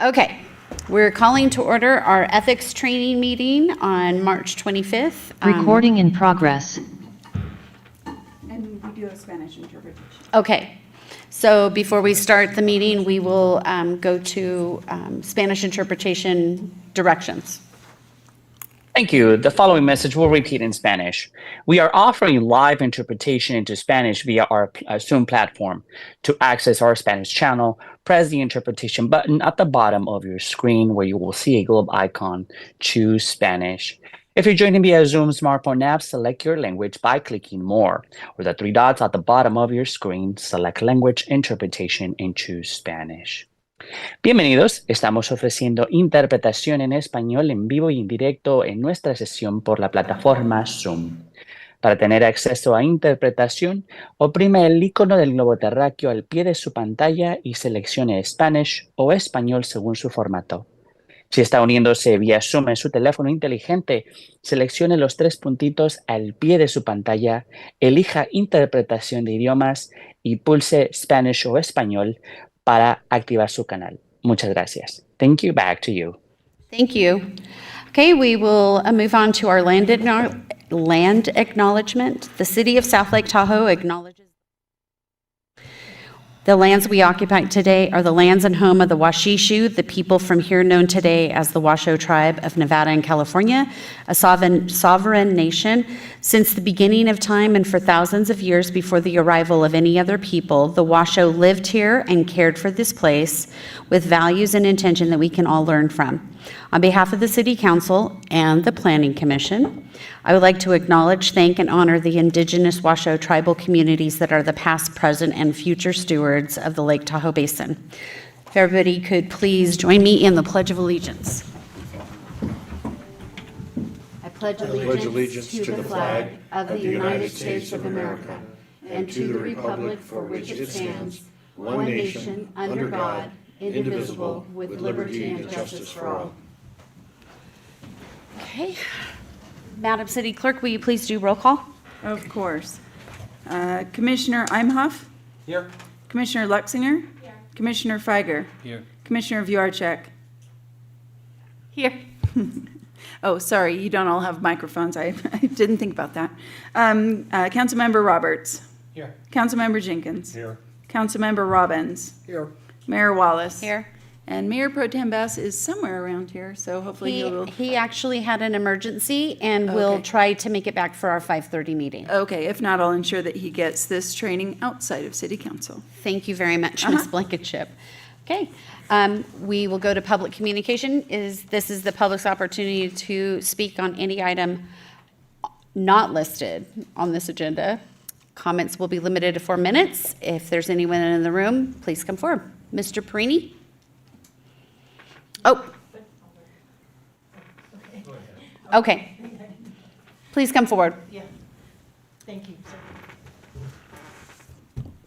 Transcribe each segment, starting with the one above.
Okay, we're calling to order our ethics training meeting on March 25th. Recording in progress. And we do have Spanish interpretation. Okay, so before we start the meeting, we will go to Spanish interpretation directions. Thank you. The following message will repeat in Spanish. We are offering live interpretation into Spanish via our Zoom platform. To access our Spanish channel, press the interpretation button at the bottom of your screen where you will see a globe icon. Choose Spanish. If you're joining via Zoom smartphone app, select your language by clicking More, or the three dots at the bottom of your screen, select Language Interpretation and choose Spanish. Bienvenidos, estamos ofreciendo interpretación en español en vivo y en directo en nuestra sesión por la plataforma Zoom. Para tener acceso a interpretación, oprime el icono del globo terráqueo al pie de su pantalla y seleccione Spanish o español según su formato. Si está uniéndose vía Zoom en su teléfono inteligente, seleccione los tres puntitos al pie de su pantalla, elija Interpretación de idiomas y pulse Spanish o español para activar su canal. Muchas gracias. Thank you. Back to you. Thank you. Okay, we will move on to our land acknowledgement. The City of South Lake Tahoe acknowledges the lands we occupy today are the lands and home of the Washishu, the people from here known today as the Washoe Tribe of Nevada and California, a sovereign nation. Since the beginning of time and for thousands of years before the arrival of any other people, the Washoe lived here and cared for this place with values and intention that we can all learn from. On behalf of the City Council and the Planning Commission, I would like to acknowledge, thank, and honor the indigenous Washoe tribal communities that are the past, present, and future stewards of the Lake Tahoe Basin. If everybody could please join me in the Pledge of Allegiance. I pledge allegiance to the flag of the United States of America and to the republic for which it stands, one nation, under God, indivisible, with liberty and justice for all. Okay. Madam City Clerk, will you please do roll call? Of course. Commissioner Imhoff? Here. Commissioner Luxinger? Here. Commissioner Feiger? Here. Commissioner Vuarchek? Here. Oh, sorry, you don't all have microphones. I didn't think about that. Councilmember Roberts? Here. Councilmember Jenkins? Here. Councilmember Robbins? Here. Mayor Wallace? Here. And Mayor Pro Tem Bass is somewhere around here, so hopefully he'll... He actually had an emergency and will Okay. try to make it back for our 5:30 meeting. Okay, if not, I'll ensure that he gets this training outside of City Council. Thank you very much, Ms. Blankenship. Okay, we will go to public communication. This is the public's opportunity to speak on any item not listed on this agenda. Comments will be limited to 4 minutes. If there's anyone in the room, please come forward. Mr. Perini? Oh. Okay. Please come forward. Yeah, thank you.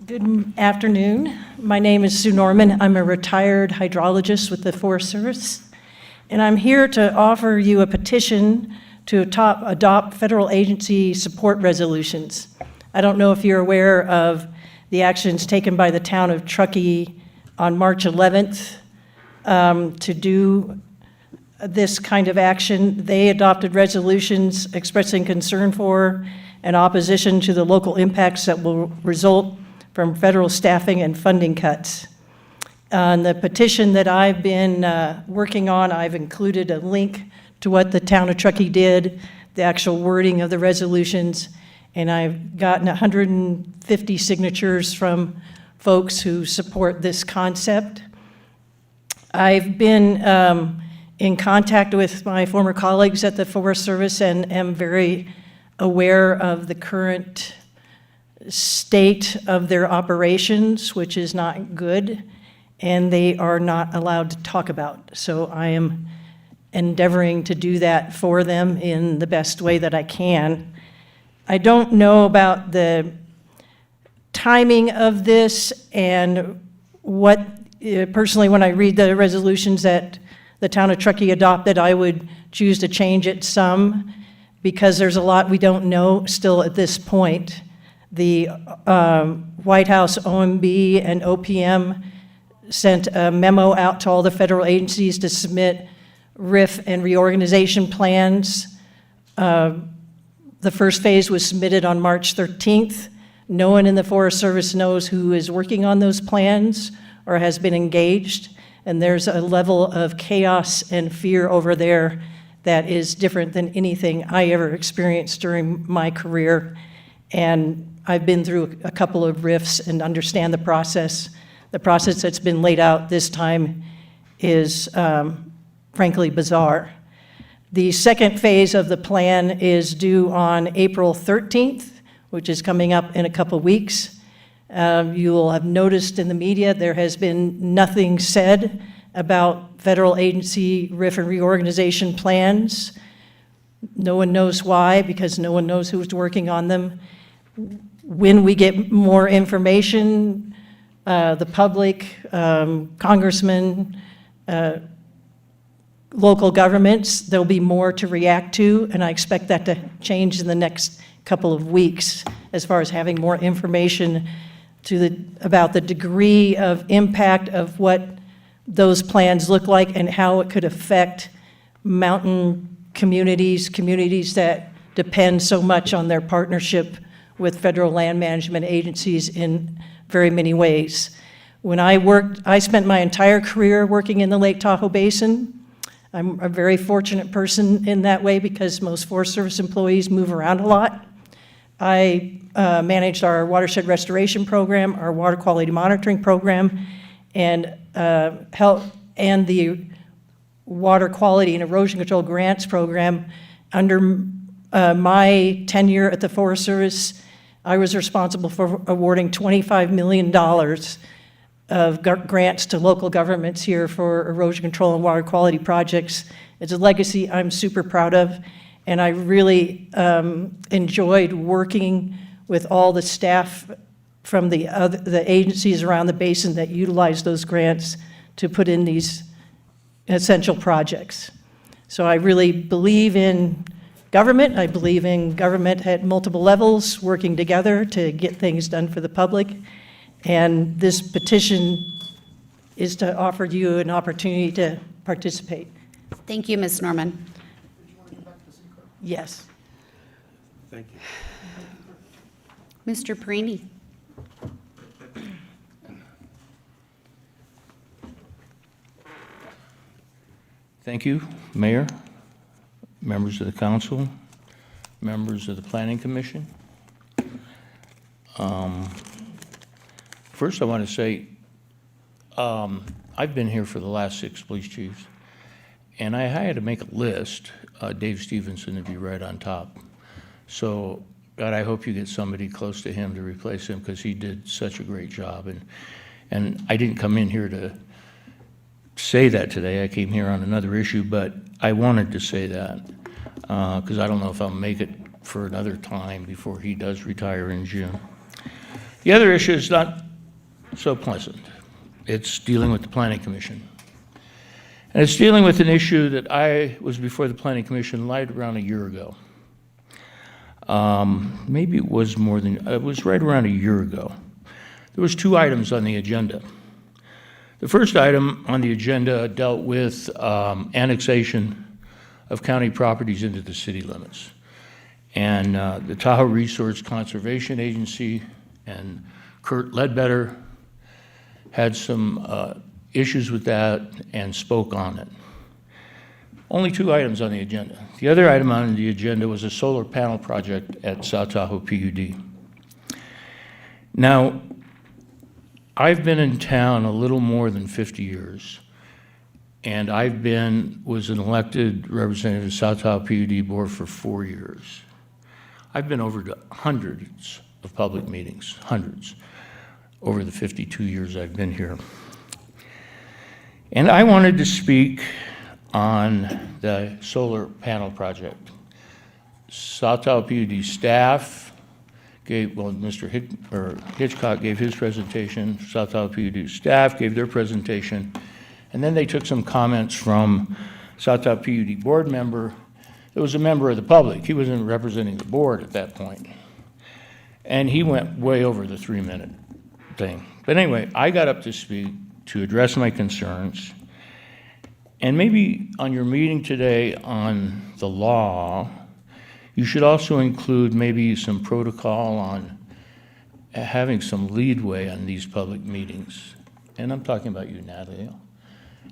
Good afternoon. My name is Sue Norman. I'm a retired hydrologist with the Forest Service, and I'm here to offer you a petition to adopt federal agency support resolutions. I don't know if you're aware of the actions taken by the town of Truckee on March 11th to do this kind of action. They adopted resolutions expressing concern for and opposition to the local impacts that will result from federal staffing and funding cuts. On the petition that I've been working on, I've included a link to what the town of Truckee did, the actual wording of the resolutions, and I've gotten 150 signatures from folks who support this concept. I've been in contact with my former colleagues at the Forest Service and am very aware of the current state of their operations, which is not good, and they are not allowed to talk about. So I am endeavoring to do that for them in the best way that I can. I don't know about the timing of this and what, personally, when I read the resolutions that the town of Truckee adopted, I would choose to change it some because there's a lot we don't know still at this point. The White House OMB and OPM sent a memo out to all the federal agencies to submit RIF and reorganization plans. The first phase was submitted on March 13th. No one in the Forest Service knows who is working on those plans or has been engaged, and there's a level of chaos and fear over there that is different than anything I ever experienced during my career. And I've been through a couple of RIFs and understand the process. The process that's been laid out this time is frankly bizarre. The second phase of the plan is due on April 13th, which is coming up in a couple weeks. You will have noticed in the media there has been nothing said about federal agency RIF and reorganization plans. No one knows why, because no one knows who's working on them. When we get more information, the public, congressmen, local governments, there'll be more to react to, and I expect that to change in the next couple of weeks as far as having more information about the degree of impact of what those plans look like and how it could affect mountain communities, communities that depend so much on their partnership with federal land management agencies in very many ways. When I spent my entire career working in the Lake Tahoe Basin. I'm a very fortunate person in that way because most Forest Service employees move around a lot. I managed our watershed restoration program, our water quality monitoring program, and the water quality and erosion control grants program. Under my tenure at the Forest Service, I was responsible for awarding $25 million of grants to local governments here for erosion control and water quality projects. It's a legacy I'm super proud of, and I really enjoyed working with all the staff from the agencies around the basin that utilize those grants to put in these essential projects. So I really believe in government. I believe in government at multiple levels working together to get things done for the public. And this petition is to offer you an opportunity to participate. Thank you, Ms. Norman. Yes. Thank you. Mr. Perini. Thank you, Mayor, members of the council, members of the Planning Commission. First, I want to say I've been here for the last 6 police chiefs, and I had to make a list. Dave Stevenson would be right on top. So, God, I hope you get somebody close to him to replace him because he did such a great job. And I didn't come in here to say that today. I came here on another issue, but I wanted to say that because I don't know if I'll make it for another time before he does retire in June. The other issue is not so pleasant. It's dealing with the Planning Commission. And it's dealing with an issue that I was before the Planning Commission right around a year ago. Maybe it was more than, it was right around a year ago. There was 2 items on the agenda. The first item on the agenda dealt with annexation of county properties into the city limits. And the Tahoe Resource Conservation Agency and Kurt Ledbetter had some issues with that and spoke on it. Only 2 items on the agenda. The other item on the agenda was a solar panel project at South Tahoe PUD. Now, I've been in town a little more than 50 years, and was an elected representative of South Tahoe PUD board for 4 years. I've been over to hundreds of public meetings, hundreds, over the 52 years I've been here. And I wanted to speak on the solar panel project. South Tahoe PUD staff Mr. Hitchcock gave his presentation, South Tahoe PUD staff gave their presentation, and then they took some comments from South Tahoe PUD board member. It was a member of the public. He wasn't representing the board at that point. And he went way over the 3-minute thing. But anyway, I got up to speak to address my concerns. And maybe on your meeting today on the law, you should also include maybe some protocol on having some leadway on these public meetings. And I'm talking about you, Natalie.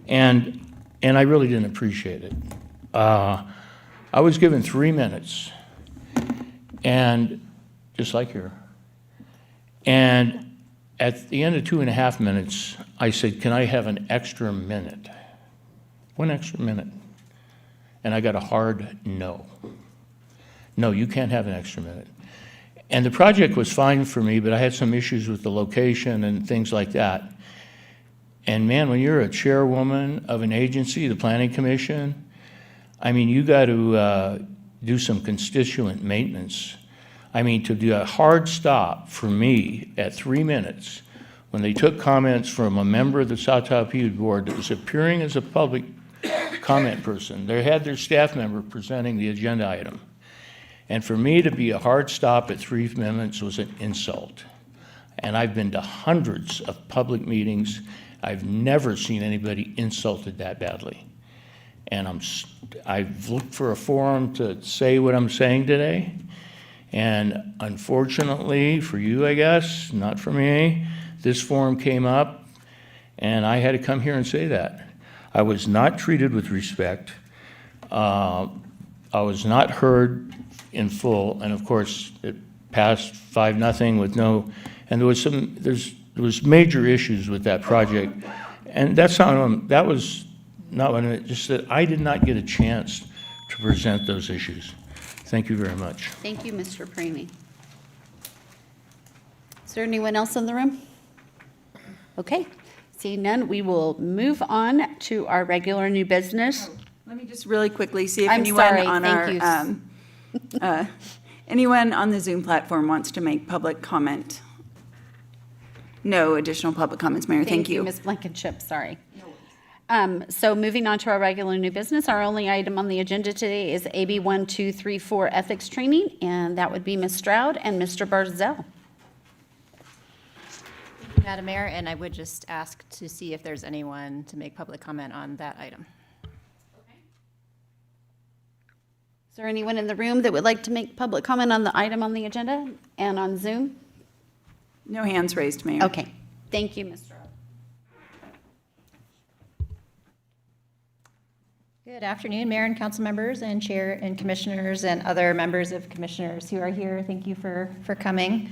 And I really didn't appreciate it. I was given 3 minutes, and just like here. And at the end of 2.5 minutes, I said, can I have an extra minute? 1 extra minute. And I got a hard no. No, you can't have an extra minute. And the project was fine for me, but I had some issues with the location and things like that. And man, when you're a chairwoman of an agency, the Planning Commission, I mean, you got to do some constituent maintenance. I mean, to do a hard stop for me at 3 minutes when they took comments from a member of the South Talpiot Board that was appearing as a public comment person. They had their staff member presenting the agenda item. And for me to be a hard stop at 3 minutes was an insult. And I've been to hundreds of public meetings. I've never seen anybody insulted that badly. And I've looked for a forum to say what I'm saying today. And unfortunately for you, I guess, not for me, this forum came up and I had to come here and say that. I was not treated with respect. I was not heard in full. And of course, it passed 5-0 with no, and there was major issues with that project. And that was not what I meant, just that I did not get a chance to present those issues. Thank you very much. Thank you, Mr. Praney. Is there anyone else in the room? Okay, seeing none, we will move on to our regular new business. Let me just really quickly see if I'm anyone sorry, on thank our, anyone on the Zoom platform wants to make public comment. No additional public comments, Mayor. Thank you. Ms. Blankenship, sorry. So moving on to our regular new business, our only item on the agenda today is AB 1234 ethics training, and that would be Ms. Stroud and Mr. Barzell. Madam Mayor, and I would just ask to see if there's anyone to make public comment on that item. Is there anyone in the room that would like to make public comment on the item on the agenda and on Zoom? No hands raised, Mayor. Okay, thank you, Ms. Stroud. Good afternoon, Mayor and council members and chair and commissioners and other members of commissioners who are here. Thank you for coming.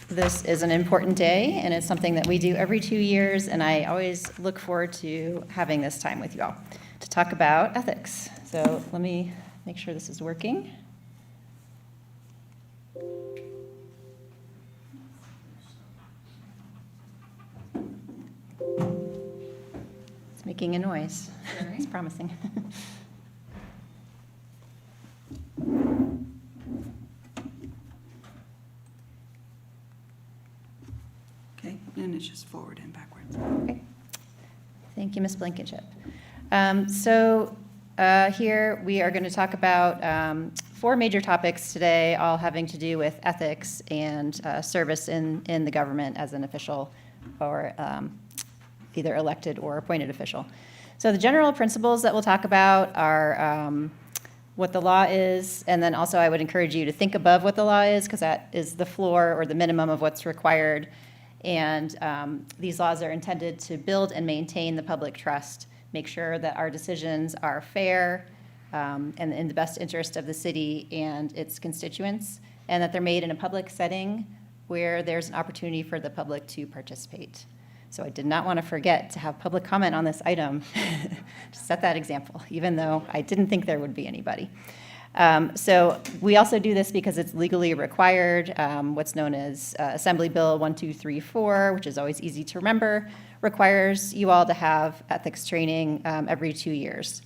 This is an important day, and it's something that we do every 2 years, and I always look forward to having this time with you all to talk about ethics. So let me make sure this is working. It's making a noise. It's promising. Okay, and it's just forward and backwards. Okay. Thank you, Ms. Blankenship. Here we are going to talk about 4 major topics today, all having to do with ethics and service in the government as an official or either elected or appointed official. So the general principles that we'll talk about are what the law is, and then also I would encourage you to think above what the law is, because that is the floor or the minimum of what's required. And these laws are intended to build and maintain the public trust, make sure that our decisions are fair and in the best interest of the city and its constituents, and that they're made in a public setting where there's an opportunity for the public to participate. So I did not want to forget to have public comment on this item to set that example, even though I didn't think there would be anybody. So we also do this because it's legally required. What's known as Assembly Bill 1234, which is always easy to remember, requires you all to have ethics training every 2 years.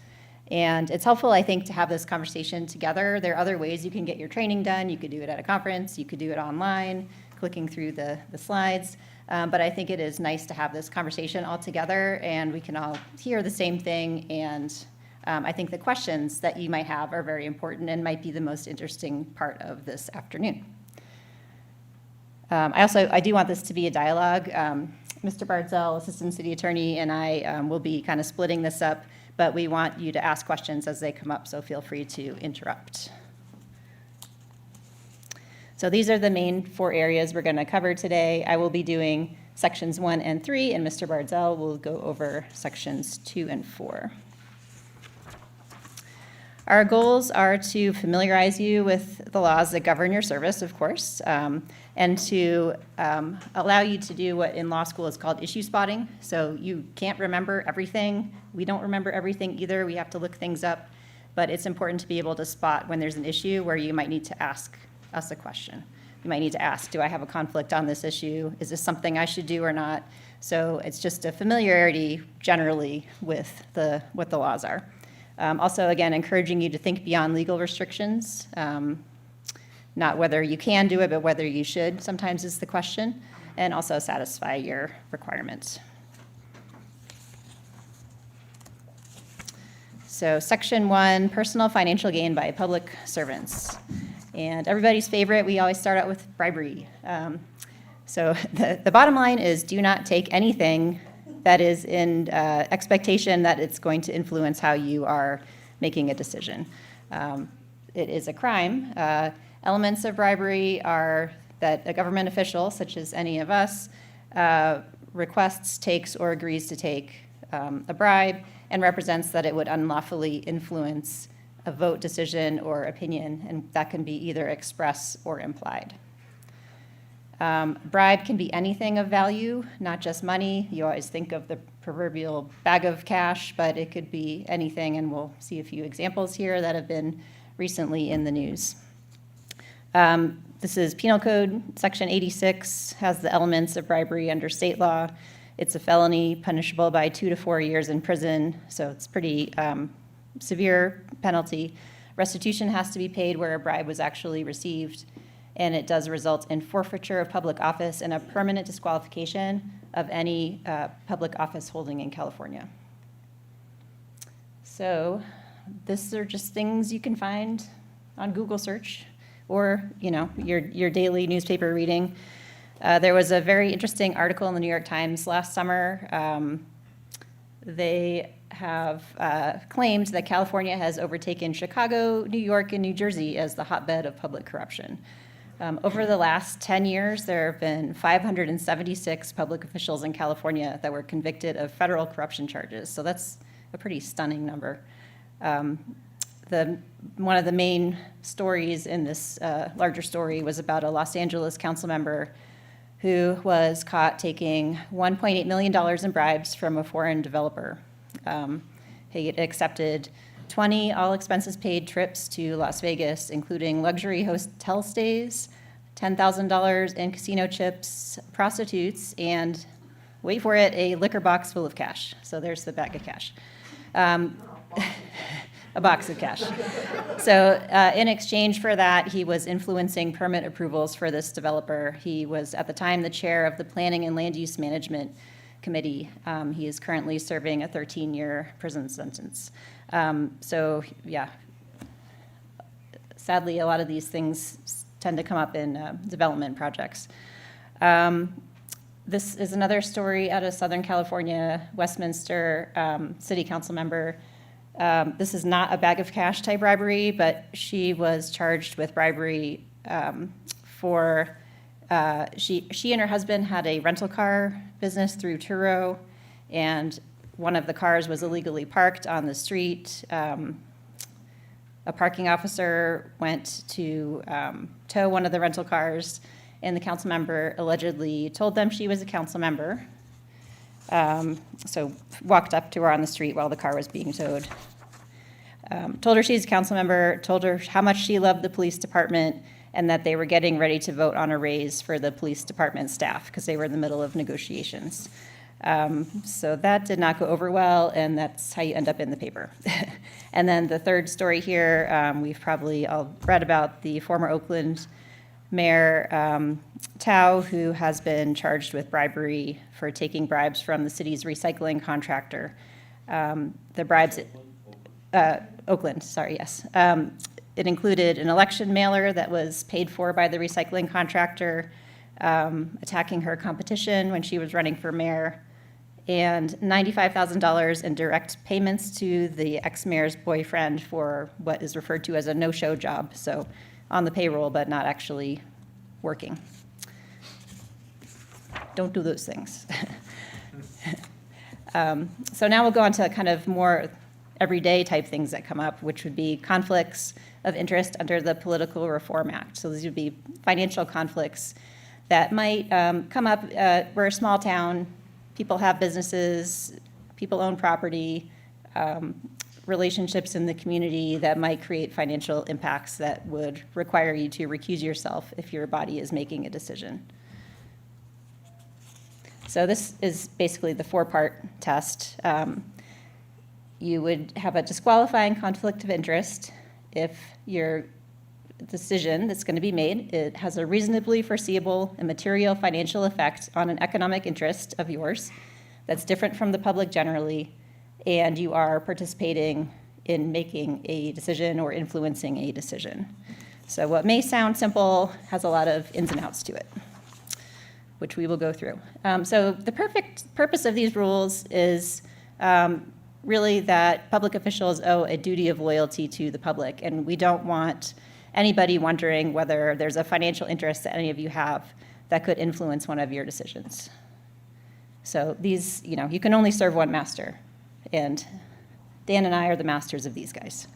And it's helpful, I think, to have this conversation together. There are other ways you can get your training done. You could do it at a conference. You could do it online, clicking through the slides. But I think it is nice to have this conversation all together, and we can all hear the same thing. And I think the questions that you might have are very important and might be the most interesting part of this afternoon. I do want this to be a dialogue. Mr. Bardzell, Assistant City Attorney, and I will be kind of splitting this up, but we want you to ask questions as they come up, so feel free to interrupt. So these are the main 4 areas we're going to cover today. I will be doing sections 1 and 3, and Mr. Bardzell will go over sections 2 and 4. Our goals are to familiarize you with the laws that govern your service, of course, and to allow you to do what in law school is called issue spotting. So you can't remember everything. We don't remember everything either. We have to look things up. But it's important to be able to spot when there's an issue where you might need to ask us a question. You might need to ask, do I have a conflict on this issue? Is this something I should do or not? So it's just a familiarity generally with what the laws are. Also, again, encouraging you to think beyond legal restrictions, not whether you can do it, but whether you should sometimes is the question, and also satisfy your requirements. So Section 1, personal financial gain by public servants. And everybody's favorite, we always start out with bribery. So the bottom line is do not take anything that is in expectation that it's going to influence how you are making a decision. It is a crime. Elements of bribery are that a government official, such as any of us, requests, takes, or agrees to take a bribe and represents that it would unlawfully influence a vote, decision, or opinion, and that can be either express or implied. Bribe can be anything of value, not just money. You always think of the proverbial bag of cash, but it could be anything, and we'll see a few examples here that have been recently in the news. This is Penal Code, Section 86, has the elements of bribery under state law. It's a felony punishable by 2 to 4 years in prison, so it's pretty severe penalty. Restitution has to be paid where a bribe was actually received, and it does result in forfeiture of public office and a permanent disqualification of any public office holding in California. So these are just things you can find on Google search or your daily newspaper reading. There was a very interesting article in the New York Times last summer. They have claimed that California has overtaken Chicago, New York, and New Jersey as the hotbed of public corruption. Over the last 10 years, there have been 576 public officials in California that were convicted of federal corruption charges. So that's a pretty stunning number. One of the main stories in this larger story was about a Los Angeles council member who was caught taking $1.8 million in bribes from a foreign developer. He accepted 20 all-expenses-paid trips to Las Vegas, including luxury hotel stays, $10,000 in casino chips, prostitutes, and, wait for it, a liquor box full of cash. So there's the bag of cash. A box of cash. So in exchange for that, he was influencing permit approvals for this developer. He was, at the time, the chair of the Planning and Land Use Management Committee. He is currently serving a 13-year prison sentence. So, yeah, sadly, a lot of these things tend to come up in development projects. This is another story out of Southern California, Westminster City Council member. This is not a bag of cash type bribery, but she was charged with bribery for, she and her husband had a rental car business through Turo, and one of the cars was illegally parked on the street. A parking officer went to tow one of the rental cars, and the council member allegedly told them she was a council member. So walked up to her on the street while the car was being towed. Told her she's a council member, told her how much she loved the police department, and that they were getting ready to vote on a raise for the police department staff because they were in the middle of negotiations. So that did not go over well, and that's how you end up in the paper. And then the third story here, we've probably all read about the former Oakland Mayor Tao, who has been charged with bribery for taking bribes from the city's recycling contractor. The bribes, Oakland, sorry, yes. It included an election mailer that was paid for by the recycling contractor, attacking her competition when she was running for mayor, and $95,000 in direct payments to the ex-mayor's boyfriend for what is referred to as a no-show job, so on the payroll but not actually working. Don't do those things. So now we'll go on to kind of more everyday type things that come up, which would be conflicts of interest under the Political Reform Act. So these would be financial conflicts that might come up. We're a small town, people have businesses, people own property, relationships in the community that might create financial impacts that would require you to recuse yourself if your body is making a decision. So this is basically the 4-part test. You would have a disqualifying conflict of interest if your decision that's going to be made, it has a reasonably foreseeable and material financial effect on an economic interest of yours that's different from the public generally, and you are participating in making a decision or influencing a decision. So what may sound simple has a lot of ins and outs to it, which we will go through. So the purpose of these rules is really that public officials owe a duty of loyalty to the public, and we don't want anybody wondering whether there's a financial interest that any of you have that could influence one of your decisions. So these, you can only serve one master, and Dan and I are the masters of these guys.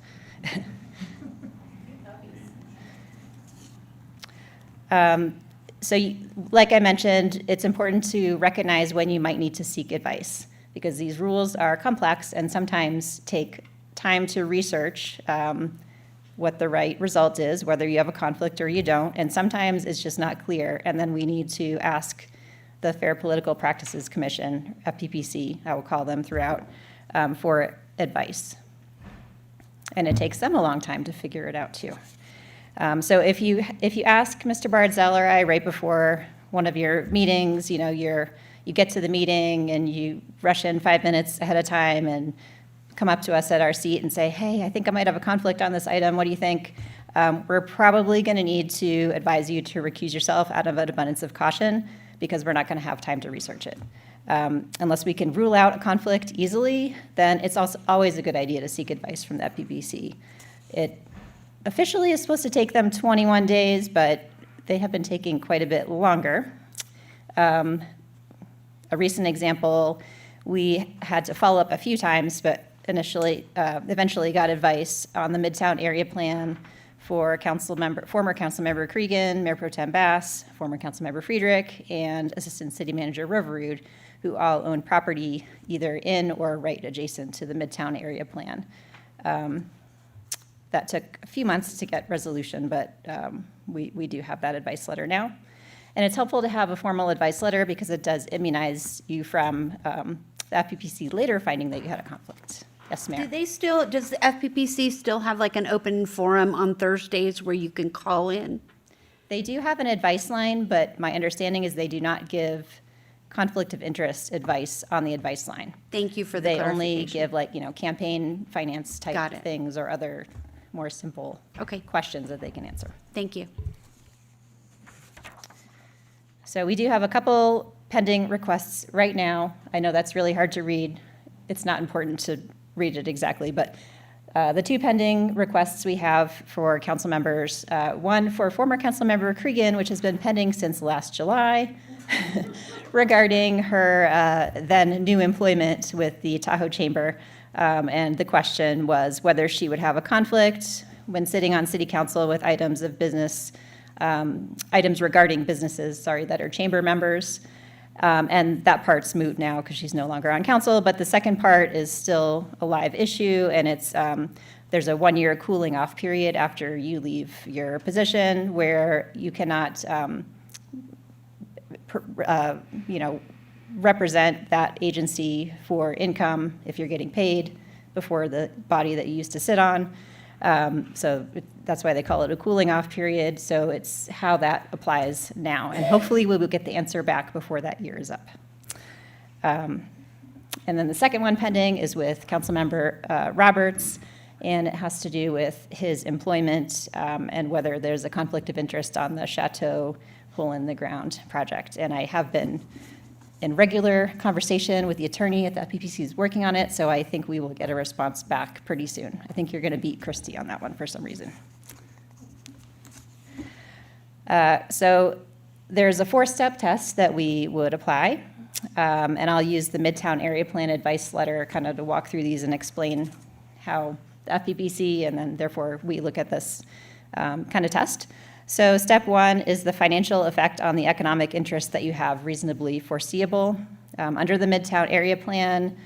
Like I mentioned, it's important to recognize when you might need to seek advice, because these rules are complex and sometimes take time to research what the right result is, whether you have a conflict or you don't, and sometimes it's just not clear, and then we need to ask the Fair Political Practices Commission, FPPC, I will call them throughout, for advice. And it takes them a long time to figure it out too. So if you ask Mr. Bardzell or I right before one of your meetings, you get to the meeting and you rush in 5 minutes ahead of time and come up to us at our seat and say, hey, I think I might have a conflict on this item. What do you think? We're probably going to need to advise you to recuse yourself out of an abundance of caution, because we're not going to have time to research it. Unless we can rule out a conflict easily, then it's also always a good idea to seek advice from the FPPC. It officially is supposed to take them 21 days, but they have been taking quite a bit longer. A recent example, we had to follow up a few times, but eventually got advice on the Midtown area plan for former council member Cregan, Mayor Pro Tem Bass, former council member Friedrich, and Assistant City Manager Roverud, who all own property either in or right adjacent to the Midtown area plan. That took a few months to get resolution, but we do have that advice letter now. And it's helpful to have a formal advice letter because it does immunize you from the FPPC later finding that you had a conflict. Yes, Mayor. Does the FPPC still have like an open forum on Thursdays where you can call in? They do have an advice line, but my understanding is they do not give conflict of interest advice on the advice line. Thank you for the They clarification. only give campaign finance Got type it. things or other more simple Okay. questions that they can answer. Thank you. So we do have a couple pending requests right now. I know that's really hard to read. It's not important to read it exactly, but the two pending requests we have for council members, one for former council member Cregan, which has been pending since last July, regarding her then new employment with the Tahoe Chamber. And the question was whether she would have a conflict when sitting on city council with items of business, items regarding businesses, that are chamber members. And that part's moot now because she's no longer on council, but the second part is still a live issue, and it's there's a 1-year cooling off period after you leave your position where you cannot represent that agency for income if you're getting paid before the body that you used to sit on. So that's why they call it a cooling off period. So it's how that applies now. And hopefully we will get the answer back before that year is up. And then the second one pending is with Councilmember Roberts, and it has to do with his employment and whether there's a conflict of interest on the Chateau hole-in-the-ground project. And I have been in regular conversation with the attorney at the FPPC who's working on it, so I think we will get a response back pretty soon. I think you're going to beat Christie on that one for some reason. So there's a 4-step test that we would apply, and I'll use the Midtown Area Plan Advice Letter kind of to walk through these and explain how the FPPC and then therefore we look at this kind of test. So step 1 is the financial effect on the economic interest that you have reasonably foreseeable. Under the Midtown Area Plan,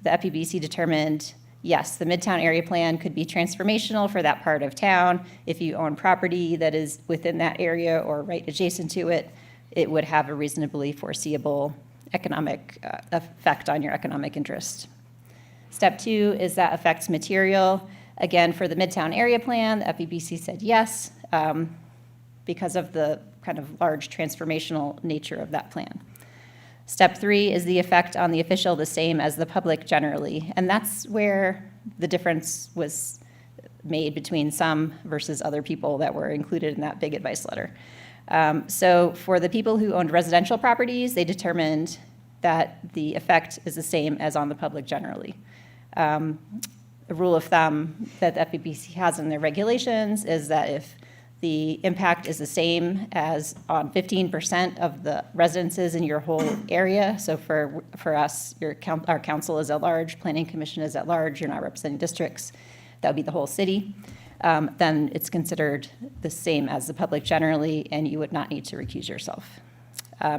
the FPPC determined, yes, the Midtown Area Plan could be transformational for that part of town. If you own property that is within that area or right adjacent to it, it would have a reasonably foreseeable economic effect on your economic interest. Step 2 is that affects material. Again, for the Midtown Area Plan, the FPPC said yes, because of the kind of large transformational nature of that plan. Step 3 is the effect on the official the same as the public generally, and that's where the difference was made between some versus other people that were included in that big advice letter. So for the people who owned residential properties, they determined that the effect is the same as on the public generally. The rule of thumb that the FPPC has in their regulations is that if the impact is the same as on 15% of the residences in your whole area. So for us, our council is at large, planning commission is at large, you're not representing districts, that would be the whole city. Then it's considered the same as the public generally, and you would not need to recuse yourself.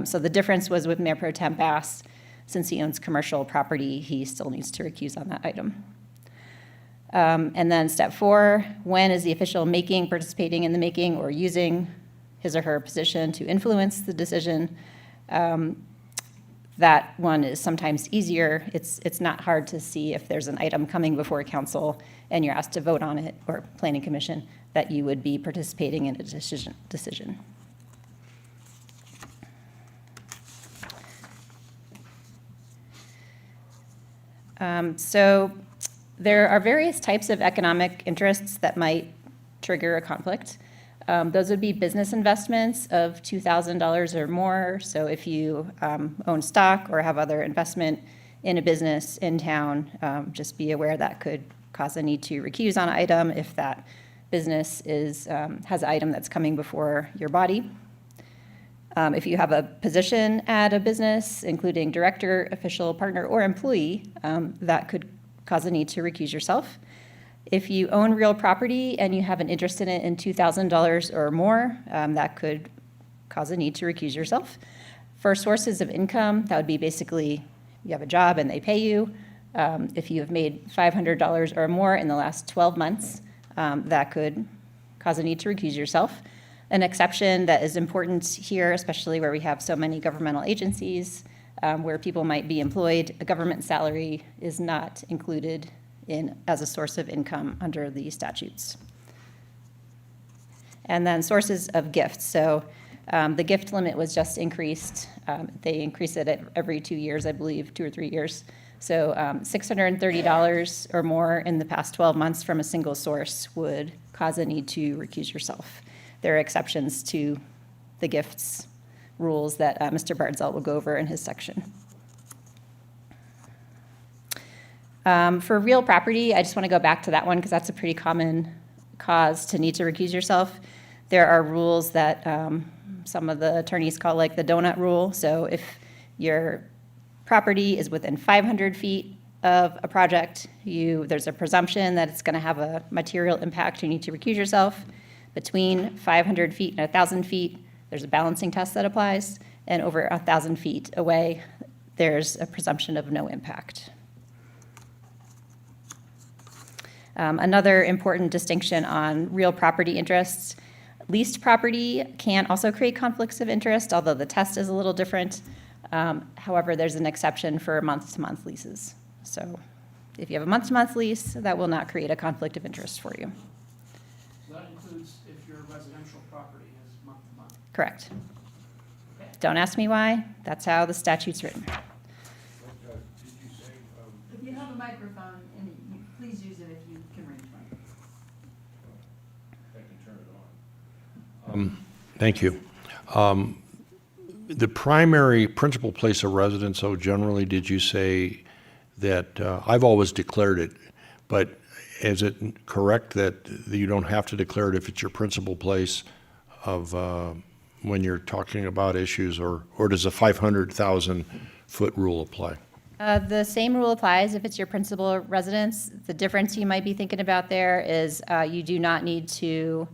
So the difference was with Mayor Pro Tem Bass, since he owns commercial property, he still needs to recuse on that item. And then step 4, when is the official making, participating in the making, or using his or her position to influence the decision? That one is sometimes easier. It's not hard to see if there's an item coming before council and you're asked to vote on it, or planning commission, that you would be participating in a decision. So there are various types of economic interests that might trigger a conflict. Those would be business investments of $2,000 or more. So if you own stock or have other investment in a business in town, just be aware that could cause a need to recuse on an item if that business has an item that's coming before your body. If you have a position at a business, including director, official, partner, or employee, that could cause a need to recuse yourself. If you own real property and you have an interest in it in $2,000 or more, that could cause a need to recuse yourself. For sources of income, that would be basically you have a job and they pay you. If you have made $500 or more in the last 12 months, that could cause a need to recuse yourself. An exception that is important here, especially where we have so many governmental agencies, where people might be employed, a government salary is not included as a source of income under the statutes. And then sources of gifts. So the gift limit was just increased. They increase it every 2 years, I believe, 2 or 3 years. So $630 or more in the past 12 months from a single source would cause a need to recuse yourself. There are exceptions to the gifts rules that Mr. Bardzell will go over in his section. For real property, I just want to go back to that one because that's a pretty common cause to need to recuse yourself. There are rules that some of the attorneys call like the donut rule. So if your property is within 500 feet of a project, there's a presumption that it's going to have a material impact. You need to recuse yourself. Between 500 feet and 1,000 feet, there's a balancing test that applies. And over 1,000 feet away, there's a presumption of no impact. Another important distinction on real property interests, leased property can also create conflicts of interest, although the test is a little different. However, there's an exception for month-to-month leases. So if you have a month-to-month lease, that will not create a conflict of interest for you. So that includes if your residential property is month-to-month? Correct. Don't ask me why. That's how the statute's written. Did you say, If you have a microphone, and please use it if you can range one. I can turn it on? Thank you. The primary principal place of residence, though, generally, did you say that, I've always declared it, but is it correct that you don't have to declare it if it's your principal place of, when you're talking about issues, or does a 500,000-foot rule apply? The same rule applies if it's your principal residence. The difference you might be thinking about there is you do not need to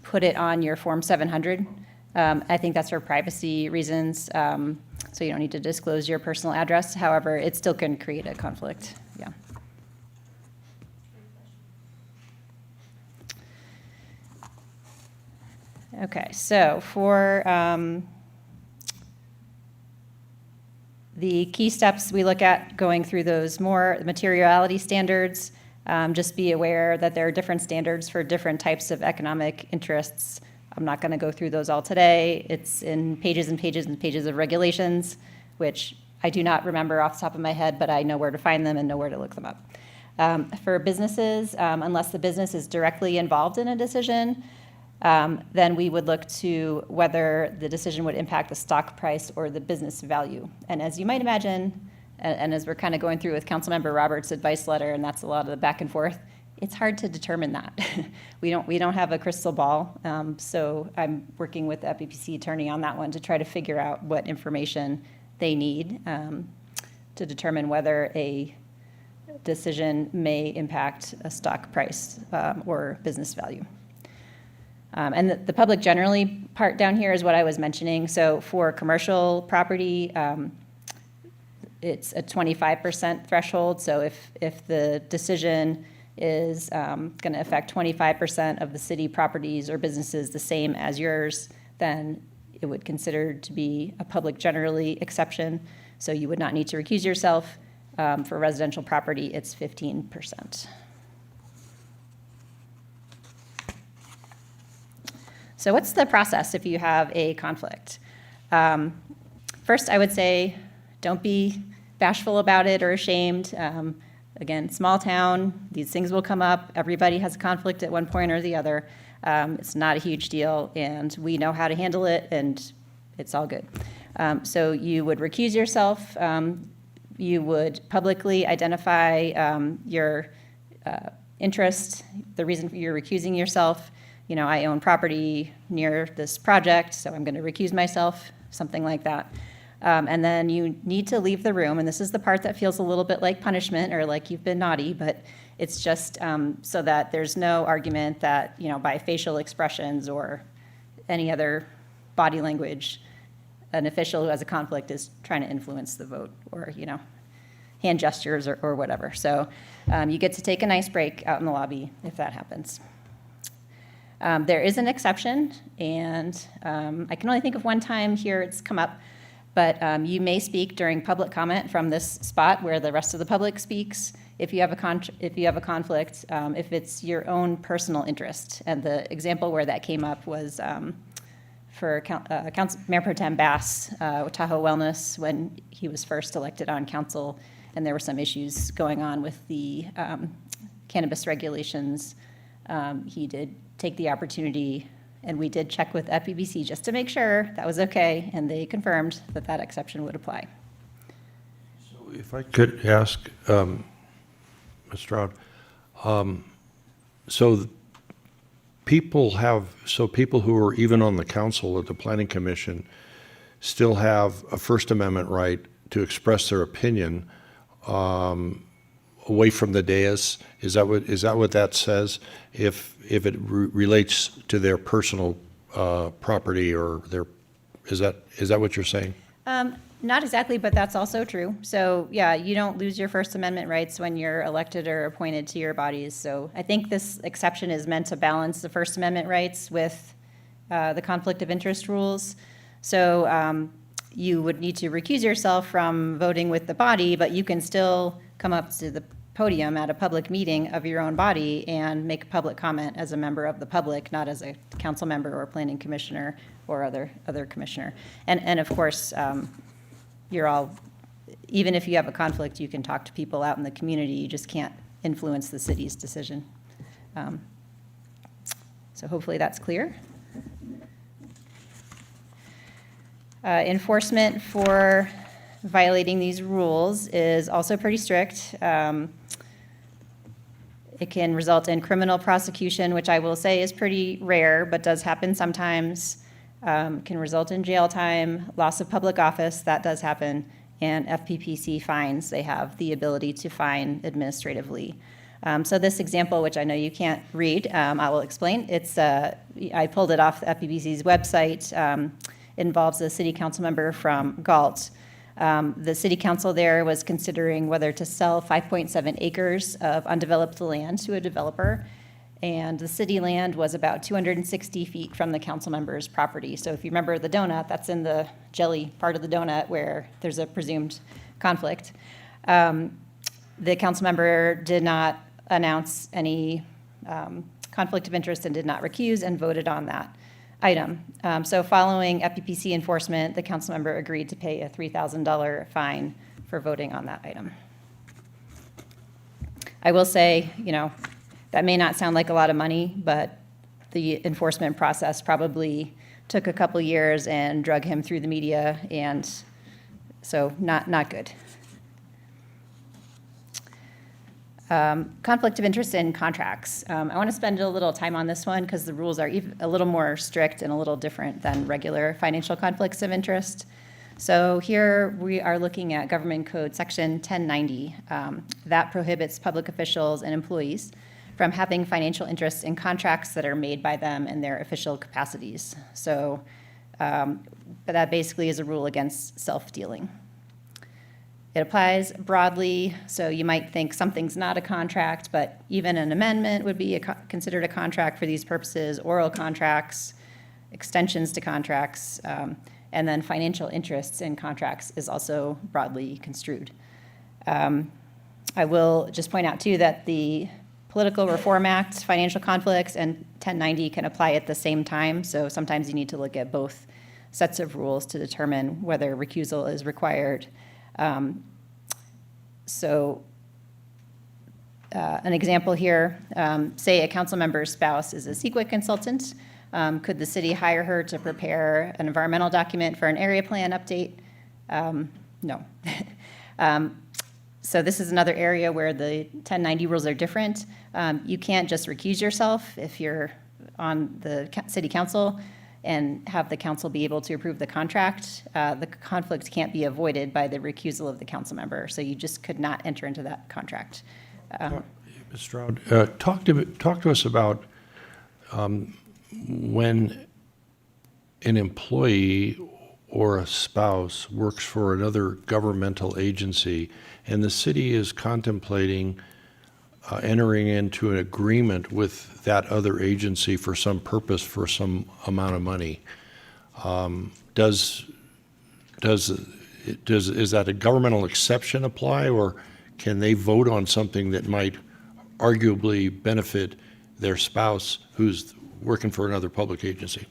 put it on your Form 700. I think that's for privacy reasons, so you don't need to disclose your personal address. However, it still can create a conflict, yeah. Okay, so for the key steps we look at going through those more materiality standards, just be aware that there are different standards for different types of economic interests. I'm not going to go through those all today. It's in pages and pages and pages of regulations, which I do not remember off the top of my head, but I know where to find them and know where to look them up. For businesses, unless the business is directly involved in a decision, then we would look to whether the decision would impact the stock price or the business value. And as you might imagine, and as we're kind of going through with Councilmember Roberts' advice letter, and that's a lot of the back and forth, it's hard to determine that. We don't have a crystal ball, so I'm working with the FEPC attorney on that one to try to figure out what information they need to determine whether a decision may impact a stock price or business value. And the public generally part down here is what I was mentioning. So for commercial property, it's a 25% threshold. So if the decision is going to affect 25% of the city properties or businesses the same as yours, then it would consider to be a public generally exception. So you would not need to recuse yourself. For residential property, it's 15%. So what's the process if you have a conflict? First, I would say don't be bashful about it or ashamed. Again, small town, these things will come up. Everybody has a conflict at one point or the other. It's not a huge deal, and we know how to handle it, and it's all good. So you would recuse yourself. You would publicly identify your interest, the reason for you're recusing yourself. You know, I own property near this project, so I'm going to recuse myself, something like that. And then you need to leave the room, and this is the part that feels a little bit like punishment or like you've been naughty, but it's just so that there's no argument that, you know, by facial expressions or any other body language, an official who has a conflict is trying to influence the vote or, you know, hand gestures or whatever. So you get to take a nice break out in the lobby if that happens. There is an exception, and I can only think of one time here it's come up, but you may speak during public comment from this spot where the rest of the public speaks if you have a conflict, if it's your own personal interest. And the example where that came up was for Mayor Pro Tem Bass, Tahoe Wellness, when he was first elected on council, and there were some issues going on with the cannabis regulations. He did take the opportunity, and we did check with FEPC just to make sure that was okay, and they confirmed that that exception would apply. So if I could ask, Ms. Stroud, so people who are even on the council or the planning commission still have a First Amendment right to express their opinion away from the dais? Is that what that says? If it relates to their personal property or is that what you're saying? Not exactly, but that's also true. So yeah, you don't lose your First Amendment rights when you're elected or appointed to your bodies. So I think this exception is meant to balance the First Amendment rights with the conflict of interest rules. So you would need to recuse yourself from voting with the body, but you can still come up to the podium at a public meeting of your own body and make a public comment as a member of the public, not as a council member or planning commissioner or other commissioner. And of course, you're all, even if you have a conflict, you can talk to people out in the community. You just can't influence the city's decision. So hopefully that's clear. Enforcement for violating these rules is also pretty strict. It can result in criminal prosecution, which I will say is pretty rare, but does happen sometimes. Can result in jail time, loss of public office, that does happen, and FPPC fines. They have the ability to fine administratively. So this example, which I know you can't read, I will explain. I pulled it off the FPPC's website. It involves a city council member from Galt. The city council there was considering whether to sell 5.7 acres of undeveloped land to a developer. And the city land was about 260 feet from the council member's property. So if you remember the donut, that's in the jelly part of the donut where there's a presumed conflict. The council member did not announce any conflict of interest and did not recuse and voted on that item. So following FPPC enforcement, the council member agreed to pay a $3,000 fine for voting on that item. I will say, that may not sound like a lot of money, but the enforcement process probably took a couple years and drug him through the media, and so not good. Conflict of interest in contracts. I want to spend a little time on this one because the rules are a little more strict and a little different than regular financial conflicts of interest. So here we are looking at Government Code Section 1090. That prohibits public officials and employees from having financial interests in contracts that are made by them in their official capacities. So but that basically is a rule against self-dealing. It applies broadly, so you might think something's not a contract, but even an amendment would be considered a contract for these purposes, oral contracts, extensions to contracts, and then financial interests in contracts is also broadly construed. I will just point out, too, that the Political Reform Act, financial conflicts, and 1090 can apply at the same time, so sometimes you need to look at both sets of rules to determine whether recusal is required. An example here, say a council member's spouse is a CEQA consultant. Could the city hire her to prepare an environmental document for an area plan update? No. So this is another area where the 1090 rules are different. You can't just recuse yourself if you're on the city council and have the council be able to approve the contract. The conflict can't be avoided by the recusal of the council member, so you just could not enter into that contract. Ms. Stroud, talk to us about when an employee or a spouse works for another governmental agency and the city is contemplating entering into an agreement with that other agency for some purpose, for some amount of money. Does that a governmental exception apply, or can they vote on something that might arguably benefit their spouse who's working for another public agency?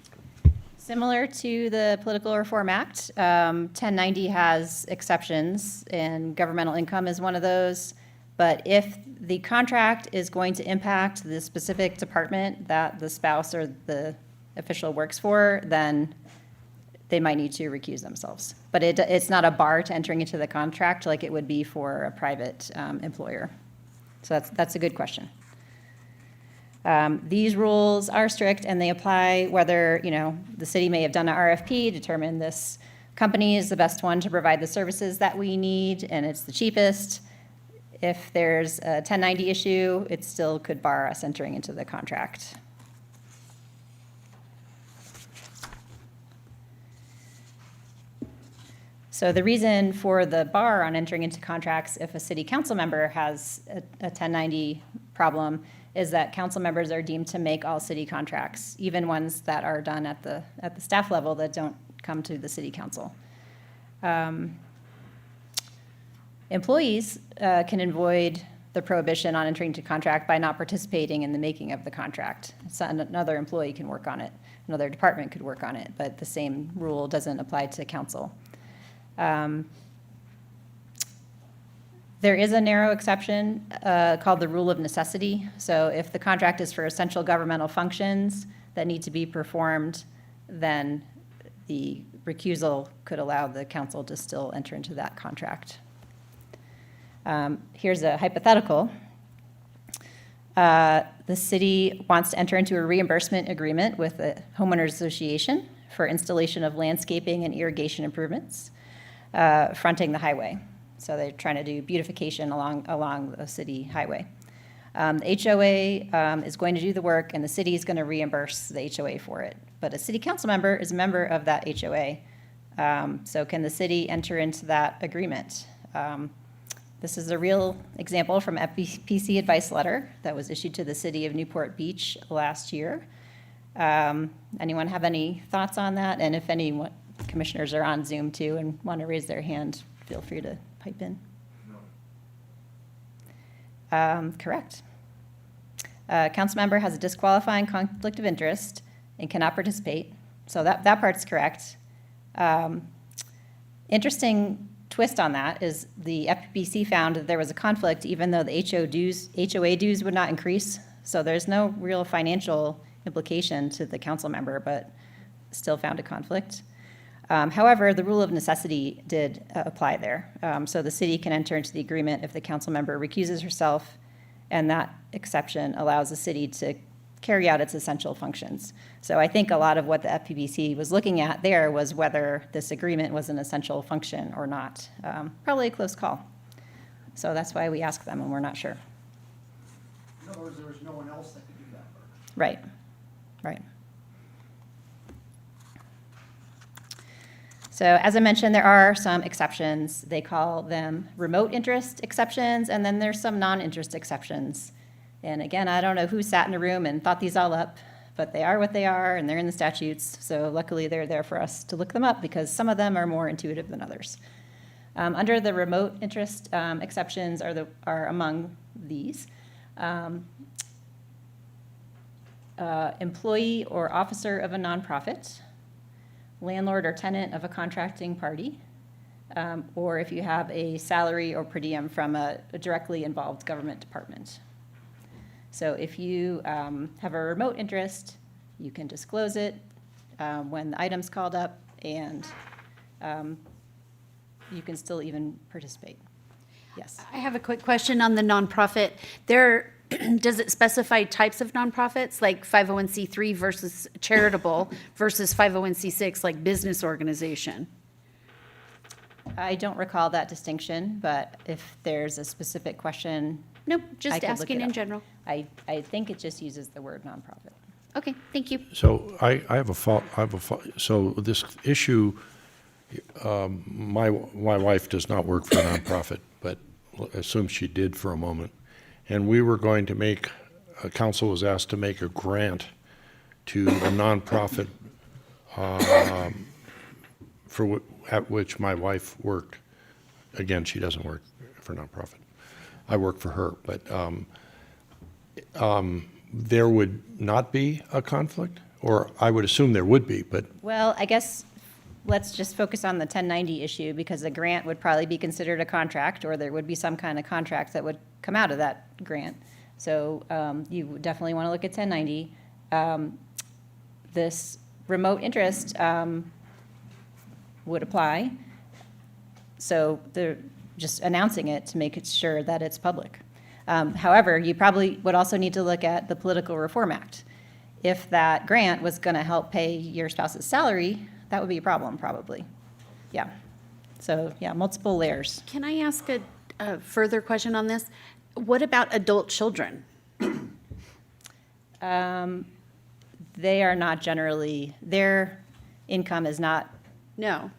Similar to the Political Reform Act, 1090 has exceptions, and governmental income is one of those. But if the contract is going to impact the specific department that the spouse or the official works for, then they might need to recuse themselves. But it's not a bar to entering into the contract like it would be for a private employer. So that's a good question. These rules are strict and they apply whether, the city may have done an RFP, determined this company is the best one to provide the services that we need and it's the cheapest. If there's a 1090 issue, it still could bar us entering into the contract. So the reason for the bar on entering into contracts if a city council member has a 1090 problem is that council members are deemed to make all city contracts, even ones that are done at the staff level that don't come to the city council. Employees can avoid the prohibition on entering into contract by not participating in the making of the contract. So another employee can work on it, another department could work on it, but the same rule doesn't apply to council. There is a narrow exception called the rule of necessity. So if the contract is for essential governmental functions that need to be performed, then the recusal could allow the council to still enter into that contract. Here's a hypothetical. The city wants to enter into a reimbursement agreement with the homeowners association for installation of landscaping and irrigation improvements fronting the highway. So they're trying to do beautification along the city highway. The HOA is going to do the work, and the city is going to reimburse the HOA for it. But a city council member is a member of that HOA. So can the city enter into that agreement? This is a real example from FPC advice letter that was issued to the city of Newport Beach last year. Anyone have any thoughts on that? And if any commissioners are on Zoom too and want to raise their hand, feel free to pipe in. Correct. A council member has a disqualifying conflict of interest and cannot participate. So that part's correct. Interesting twist on that is the FPC found that there was a conflict even though the HOA dues would not increase. So there's no real financial implication to the council member, but still found a conflict. However, the rule of necessity did apply there. So the city can enter into the agreement if the council member recuses herself, and that exception allows the city to carry out its essential functions. So I think a lot of what the FPBC was looking at there was whether this agreement was an essential function or not. Probably a close call. So that's why we asked them, and we're not sure. In other words, there was no one else that could do that work. Right, right. So as I mentioned, there are some exceptions. They call them remote interest exceptions, and then there's some non-interest exceptions. And again, I don't know who sat in a room and thought these all up, but they are what they are, and they're in the statutes. So luckily, they're there for us to look them up because some of them are more intuitive than others. Under the remote interest exceptions are among these. Employee or officer of a nonprofit, landlord or tenant of a contracting party, or if you have a salary or per diem from a directly involved government department. So if you have a remote interest, you can disclose it when the item's called up, and you can still even participate. Yes. I have a quick question on the nonprofit. Does it specify types of nonprofits, like 501c3 versus charitable versus 501c6, like business organization? I don't recall that distinction, but if there's a specific question, Nope, I just could look asking it in up. general. I think it just uses the word nonprofit. Okay, thank you. So I have so this issue, my wife does not work for a nonprofit, but assume she did for a moment. And we were going to council was asked to make a grant to a nonprofit at which my wife worked. Again, she doesn't work for a nonprofit. I work for her, but there would not be a conflict, or I would assume there would be, but Well, I guess let's just focus on the 1090 issue because the grant would probably be considered a contract, or there would be some kind of contract that would come out of that grant. So you would definitely want to look at 1090. This remote interest would apply. So just announcing it to make it sure that it's public. However, you probably would also need to look at the Political Reform Act. If that grant was going to help pay your spouse's salary, that would be a problem, probably. Yeah. So, yeah, multiple layers. Can I ask a further question on this? What about adult children? They are not generally, their income is not No.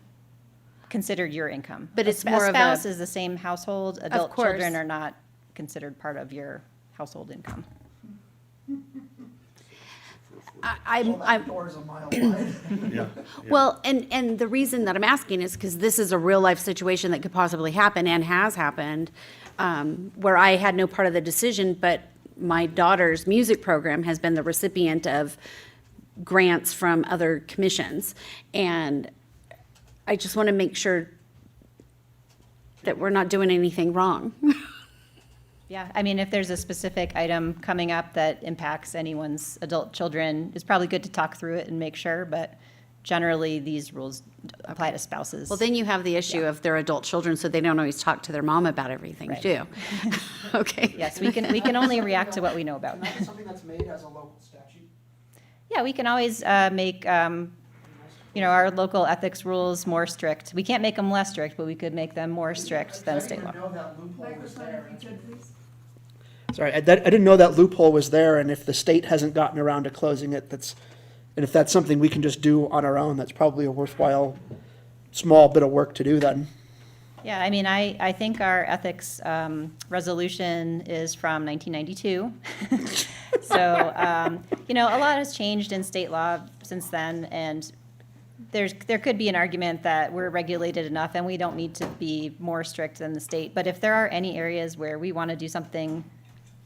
considered your income. But it's A more of a- spouse is the same household. Adult course. children are not considered part of your household income. I'm Doors a mile wide. Well, and the reason that I'm asking is because this is a real-life situation that could possibly happen and has happened, where I had no part of the decision, but my daughter's music program has been the recipient of grants from other commissions. And I just want to make sure that we're not doing anything wrong. Yeah, I mean, if there's a specific item coming up that impacts anyone's adult children, it's probably good to talk through it and make sure, but generally, these rules apply to spouses. Well, then you have the issue of their adult children, so they don't always talk to their mom about everything, Right. too. Okay. Yes, we can only react to what we know about. And that's something that's made as a local statute. Yeah, we can always make, our local ethics rules more strict. We can't make them less strict, but we could make them more strict than state law. I didn't even know that loophole was there. Microphone, if you could, please. Sorry, I didn't know that loophole was there, and if the state hasn't gotten around to closing it, and if that's something we can just do on our own, that's probably a worthwhile, small bit of work to do then. Yeah, I mean, I think our ethics resolution is from 1992. So, a lot has changed in state law since then, and there could be an argument that we're regulated enough and we don't need to be more strict than the state. But if there are any areas where we want to do something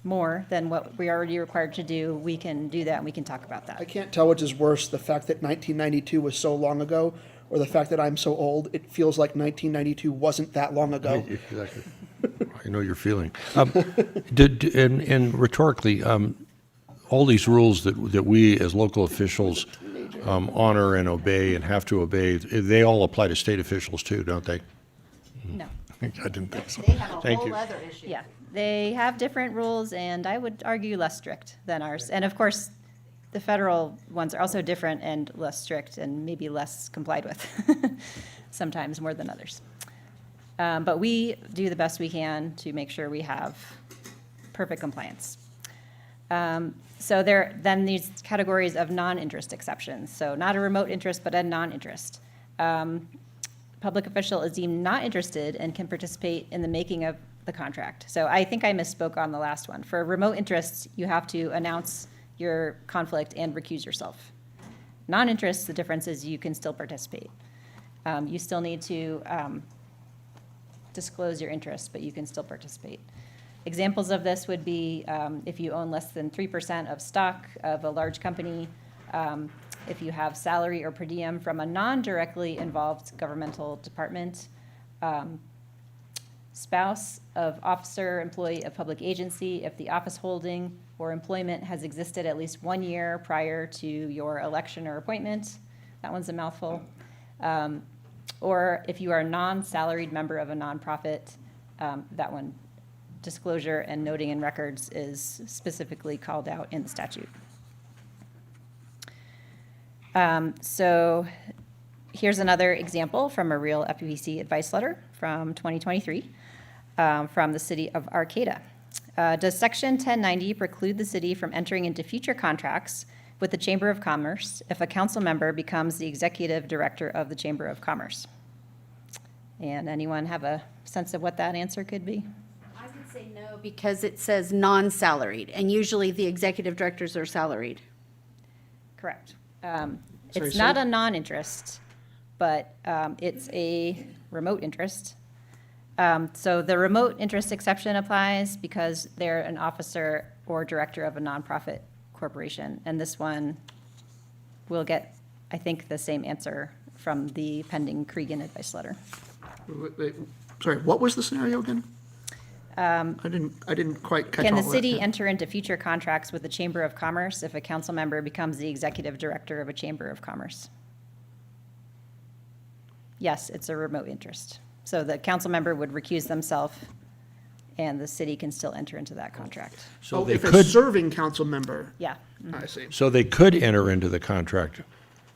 more than what we're already required to do, we can do that and we can talk about I that. can't tell which is worse, the fact that 1992 was so long ago, or the fact that I'm so old, it feels like 1992 wasn't that long ago. Exactly. I know your feeling. And rhetorically, all these rules that we as local officials honor and obey and have to obey, they all apply to state officials too, don't they? No. I didn't think so. They have a Thank whole you. other issue. Yeah, they have different rules, and I would argue less strict than ours. And of course, the federal ones are also different and less strict and maybe less complied with, sometimes more than others. But we do the best we can to make sure we have perfect compliance. So then these categories of non-interest exceptions. So not a remote interest, but a non-interest. Public official is deemed not interested and can participate in the making of the contract. So I think I misspoke on the last one. For remote interests, you have to announce your conflict and recuse yourself. Non-interest, the difference is you can still participate. You still need to disclose your interest, but you can still participate. Examples of this would be if you own less than 3% of stock of a large company, if you have salary or per diem from a non-directly involved governmental department, spouse of officer, employee of public agency, if the office holding or employment has existed at least 1 year prior to your election or appointment. That one's a mouthful. Or if you are a non-salaried member of a nonprofit, that one, disclosure and noting in records is specifically called out in the statute. So here's another example from a real FPPC advice letter from 2023 from the city of Arcata. Does Section 1090 preclude the city from entering into future contracts with the Chamber of Commerce if a council member becomes the executive director of the Chamber of Commerce? And anyone have a sense of what that answer could be? I would say no, because it says non-salaried, and usually the executive directors are salaried. Correct. Sorry, It's not a non-interest, but it's a remote interest. So the remote interest exception applies because they're an officer or director of a nonprofit corporation. And this one will get, I think, the same answer from the pending Cregan advice letter. Wait, sorry, what was the scenario again? I didn't quite catch all Can of the that. city enter into future contracts with the Chamber of Commerce if a council member becomes the executive director of a Chamber of Commerce? Yes, it's a remote interest. So the council member would recuse themselves, and the city can still enter into that contract. So Oh, they if a could, serving council member, Yeah, I see. so they could enter into the contract,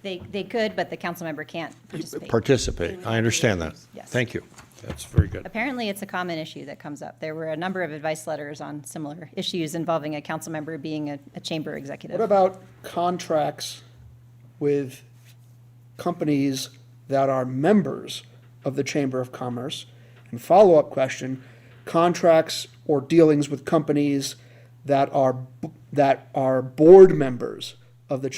they could, but the council member can't participate. participate. I understand that. Yes. Thank you. That's very good. Apparently, it's a common issue that comes up. There were a number of advice letters on similar issues involving a council member being a chamber executive. What about contracts with companies that are members of the Chamber of Commerce? And follow-up question, contracts or dealings with companies that are board members of the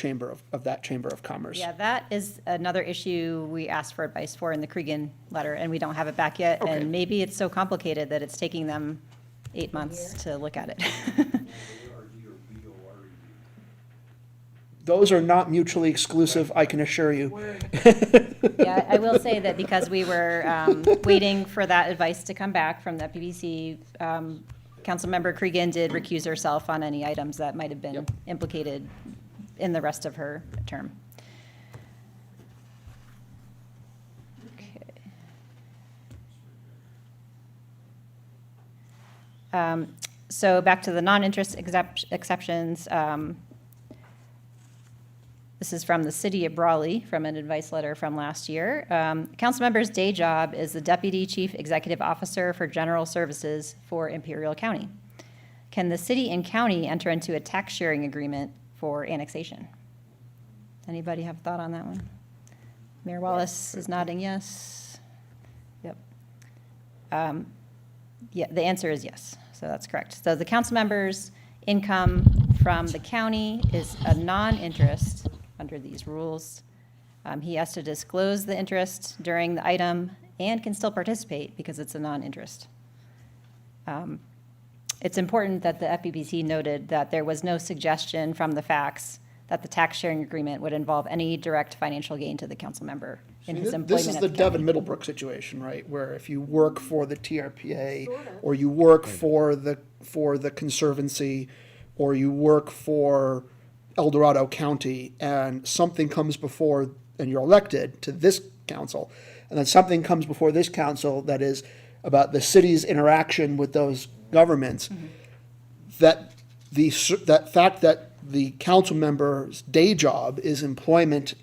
that Chamber of Commerce? Yeah, that is another issue we asked for advice for in the Cregan letter, and we don't have it back yet. Okay. And maybe it's so complicated that it's taking them 8 months to look at it. Those are not mutually exclusive, I can assure you. Yeah, I will say that because we were waiting for that advice to come back from the PBC, Councilmember Cregan did recuse herself on any items that might have been implicated in the rest of her term. So back to the non-interest exceptions. This is from the city of Brawley, from an advice letter from last year. Council member's day job is the Deputy Chief Executive Officer for General Services for Imperial County. Can the city and county enter into a tax sharing agreement for annexation? Anybody have a thought on that one? Mayor Wallace is nodding yes. Yep. Yeah, the answer is yes, so that's correct. So the council member's income from the county is a non-interest under these rules. He has to disclose the interest during the item and can still participate because it's a non-interest. It's important that the FPPC noted that there was no suggestion from the facts that the tax sharing agreement would involve any direct financial gain to the council member in his employment This is at the the Devon county. Middlebrook situation, right? Where if you work for the TRPA, or you work for the Conservancy, or you work for El Dorado County, and something comes before, and you're elected to this council, and then something comes before this council that is about the city's interaction with those governments, that that fact that the council member's day job is employment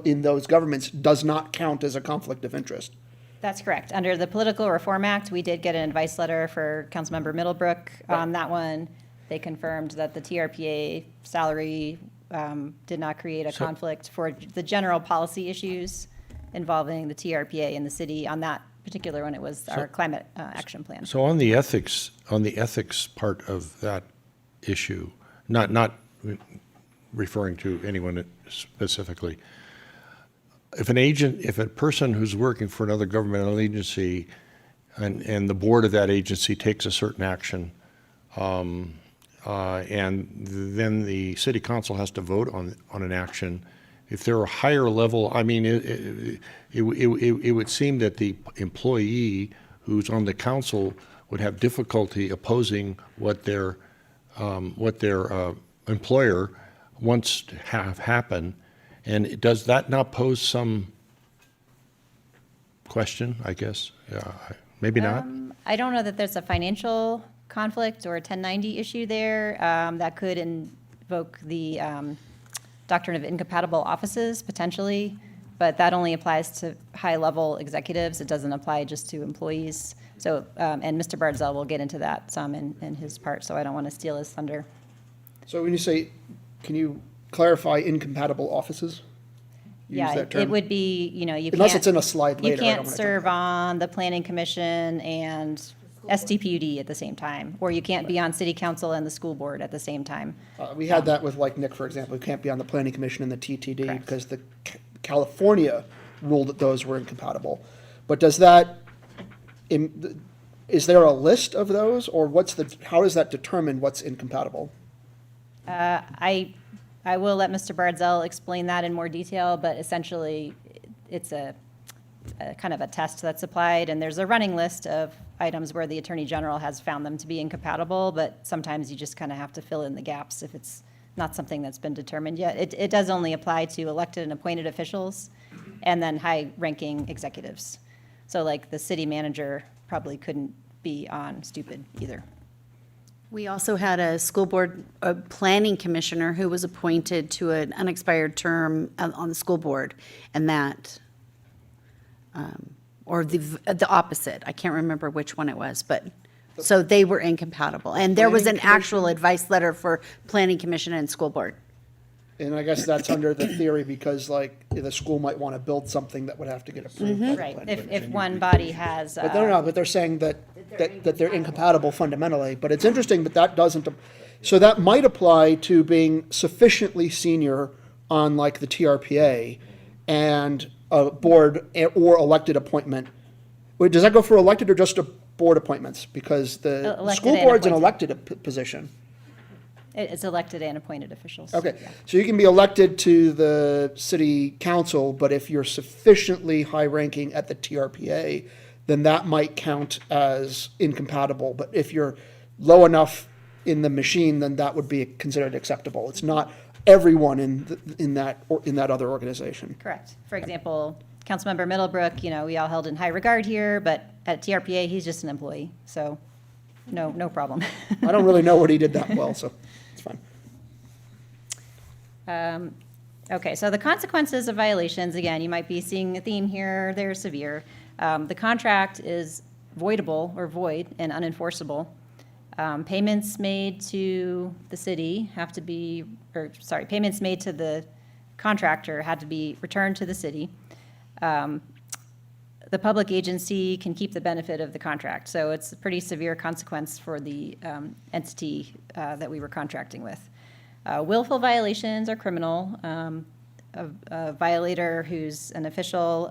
in those governments does not count as a conflict of interest. That's correct. Under the Political Reform Act, we did get an advice letter for Councilmember Middlebrook on that one. They confirmed that the TRPA salary did not create a conflict for the general policy issues involving the TRPA and the city. On that particular one, it was our climate action plan. So on the ethics part of that issue, not referring to anyone specifically, if a person who's working for another governmental agency and the board of that agency takes a certain action, and then the city council has to vote on an action, if they're a higher level, I mean, it would seem that the employee who's on the council would have difficulty opposing what their employer wants to have happen. And does that not pose some question, I guess? Maybe not? I don't know that there's a financial conflict or a 1090 issue there that could invoke the doctrine of incompatible offices, potentially, but that only applies to high-level executives. It doesn't apply just to employees. So, and Mr. Bardzell will get into that some in his part, so I don't want to steal his thunder. So when you say, can you clarify incompatible offices? Use Yeah, that term? it would be, you know, you can't. Unless it's in a slide later. You I don't can't wanna serve on the planning commission and SDPUD at the same time, or you can't be on city council and the school board at the same time. We had that with like Nick, for example, who can't be on the planning commission and the TTD Correct. because the California ruled that those were incompatible. But does that, is there a list of those, or how does that determine what's incompatible? I will let Mr. Bardzell explain that in more detail, but essentially, it's a kind of a test that's applied, and there's a running list of items where the Attorney General has found them to be incompatible, but sometimes you just kind of have to fill in the gaps if it's not something that's been determined yet. It does only apply to elected and appointed officials, and then high-ranking executives. So like the city manager probably couldn't be on stupid either. We also had a school board, a planning commissioner who was appointed to an unexpired term on the school board, and that, or the opposite, I can't remember which one it was, but, so they were incompatible. And there was an Planning actual advice letter for planning commission and school board. And I guess that's under the theory because like the school might want to build something that would have to get approved. by the Right, planning if one body has. But no, but they're saying that they're incompatible fundamentally. But it's interesting that that doesn't, so that might apply to being sufficiently senior on like the TRPA and a board or elected appointment. Wait, does that go for elected or just a board appointments? Because the Elected school and board's an appointed. elected position. It's elected and appointed officials. Okay, Yeah. so you can be elected to the city council, but if you're sufficiently high-ranking at the TRPA, then that might count as incompatible. But if you're low enough in the machine, then that would be considered acceptable. It's not everyone in that other organization. Correct. For example, Councilmember Middlebrook, you know, we all held in high regard here, but at TRPA, he's just an employee. So no problem. I don't really know what he did that well, so it's fine. Okay, so the consequences of violations, again, you might be seeing a theme here, they're severe. The contract is voidable or void and unenforceable. Payments made to the city have to be, or sorry, payments made to the contractor had to be returned to the city. The public agency can keep the benefit of the contract, so it's a pretty severe consequence for the entity that we were contracting with. Willful violations are criminal. A violator who's an official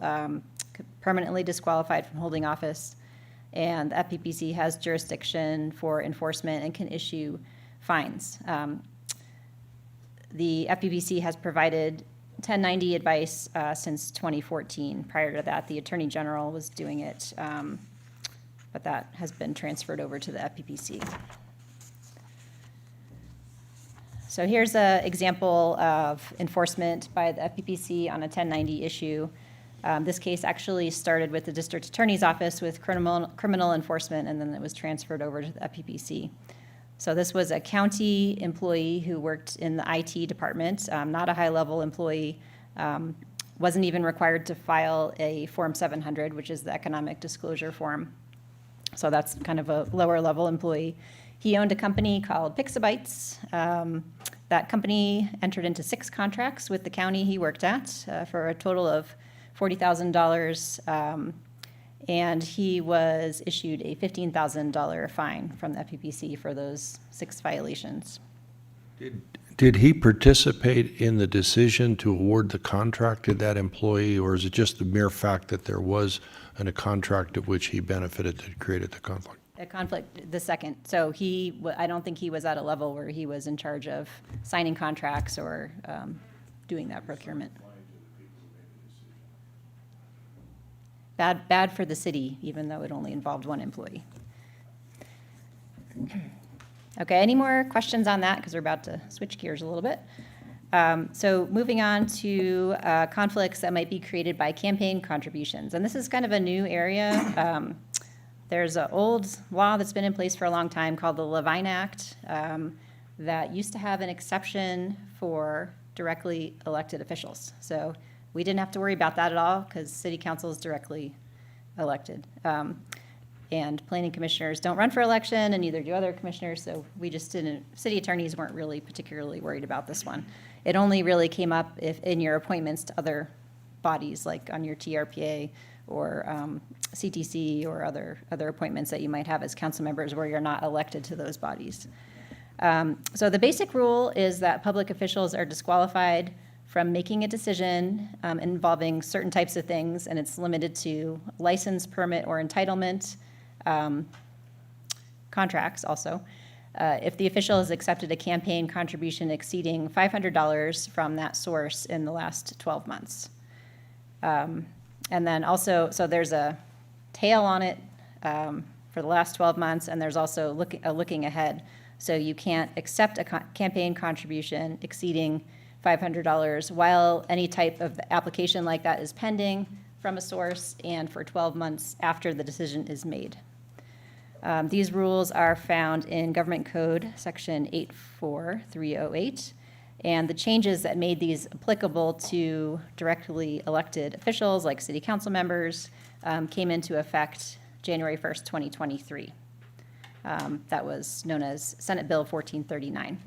permanently disqualified from holding office, and the FPPC has jurisdiction for enforcement and can issue fines. The FPPC has provided 1090 advice since 2014. Prior to that, the Attorney General was doing it, but that has been transferred over to the FPPC. So here's an example of enforcement by the FPPC on a 1090 issue. This case actually started with the District Attorney's Office with criminal enforcement, and then it was transferred over to the FPPC. So this was a county employee who worked in the IT department, not a high-level employee, wasn't even required to file a Form 700, which is the economic disclosure form. So that's kind of a lower-level employee. He owned a company called Pixabytes. That company entered into 6 contracts with the county he worked at for a total of $40,000, and he was issued a $15,000 fine from the FPPC for those 6 violations. Did he participate in the decision to award the contract to that employee, or is it just the mere fact that there was a contract of which he benefited that created the conflict? A conflict, the second. So I don't think he was at a level where he was in charge of signing contracts or doing that procurement. Bad for the city, even though it only involved 1 employee. Okay, any more questions on that? Because we're about to switch gears a little bit. So moving on to conflicts that might be created by campaign contributions. And this is kind of a new area. There's an old law that's been in place for a long time called the Levine Act that used to have an exception for directly elected officials. So we didn't have to worry about that at all because city council is directly elected. And planning commissioners don't run for election, and neither do other commissioners, so we just didn't, city attorneys weren't really particularly worried about this one. It only really came up if in your appointments to other bodies, like on your TRPA or CTC or other appointments that you might have as council members where you're not elected to those bodies. So the basic rule is that public officials are disqualified from making a decision involving certain types of things, and it's limited to license, permit, or entitlement, contracts also. If the official has accepted a campaign contribution exceeding $500 from that source in the last 12 months. And then also, so there's a tail on it for the last 12 months, and there's also looking ahead. So you can't accept a campaign contribution exceeding $500 while any type of application like that is pending from a source and for 12 months after the decision is made. These rules are found in Government Code Section 84308, and the changes that made these applicable to directly elected officials like city council members came into effect January 1st, 2023. That was known as Senate Bill 1439.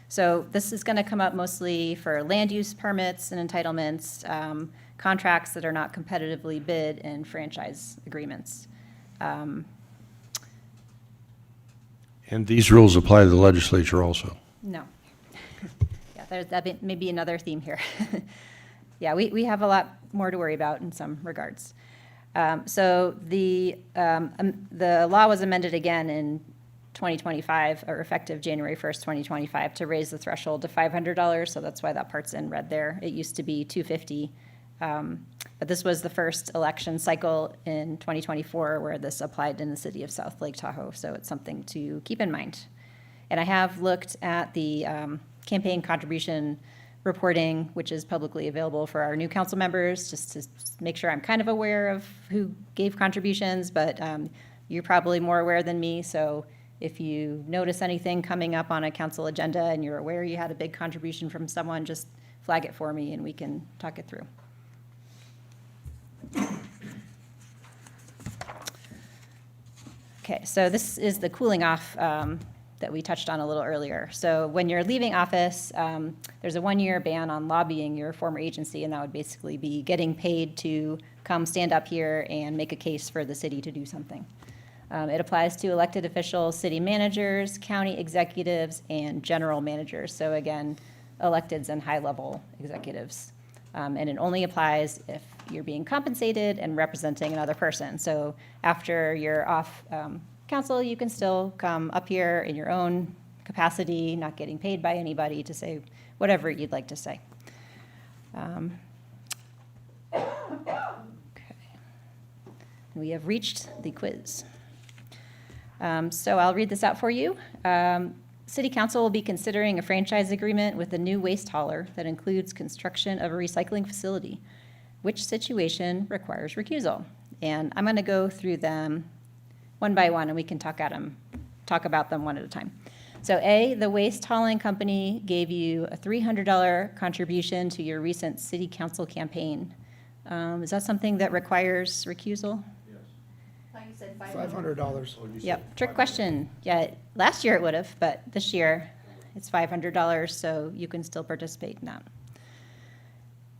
So this is going to come up mostly for land use permits and entitlements, contracts that are not competitively bid, and franchise agreements. And these rules apply to the legislature also? No. Yeah, that may be another theme here. Yeah, we have a lot more to worry about in some regards. So the law was amended again in 2025, or effective January 1st, 2025, to raise the threshold to $500. So that's why that part's in red there. It used to be $250. But this was the first election cycle in 2024 where this applied in the city of South Lake Tahoe. So it's something to keep in mind. And I have looked at the campaign contribution reporting, which is publicly available for our new council members, just to make sure I'm kind of aware of who gave contributions, but you're probably more aware than me, so if you notice anything coming up on a council agenda and you're aware you had a big contribution from someone, just flag it for me and we can talk it through. Okay, so this is the cooling off that we touched on a little earlier. So when you're leaving office, there's a 1-year ban on lobbying your former agency, and that would basically be getting paid to come stand up here and make a case for the city to do something. It applies to elected officials, city managers, county executives, and general managers. So again, electeds and high-level executives. And it only applies if you're being compensated and representing another person. So after you're off council, you can still come up here in your own capacity, not getting paid by anybody, to say whatever you'd like to say. Okay. We have reached the quiz. So I'll read this out for you. City Council will be considering a franchise agreement with a new waste hauler that includes construction of a recycling facility. Which situation requires recusal? And I'm going to go through them one by one, and we can talk about them one at a time. So A, the waste hauling company gave you a $300 contribution to your recent city council campaign. Is that something that requires recusal? $500. Yep, trick question. Yeah, last year it would have, but this year it's $500, so you can still participate in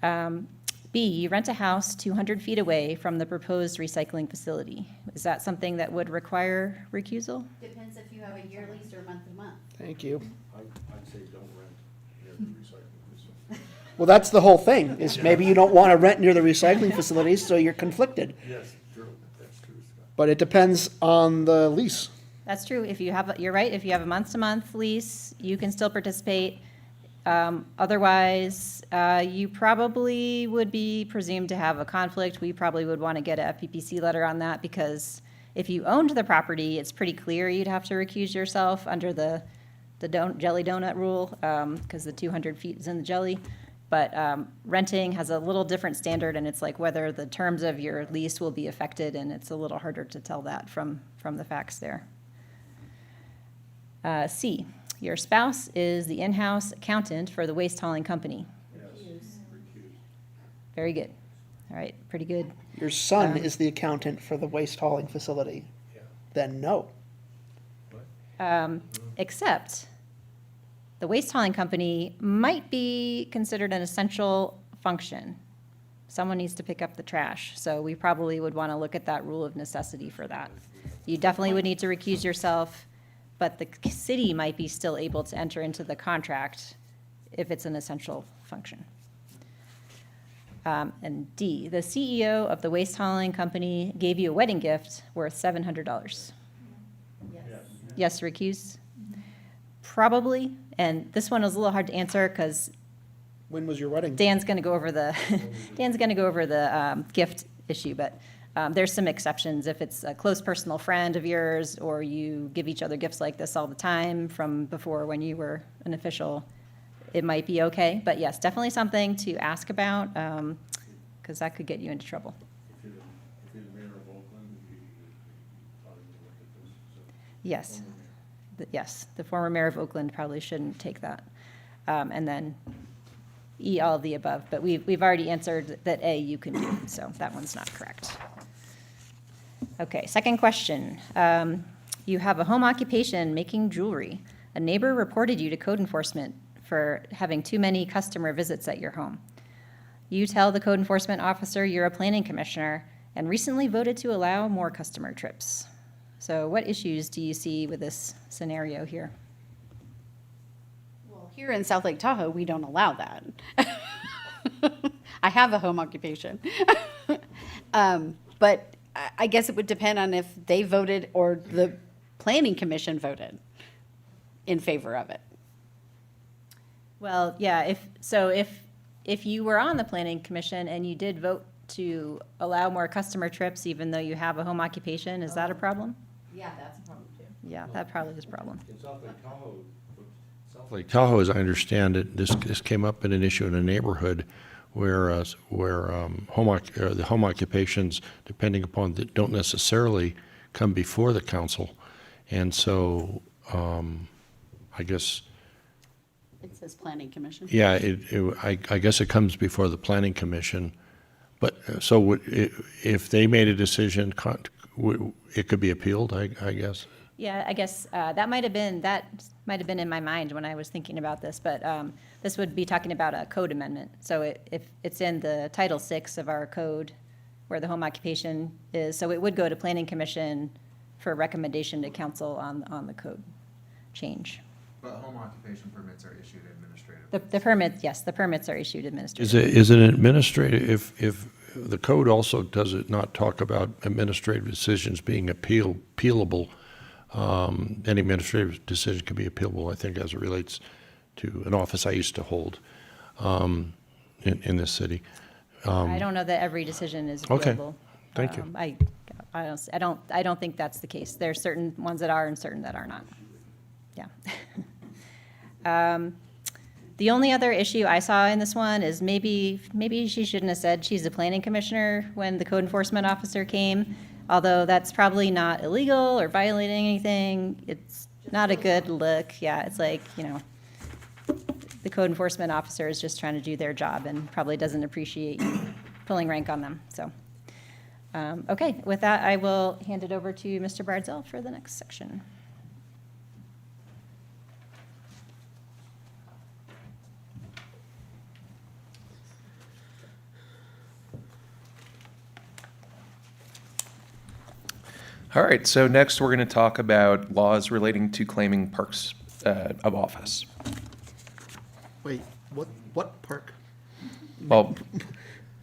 that. B, you rent a house 200 feet away from the proposed recycling facility. Is that something that would require recusal? Depends if you have a year lease or month to month. Thank you. I'd say don't rent near the recycling facility. Well, that's the whole thing, is maybe you don't want to rent near the recycling facilities, so you're conflicted. Yes, true, that's true, Scott. But it depends on the lease. That's true. If you have, you're right, if you have a month-to-month lease, you can still participate. Otherwise, you probably would be presumed to have a conflict. We probably would want to get a FPPC letter on that, because if you owned the property, it's pretty clear you'd have to recuse yourself under the jelly donut rule, because the 200 feet is in the jelly. But renting has a little different standard, and it's like whether the terms of your lease will be affected, and it's a little harder to tell that from the facts there. C, your spouse is the in-house accountant for the waste hauling company. Very good. All right, pretty good. Your son is the accountant for the waste hauling facility. Then no. Except the waste hauling company might be considered an essential function. Someone needs to pick up the trash, so we probably would want to look at that rule of necessity for that. You definitely would need to recuse yourself, but the city might be still able to enter into the contract if it's an essential function. And D, the CEO of the waste hauling company gave you a wedding gift worth $700. Yes, recuse? Probably, and this one is a little hard to answer because When was your wedding? Dan's going to go over the gift issue, but there's some exceptions. If it's a close personal friend of yours, or you give each other gifts like this all the time from before when you were an official, it might be okay. But yes, definitely something to ask about, because that could get you into trouble. If you're the mayor of Oakland, you probably would look at this. Yes. Yes, the former mayor of Oakland probably shouldn't take that. And then E, all of the above, but we've already answered that A, you can do, so that one's not correct. Okay, second question. You have a home occupation making jewelry. A neighbor reported you to code enforcement for having too many customer visits at your home. You tell the code enforcement officer you're a planning commissioner and recently voted to allow more customer trips. So what issues do you see with this scenario here? Well, here in South Lake Tahoe, we don't allow that. I have a home occupation. But I guess it would depend on if they voted or the planning commission voted in favor of it. Well, yeah, if you were on the planning commission and you did vote to allow more customer trips even though you have a home occupation, is that a problem? Yeah, that's a problem too. Yeah, that probably is a problem. In South Lake Tahoe, South Lake Tahoe, as I understand it, this came up in an issue in a neighborhood where the home occupations, depending upon, don't necessarily come before the council. And so, I guess, It says Planning Commission. yeah, I guess it comes before the planning commission. But, so if they made a decision, it could be appealed, I guess? Yeah, I guess that might have been in my mind when I was thinking about this, but this would be talking about a code amendment. So if it's in the Title VI of our code where the home occupation is, so it would go to Planning Commission for recommendation to council on the code change. But home occupation permits are issued administratively. The permits, yes, the permits are issued administratively. Is it administrative, if the code also, does it not talk about administrative decisions being appealable? Any administrative decision can be appealable, I think, as it relates to an office I used to hold in this city. I don't know that every decision is Okay. appealable. Thank you. I don't think that's the case. There are certain ones that are and certain that are not. Yeah. The only other issue I saw in this one is maybe she shouldn't have said she's a planning commissioner when the code enforcement officer came, although that's probably not illegal or violating anything. It's not a good look. Yeah, it's like, the code enforcement officer is just trying to do their job and probably doesn't appreciate you pulling rank on them. So, okay, with that, I will hand it over to Mr. Bardzell for the next section. All right, so next we're going to talk about laws relating to claiming perks of office. Wait, what perk? Well,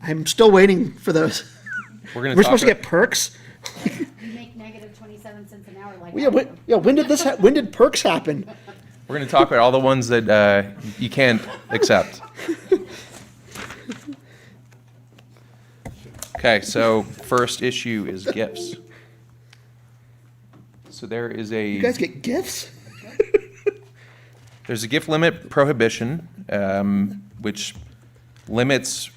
I'm still waiting for those. we're going We're to supposed to talk. get perks? You make negative 27 cents an hour like When did this, when did perks happen? We're going to talk about all the ones that you can't accept. Okay, so first issue is gifts. So there is You guys get gifts? there's a gift limit prohibition, which limits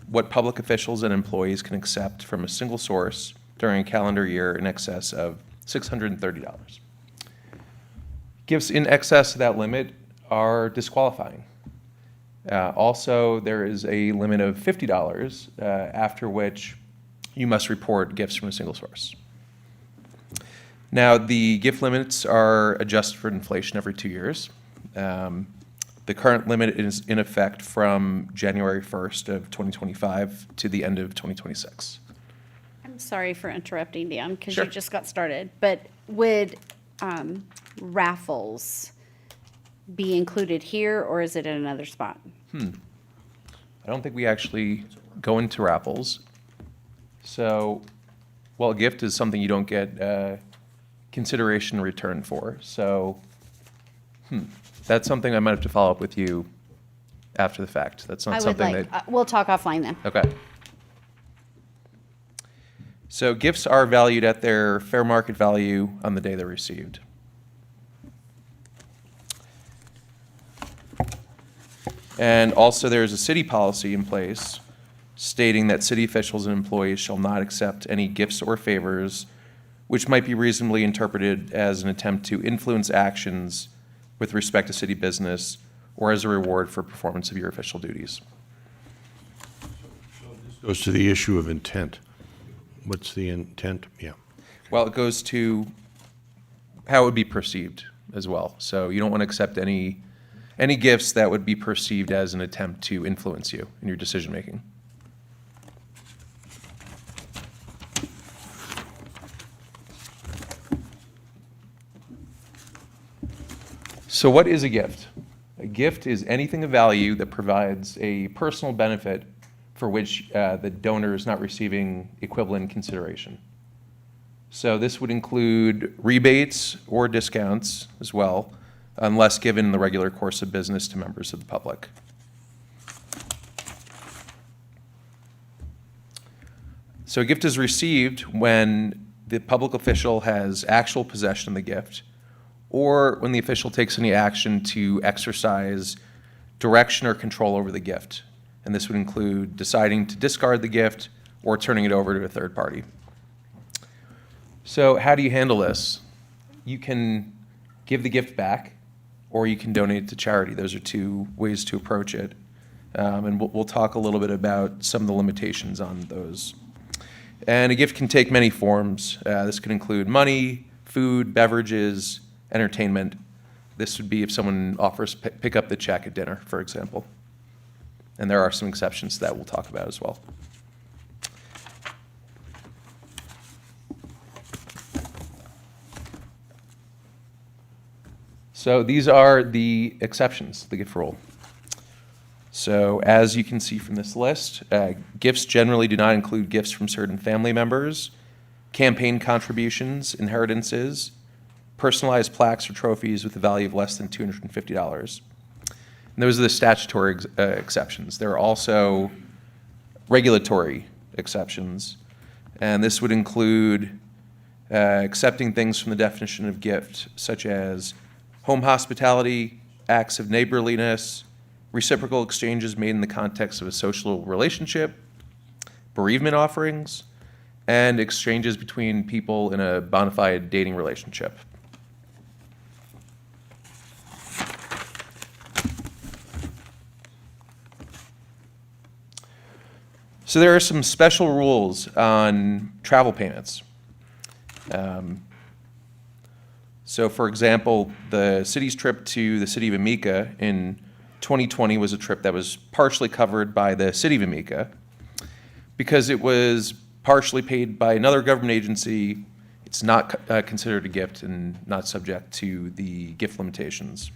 what public officials and employees can accept from a single source during a calendar year in excess of $630. Gifts in excess of that limit are disqualifying. Also, there is a limit of $50, after which you must report gifts from a single source. Now, the gift limits are adjusted for inflation every 2 years. The current limit is in effect from January 1st of 2025 to the end of 2026. I'm sorry for interrupting, Dan, because Sure. you just got started. But would raffles be included here, or is it in another spot? I don't think we actually go into raffles. So, well, a gift is something you don't get consideration in return for. So, that's something I might have to follow up with you after the fact. That's I not would something like, that. we'll talk offline then. Okay. So gifts are valued at their fair market value on the day they're received. And also, there is a city policy in place stating that city officials and employees shall not accept any gifts or favors which might be reasonably interpreted as an attempt to influence actions with respect to city business or as a reward for performance of your official duties. Goes to the issue of intent. What's the intent? Yeah. Well, it goes to how it would be perceived as well. So you don't want to accept any gifts that would be perceived as an attempt to influence you in your decision-making. So what is a gift? A gift is anything of value that provides a personal benefit for which the donor is not receiving equivalent consideration. So this would include rebates or discounts as well, unless given in the regular course of business to members of the public. So a gift is received when the public official has actual possession of the gift, or when the official takes any action to exercise direction or control over the gift. And this would include deciding to discard the gift or turning it over to a third party. So how do you handle this? You can give the gift back, or you can donate it to charity. Those are two ways to approach it. And we'll talk a little bit about some of the limitations on those. And a gift can take many forms. This could include money, food, beverages, entertainment. This would be if someone offers pick up the check at dinner, for example. And there are some exceptions to that we'll talk about as well. So these are the exceptions, the gift rule. So as you can see from this list, gifts generally do not include gifts from certain family members, campaign contributions, inheritances, personalized plaques or trophies with a value of less than $250. And those are the statutory exceptions. There are also regulatory exceptions, and this would include accepting things from the definition of gift, such as home hospitality, acts of neighborliness, reciprocal exchanges made in the context of a social relationship, bereavement offerings, and exchanges between people in a bona fide dating relationship. So there are some special rules on travel payments. So for example, the city's trip to the city of Amica in 2020 was a trip that was partially covered by the city of Amica. Because it was partially paid by another government agency, it's not considered a gift and not subject to the gift limitations.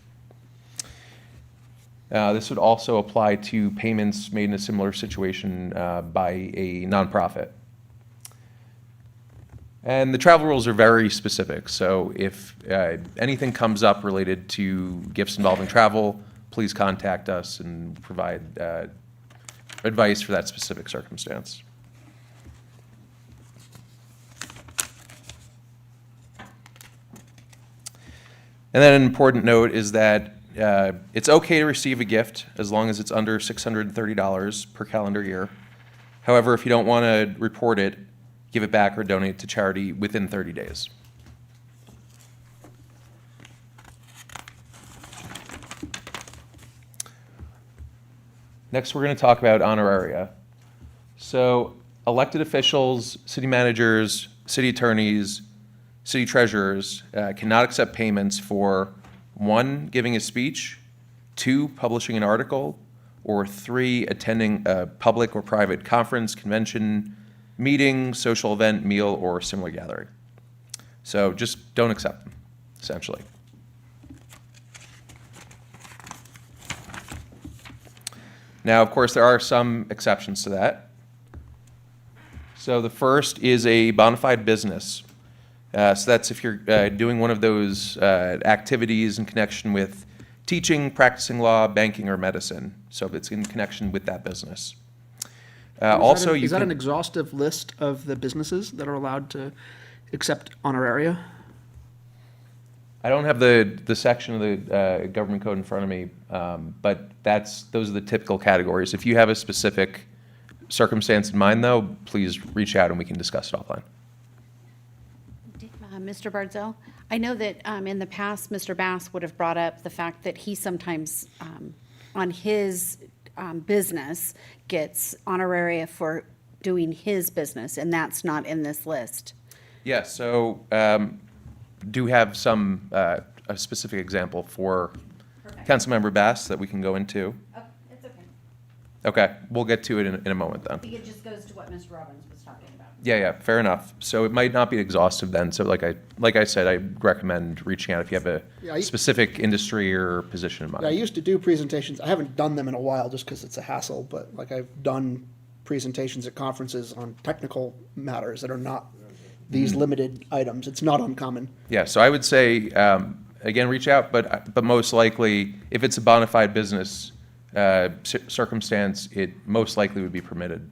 This would also apply to payments made in a similar situation by a nonprofit. And the travel rules are very specific, so if anything comes up related to gifts involving travel, please contact us and provide advice for that specific circumstance. And then an important note is that it's okay to receive a gift as long as it's under $630 per calendar year. However, if you don't want to report it, give it back or donate to charity within 30 days. Next, we're going to talk about honoraria. So elected officials, city managers, city attorneys, city treasurers cannot accept payments for 1, giving a speech, 2, publishing an article, or 3, attending a public or private conference, convention, meeting, social event, meal, or similar gathering. So just don't accept them, essentially. Now, of course, there are some exceptions to that. So the first is a bona fide business. So that's if you're doing one of those activities in connection with teaching, practicing law, banking, or medicine. So if it's in connection with that business. Also, is that an exhaustive list of the businesses that are allowed to accept honoraria? I don't have the section of the government code in front of me, but those are the typical categories. If you have a specific circumstance in mind, though, please reach out and we can discuss it offline. Mr. Bardzell, I know that in the past, Mr. Bass would have brought up the fact that he sometimes, on his business, gets honoraria for doing his business, and that's not in this list. Yeah, so do have some, a specific example for Councilmember Bass that we can go into? Oh, it's okay. Okay, we'll get to it in a moment then. I think it just goes to what Mr. Robbins was talking about. Yeah, fair enough. So it might not be exhaustive then. So like I said, I recommend reaching out if you have a specific industry or position in mind. Yeah, I used to do presentations. I haven't done them in a while just because it's a hassle, but like I've done presentations at conferences on technical matters that are not these limited items. It's not uncommon. Yeah, so I would say, again, reach out, but most likely, if it's a bona fide business circumstance, it most likely would be permitted,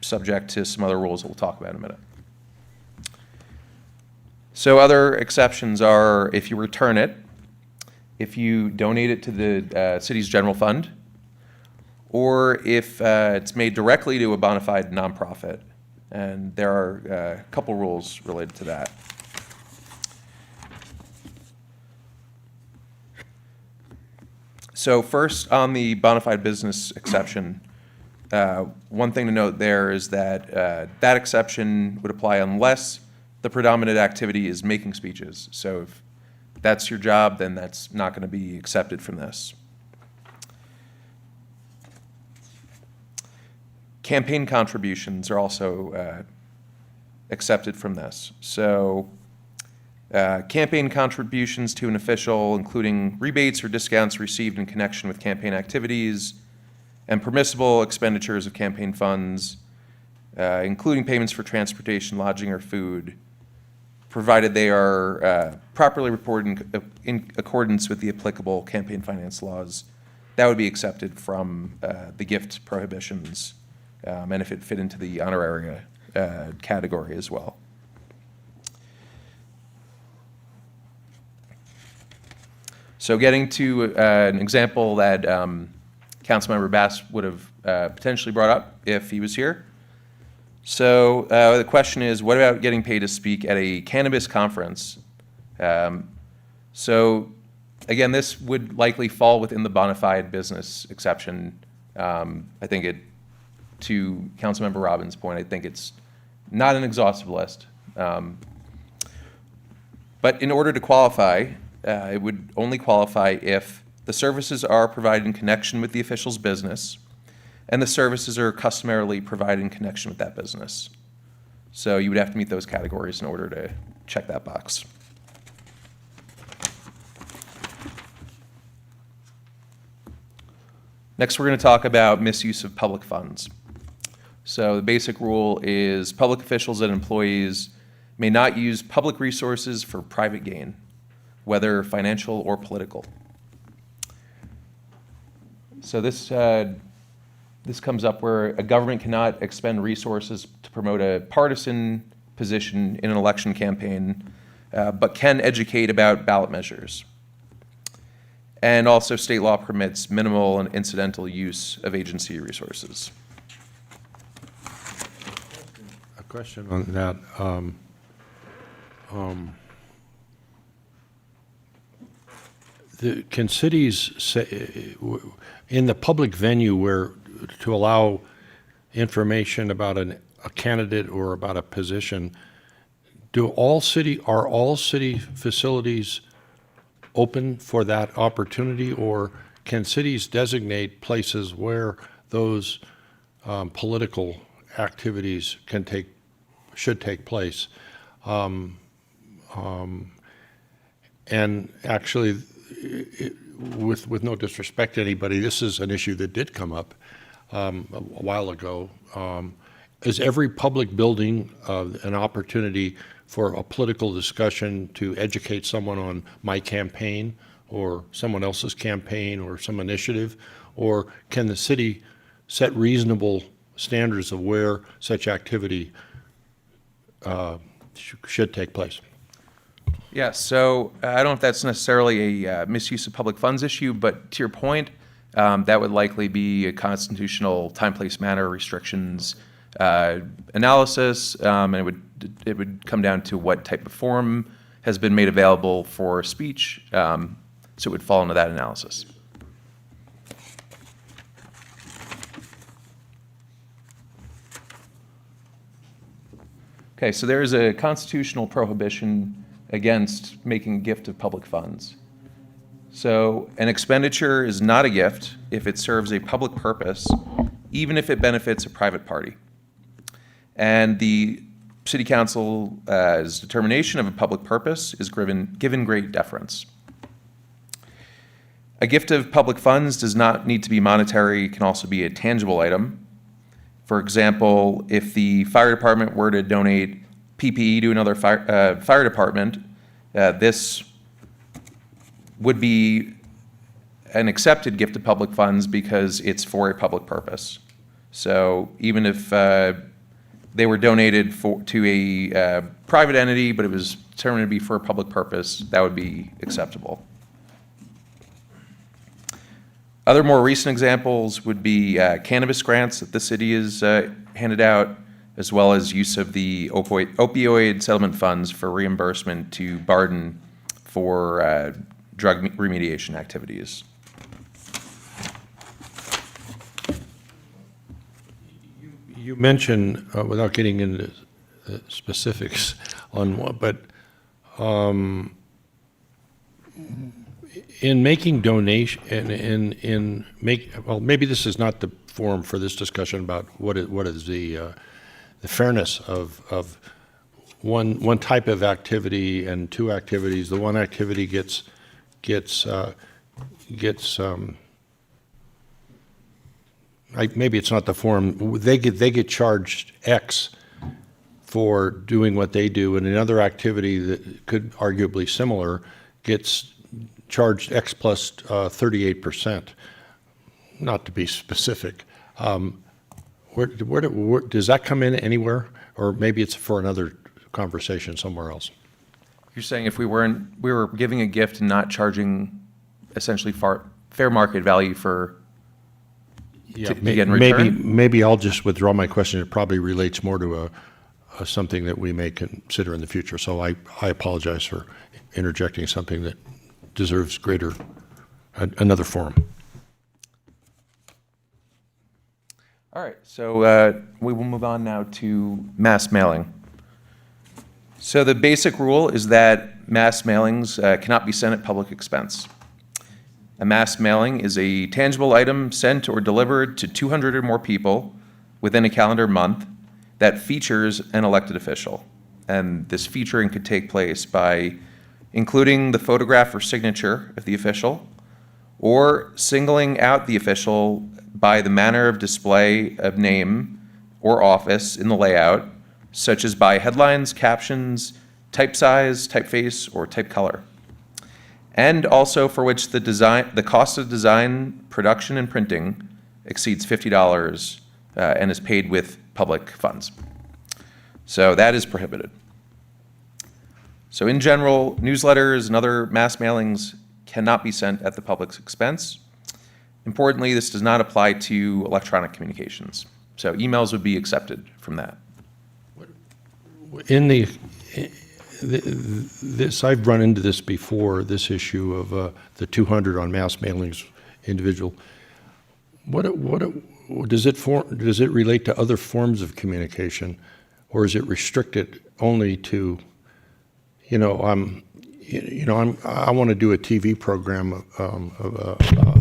subject to some other rules that we'll talk about in a minute. So other exceptions are if you return it, if you donate it to the city's general fund, or if it's made directly to a bona fide nonprofit. And there are a couple rules related to that. So first, on the bona fide business exception, one thing to note there is that that exception would apply unless the predominant activity is making speeches. So if that's your job, then that's not going to be accepted from this. Campaign contributions are also accepted from this. So campaign contributions to an official, including rebates or discounts received in connection with campaign activities, and permissible expenditures of campaign funds, including payments for transportation, lodging, or food, provided they are properly reported in accordance with the applicable campaign finance laws. That would be accepted from the gift prohibitions, and if it fit into the honoraria category as well. So getting to an example that Councilmember Bass would have potentially brought up if he was here. So the question is, what about getting paid to speak at a cannabis conference? So again, this would likely fall within the bona fide business exception. I think to Councilmember Robbins' point, I think it's not an exhaustive list. But in order to qualify, it would only qualify if the services are provided in connection with the official's business, and the services are customarily provided in connection with that business. So you would have to meet those categories in order to check that box. Next, we're going to talk about misuse of public funds. So the basic rule is public officials and employees may not use public resources for private gain, whether financial or political. So this comes up where a government cannot expend resources to promote a partisan position in an election campaign, but can educate about ballot measures. And also state law permits minimal and incidental use of agency resources. A question on that. Can cities say, in the public venue where to allow information about a candidate or about a position, are all city facilities open for that opportunity, or can cities designate places where those political activities should take place? And actually, with no disrespect to anybody, this is an issue that did come up a while ago. Is every public building an opportunity for a political discussion to educate someone on my campaign or someone else's campaign or some initiative? Or can the city set reasonable standards of where such activity should take place? Yeah, so I don't know if that's necessarily a misuse of public funds issue, but to your point, that would likely be a constitutional time, place, manner restrictions analysis, and it would come down to what type of forum has been made available for speech, so it would fall into that analysis. Okay, so there is a constitutional prohibition against making a gift of public funds. So an expenditure is not a gift if it serves a public purpose, even if it benefits a private party. And the City Council's determination of a public purpose is given great deference. A gift of public funds does not need to be monetary, it can also be a tangible item. For example, if the fire department were to donate PPE to another fire department, this would be an accepted gift of public funds because it's for a public purpose. So even if they were donated to a private entity, but it was determined to be for a public purpose, that would be acceptable. Other more recent examples would be cannabis grants that the city has handed out, as well as use of the opioid settlement funds for reimbursement to Barden for drug remediation activities. You mentioned, without getting into specifics on what, but in making donation, well, maybe this is not the forum for this discussion about what is the fairness of one type of activity and two activities. The one activity gets maybe it's not the forum. They get charged X for doing what they do, and another activity that could arguably similar gets charged X plus 38%. Not to be specific. Where does that come in anywhere, or maybe it's for another conversation somewhere else? You're saying if we were giving a gift and not charging essentially fair market value for Yeah, to get in return? maybe I'll just withdraw my question. It probably relates more to something that we may consider in the future. So I apologize for interjecting something that deserves another forum. All right, so we will move on now to mass mailing. So the basic rule is that mass mailings cannot be sent at public expense. A mass mailing is a tangible item sent or delivered to 200 or more people within a calendar month that features an elected official. And this featuring could take place by including the photograph or signature of the official, or singling out the official by the manner of display of name or office in the layout, such as by headlines, captions, type size, typeface, or type color. And also for which the cost of design, production, and printing exceeds $50 and is paid with public funds. So that is prohibited. So in general, newsletters and other mass mailings cannot be sent at the public's expense. Importantly, this does not apply to electronic communications. So emails would be accepted from that. In this, I've run into this before, this issue of the 200 on mass mailings individual. Does it relate to other forms of communication, or is it restricted only to, I want to do a TV program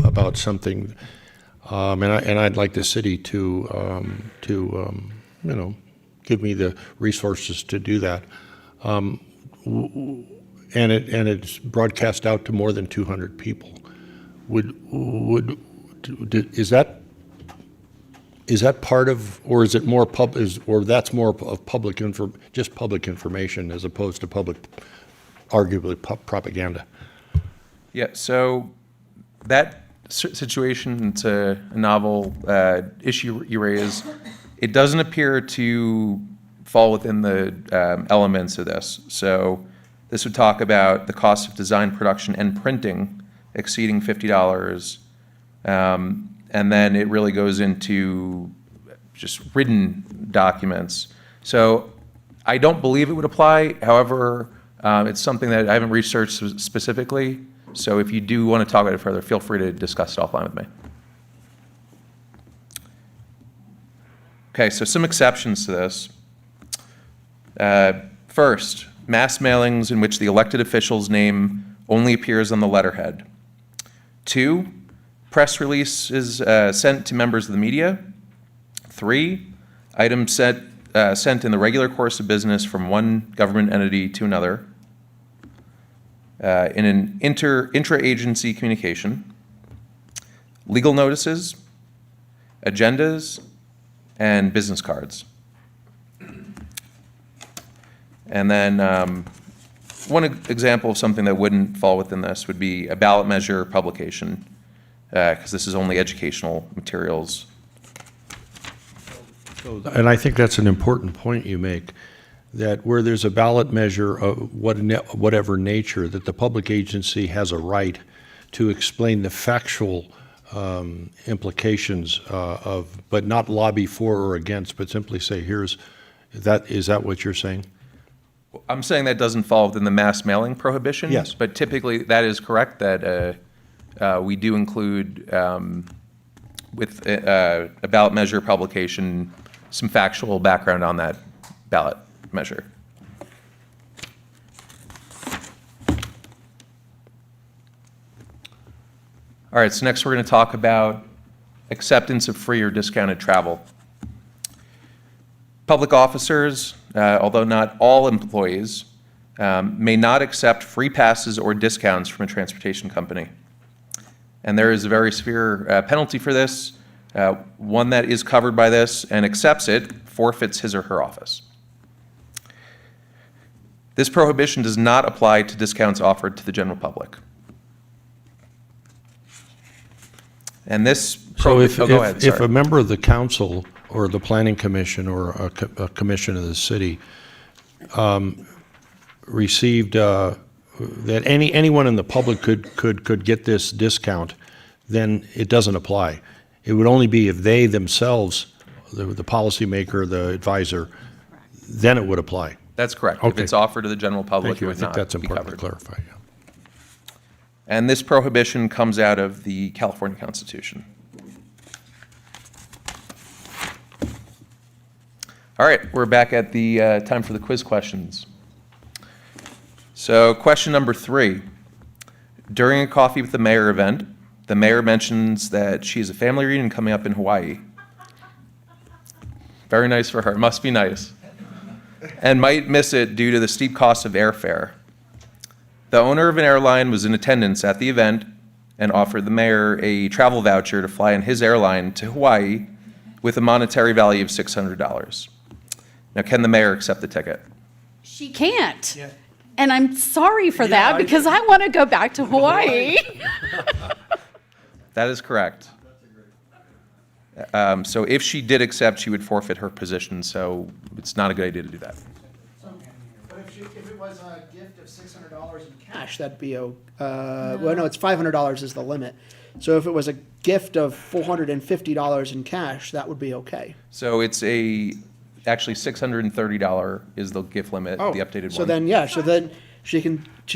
about something, and I'd like the city to give me the resources to do that. And it's broadcast out to more than 200 people. Is that part of, or is it more or that's more of public just public information as opposed to arguably propaganda? Yeah, so that situation, it's a novel issue you raise. It doesn't appear to fall within the elements of this. So this would talk about the cost of design, production, and printing exceeding $50. And then it really goes into just written documents. So I don't believe it would apply. However, it's something that I haven't researched specifically. So if you do want to talk about it further, feel free to discuss it offline with me. Okay, so some exceptions to this. First, mass mailings in which the elected official's name only appears on the letterhead. 2, press releases sent to members of the media. 3, items sent in the regular course of business from one government entity to another in an intra-agency communication. Legal notices, agendas, and business cards. And then one example of something that wouldn't fall within this would be a ballot measure publication, because this is only educational materials. And I think that's an important point you make, that where there's a ballot measure of whatever nature, that the public agency has a right to explain the factual implications but not lobby for or against, but simply say, is that what you're saying? I'm saying that doesn't fall within the mass mailing prohibition. Yes. But typically, that is correct, that we do include, with a ballot measure publication, some factual background on that ballot measure. All right, so next we're going to talk about acceptance of free or discounted travel. Public officers, although not all employees, may not accept free passes or discounts from a transportation company. And there is a very severe penalty for this. One that is covered by this and accepts it forfeits his or her office. This prohibition does not apply to discounts offered to the general public. And this. So Go ahead, if sorry. a member of the council or the planning commission or a commission of the city received that anyone in the public could get this discount, then it doesn't apply. It would only be if they themselves, the policymaker, the advisor, then it would apply. That's correct. If Okay. it's offered to the general public, Thank it you. I would think not that's be important to covered. clarify. Yeah. And this prohibition comes out of the California Constitution. All right, we're back at the time for the quiz questions. So question number 3. During a Coffee with the Mayor event, the mayor mentions that she has a family reunion coming up in Hawaii. Very nice for her, must be nice. And might miss it due to the steep cost of airfare. The owner of an airline was in attendance at the event and offered the mayor a travel voucher to fly on his airline to Hawaii with a monetary value of $600. Now, can the mayor accept the ticket? She can't. And I'm sorry for that because I want to go back to Hawaii. That is correct. So if she did accept, she would forfeit her position, so it's not a good idea to do that. But if it was a gift of $600 in cash, that'd be, well, no, it's $500 is the limit. So if it was a gift of $450 in cash, that would be okay. So it's actually $630 is the gift limit, the updated one. So then she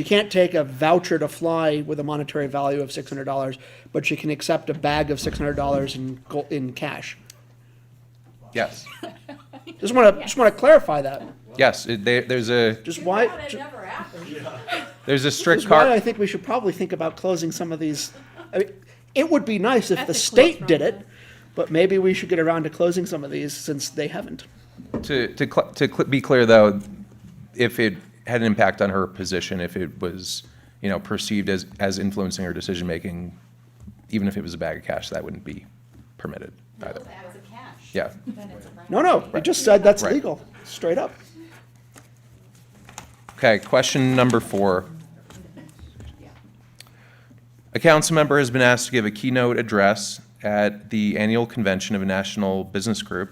can't take a voucher to fly with a monetary value of $600, but she can accept a bag of $600 in cash. Yes, Just want to clarify that. yes, there's a strict That's why I card. think we should probably think about closing some of these. I mean, it would be nice if the state did it, but maybe we should get around to closing some of these since they haven't. To be clear, though, if it had an impact on her position, if it was, perceived as influencing her decision-making, even if it was a bag of cash, that wouldn't be permitted either. Yeah. No, I just said that's Right. legal, straight up. Okay, question number 4. A council member has been asked to give a keynote address at the annual convention of a national business group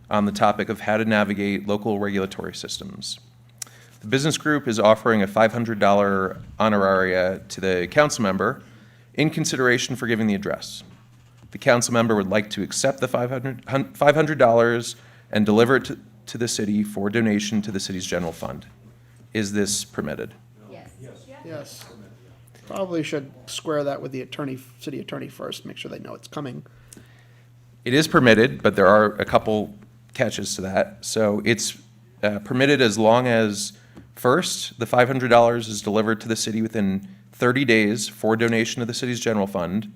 on the topic of how to navigate local regulatory systems. The business group is offering a $500 honoraria to the council member in consideration for giving the address. The council member would like to accept the $500 and deliver it to the city for donation to the city's general fund. Is this permitted? Yes. Probably should square that with the city attorney first, make sure they know it's coming. It is permitted, but there are a couple catches to that. So it's permitted as long as, first, the $500 is delivered to the city within 30 days for donation to the city's general fund,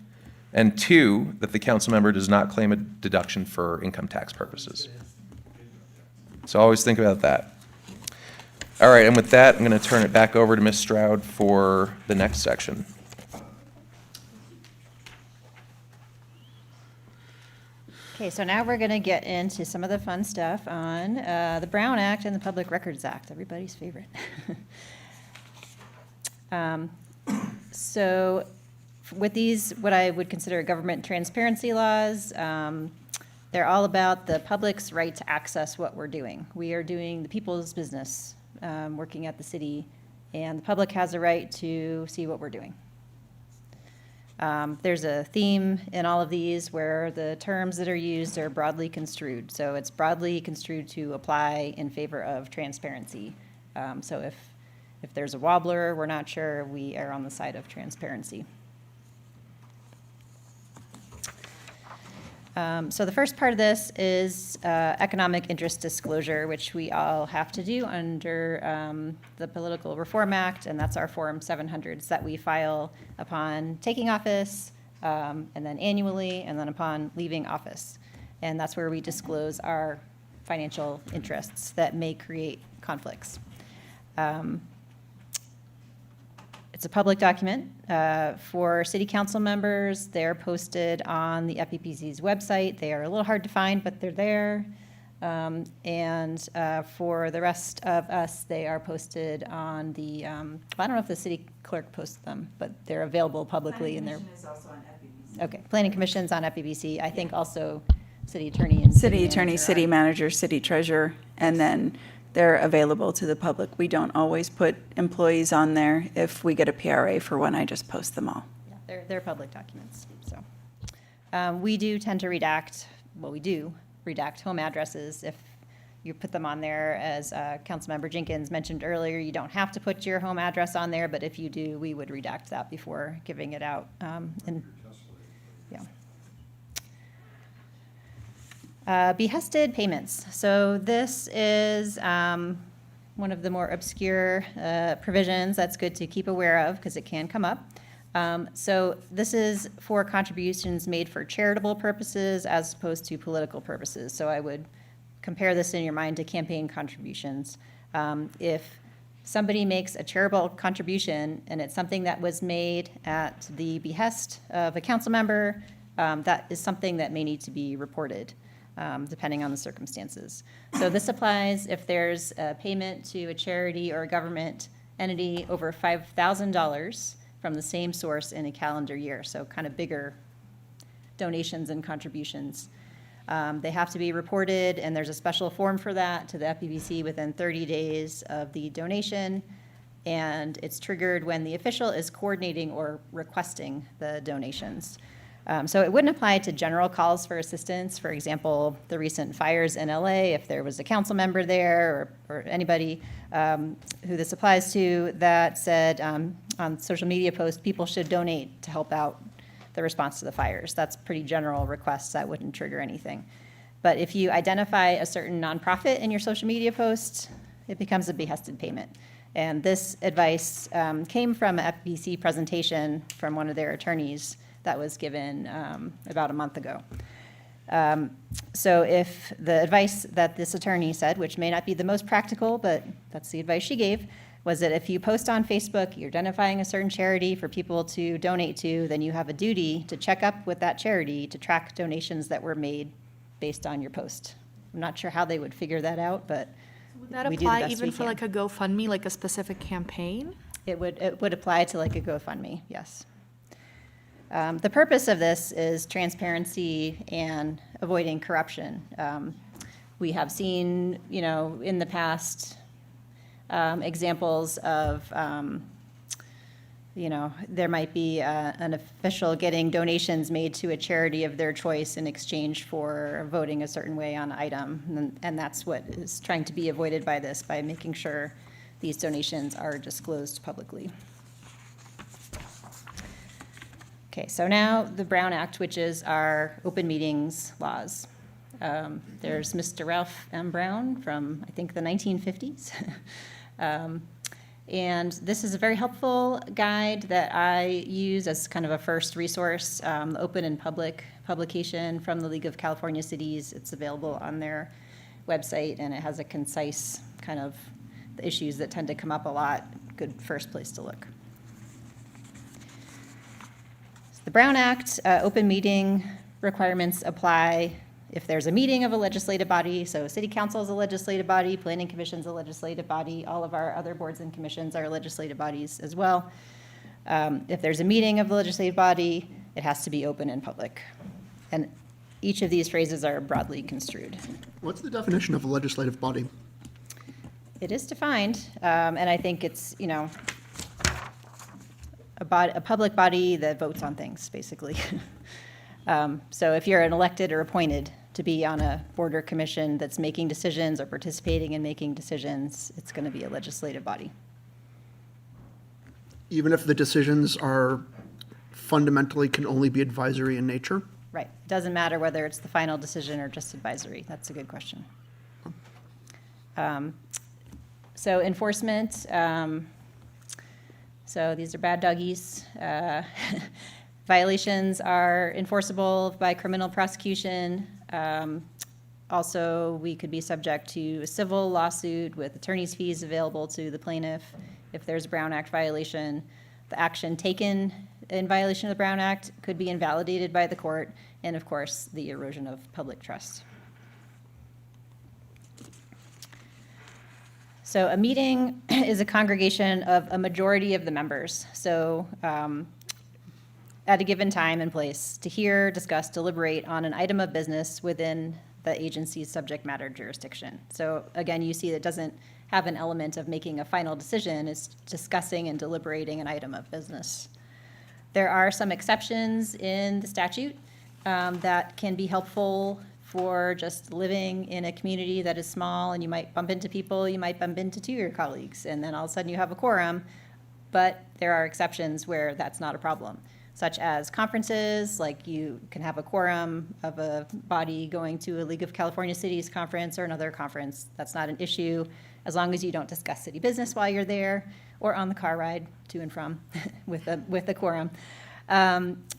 and 2, that the council member does not claim a deduction for income tax purposes. So always think about that. All right, and with that, I'm going to turn it back over to Ms. Stroud for the next section. Okay, so now we're going to get into some of the fun stuff on the Brown Act and the Public Records Act, everybody's favorite. So with these, what I would consider government transparency laws, They're all about the public's right to access what we're doing. We are doing the people's business, working at the city, and the public has a right to see what we're doing. There's a theme in all of these where the terms that are used are broadly construed. So it's broadly construed to apply in favor of transparency. So if there's a wobbler, we're not sure, we are on the side of transparency. So the first part of this is economic interest disclosure, which we all have to do under the Political Reform Act, and that's our Form 700s that we file upon taking office, and then annually, and then upon leaving office. And that's where we disclose our financial interests that may create conflicts. It's a public document. For city council members, they're posted on the FEPC's website. They are a little hard to find, but they're there. And for the rest of us, they are posted on the, I don't know if the city clerk posts them, but they're available publicly in their. Planning Commission is also on FEBC. Okay, planning commission's on FEBC. I think also city attorney and City attorney, manager city are. manager, city treasurer, and then they're available to the public. We don't always put employees on there. If we get a PRA for one, I just post them all. Yeah, they're public documents, so. We do tend to redact, well, we do redact home addresses if you put them on there. As Councilmember Jenkins mentioned earlier, you don't have to put your home address on there, but if you do, we would redact that before giving it out. Behested payments. So this is one of the more obscure provisions that's good to keep aware of because it can come up. So this is for contributions made for charitable purposes as opposed to political purposes. So I would compare this in your mind to campaign contributions. If somebody makes a charitable contribution and it's something that was made at the behest of a council member, that is something that may need to be reported, depending on the circumstances. So this applies if there's a payment to a charity or a government entity over $5,000 from the same source in a calendar year, so kind of bigger donations and contributions. They have to be reported, and there's a special form for that to the FEBC within 30 days of the donation, and it's triggered when the official is coordinating or requesting the donations. So it wouldn't apply to general calls for assistance. For example, the recent fires in LA, if there was a council member there or anybody who this applies to that said on social media posts, people should donate to help out the response to the fires. That's pretty general requests that wouldn't trigger anything. But if you identify a certain nonprofit in your social media post, it becomes a behested payment. And this advice came from an FEBC presentation from one of their attorneys that was given about a month ago. So if the advice that this attorney said, which may not be the most practical, but that's the advice she gave, was that if you post on Facebook, you're identifying a certain charity for people to donate to, then you have a duty to check up with that charity to track donations that were made based on your post. I'm not sure how they would figure that out, but Would that we do the apply best even we for can. like a GoFundMe, like a specific campaign? It would apply to like a GoFundMe, yes. The purpose of this is transparency and avoiding corruption. We have seen, in the past, examples of, there might be an official getting donations made to a charity of their choice in exchange for voting a certain way on an item. And that's what is trying to be avoided by this, by making sure these donations are disclosed publicly. Okay, so now the Brown Act, which is our open meetings laws. There's Mr. Ralph M. Brown from, I think, the 1950s. And this is a very helpful guide that I use as kind of a first resource, the Open and Public publication from the League of California Cities. It's available on their website, and it has a concise kind of the issues that tend to come up a lot. Good first place to look. The Brown Act, open meeting requirements apply if there's a meeting of a legislative body. So City Council is a legislative body, Planning Commission's a legislative body, all of our other boards and commissions are legislative bodies as well. If there's a meeting of the legislative body, it has to be open and public. And each of these phrases are broadly construed. What's the definition of a legislative body? It is defined, and I think it's, a public body that votes on things, basically. So if you're an elected or appointed to be on a board or commission that's making decisions or participating in making decisions, it's going to be a legislative body. Even if the decisions are fundamentally can only be advisory in nature? Right. It doesn't matter whether it's the final decision or just advisory. That's a good question. So enforcement, so these are bad doggies. Violations are enforceable by criminal prosecution. Also, we could be subject to a civil lawsuit with attorney's fees available to the plaintiff if there's a Brown Act violation. The action taken in violation of the Brown Act could be invalidated by the court, and of course, the erosion of public trust. So a meeting is a congregation of a majority of the members. So at a given time and place to hear, discuss, deliberate on an item of business within the agency's subject matter jurisdiction. So again, you see it doesn't have an element of making a final decision. It's discussing and deliberating an item of business. There are some exceptions in the statute that can be helpful for just living in a community that is small, and you might bump into people, you might bump into two of your colleagues, and then all of a sudden you have a quorum. But there are exceptions where that's not a problem, such as conferences, like you can have a quorum of a body going to a League of California Cities conference or another conference. That's not an issue, as long as you don't discuss city business while you're there or on the car ride to and from with the quorum.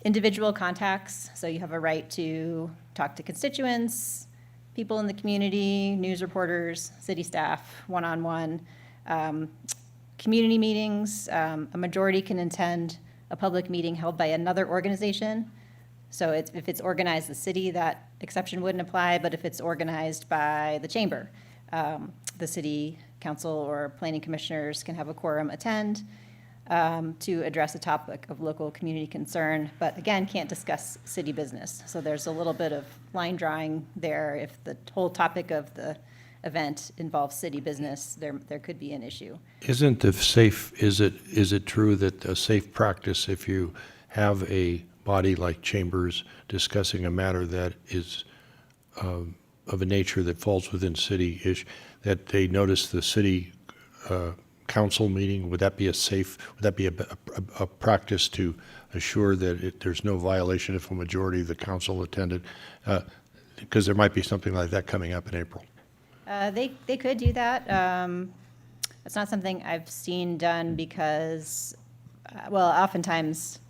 Individual contacts, so you have a right to talk to constituents, people in the community, news reporters, city staff, one-on-one. Community meetings, a majority can attend a public meeting held by another organization. So if it's organized the city, that exception wouldn't apply, but if it's organized by the chamber, the city council or planning commissioners can have a quorum attend to address a topic of local community concern, but again, can't discuss city business. So there's a little bit of line drawing there. If the whole topic of the event involves city business, there could be an issue. Isn't the safe, is it true that a safe practice, if you have a body like Chambers discussing a matter that is of a nature that falls within city-ish, that they notice the city council meeting? Would that be a practice to assure that there's no violation if a majority of the council attended? Because there might be something like that coming up in April. They could do that. It's not something I've seen done because, well, oftentimes,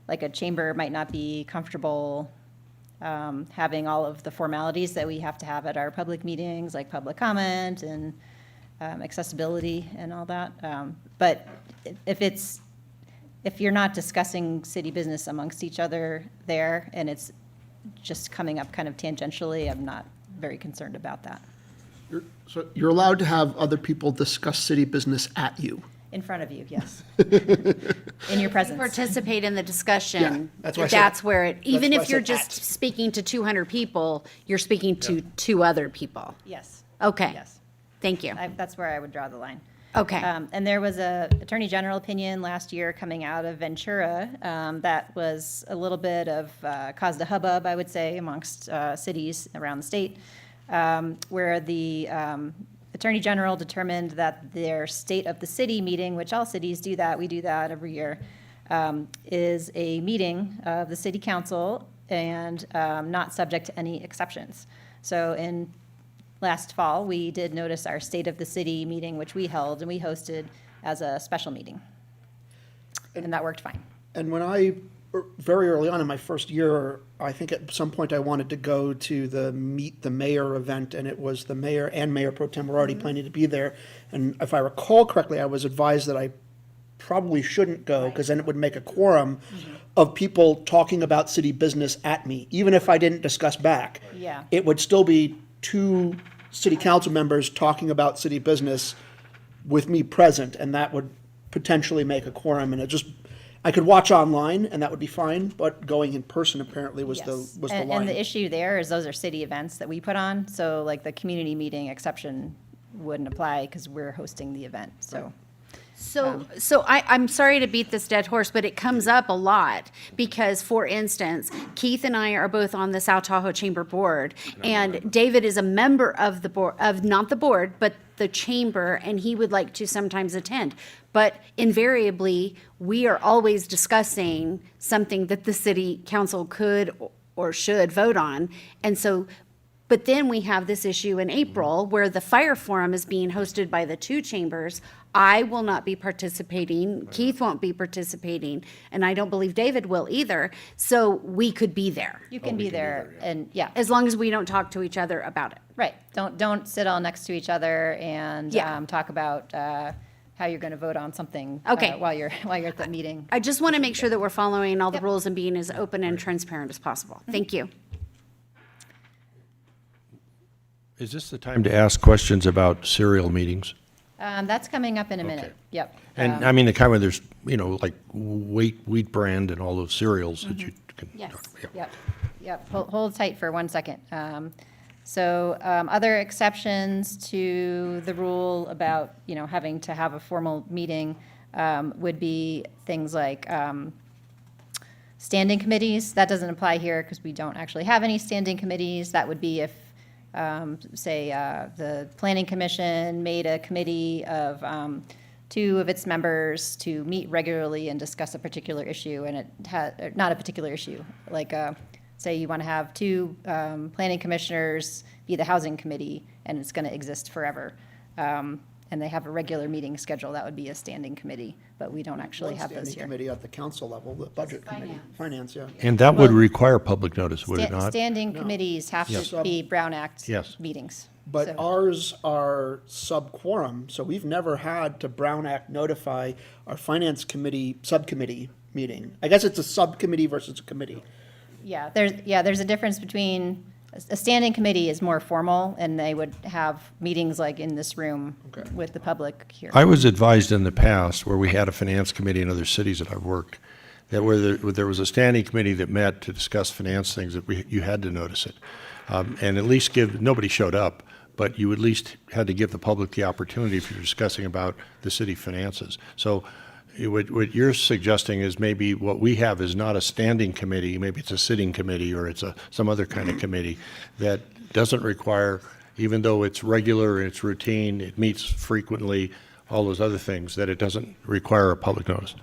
like a chamber might not be comfortable having all of the formalities that we have to have at our public meetings, like public comment and accessibility and all that. But if you're not discussing city business amongst each other there, and it's just coming up kind of tangentially, I'm not very concerned about that. So you're allowed to have other people discuss city business at you? In front of you, yes. In your presence. Participate in the Yeah, discussion. that's why I said- That's where it, even why I if you're said just at. speaking to 200 people, you're speaking to two other people. Yes. Okay. Yes. Thank you. That's where I would draw the line. Okay. And there was a Attorney General opinion last year coming out of Ventura that was a little bit of caused a hubbub, I would say, amongst cities around the state, where the Attorney General determined that their State of the City meeting, which all cities do that, we do that every year, is a meeting of the City Council and not subject to any exceptions. So in last fall, we did notice our State of the City meeting, which we held and we hosted as a special meeting. And that worked fine. And when very early on in my first year, I think at some point I wanted to go to the Meet the Mayor event, and it was the mayor and Mayor Pro Tem were already planning to be there. And if I recall correctly, I was advised that I probably shouldn't go, because then it would make a quorum of people talking about city business at me, even if I didn't discuss back. Yeah. It would still be two city council members talking about city business with me present, and that would potentially make a quorum. And I could watch online and that would be fine, but going in person apparently was Yes. the And line. the issue there is those are city events that we put on, so like the community meeting exception wouldn't apply because we're hosting the event, so. So I'm sorry to beat this dead horse, but it comes up a lot because, for instance, Keith and I are both on the South Tahoe Chamber Board, and David is a member of the board, of not the board, but the chamber, and he would like to sometimes attend. But invariably, we are always discussing something that the city council could or should vote on. And so, but then we have this issue in April where the fire forum is being hosted by the two chambers. I will not be participating, Keith won't be participating, and I don't believe David will either. So we could be there, You can be there, and, yeah, as long as we don't talk to each other about it. right. Don't sit all next to each other and Yeah. talk about how you're going to vote on something Okay. while you're at the meeting. I just want to make sure that we're following all the rules and being as open and transparent as possible. Thank you. Is this the time to ask questions about serial meetings? That's coming up in a minute. Yep. And I mean, the kind where there's, like wheat brand and all those cereals that you can. Yes, yeah. yep. Hold tight for 1 second. So other exceptions to the rule about, having to have a formal meeting would be things like standing committees. That doesn't apply here because we don't actually have any standing committees. That would be if, say, the Planning Commission made a committee of 2 of its members to meet regularly and discuss a particular issue, and it had, not a particular issue, like, say you want to have 2 planning commissioners be the housing committee, and it's going to exist forever. And they have a regular meeting schedule, that would be a standing committee, but we don't actually have those Standing here. committee at the council level, the budget committee, finance, yeah. And that would require public notice, would it not? Standing committees have to be Brown Act Yes. meetings. But So- ours are sub-quorum, so we've never had to Brown Act notify our finance committee, subcommittee meeting. I guess it's a subcommittee versus a committee. Yeah, there's a difference between, a standing committee is more formal, and they would have meetings like in this room with the public here. I was advised in the past, where we had a finance committee in other cities that I've worked, that where there was a standing committee that met to discuss finance things, that you had to notice it. And at least nobody showed up, but you at least had to give the public the opportunity if you're discussing about the city finances. So what you're suggesting is maybe what we have is not a standing committee, maybe it's a sitting committee, or it's some other kind of committee that doesn't require, even though it's regular, it's routine, it meets frequently, all those other things, that it doesn't require a public notice.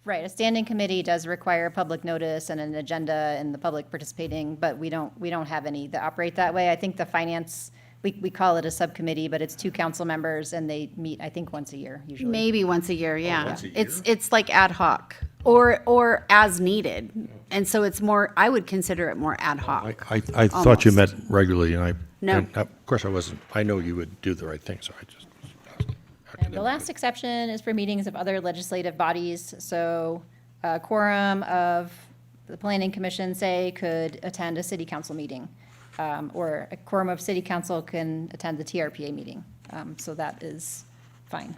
Right, a standing committee does require public notice and an agenda and the public participating, but we don't have any that operate that way. I think the finance, we call it a subcommittee, but it's 2 council members, and they meet, I think, once a year usually. Maybe once a year, yeah. It's like ad hoc or as needed. And so it's more, I would consider it more ad hoc. I thought you met Almost. regularly, and No. and of course I wasn't, I know you would do the right thing, so I just. And the last exception is for meetings of other legislative bodies. So a quorum of the planning commission, say, could attend a city council meeting. Or a quorum of city council can attend the TRPA meeting. So that is fine.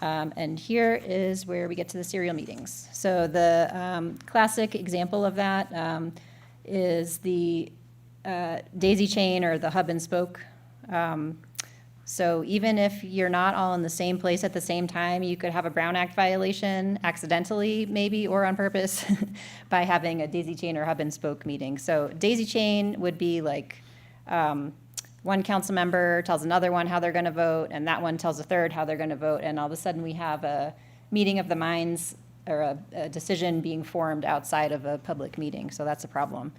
And here is where we get to the serial meetings. So the classic example of that is the daisy chain or the hub and spoke. So even if you're not all in the same place at the same time, you could have a Brown Act violation accidentally, maybe, or on purpose, by having a daisy chain or hub and spoke meeting. So daisy chain would be like one council member tells another one how they're going to vote, and that one tells a third how they're going to vote, and all of a sudden we have a meeting of the minds or a decision being formed outside of a public meeting. So that's a problem.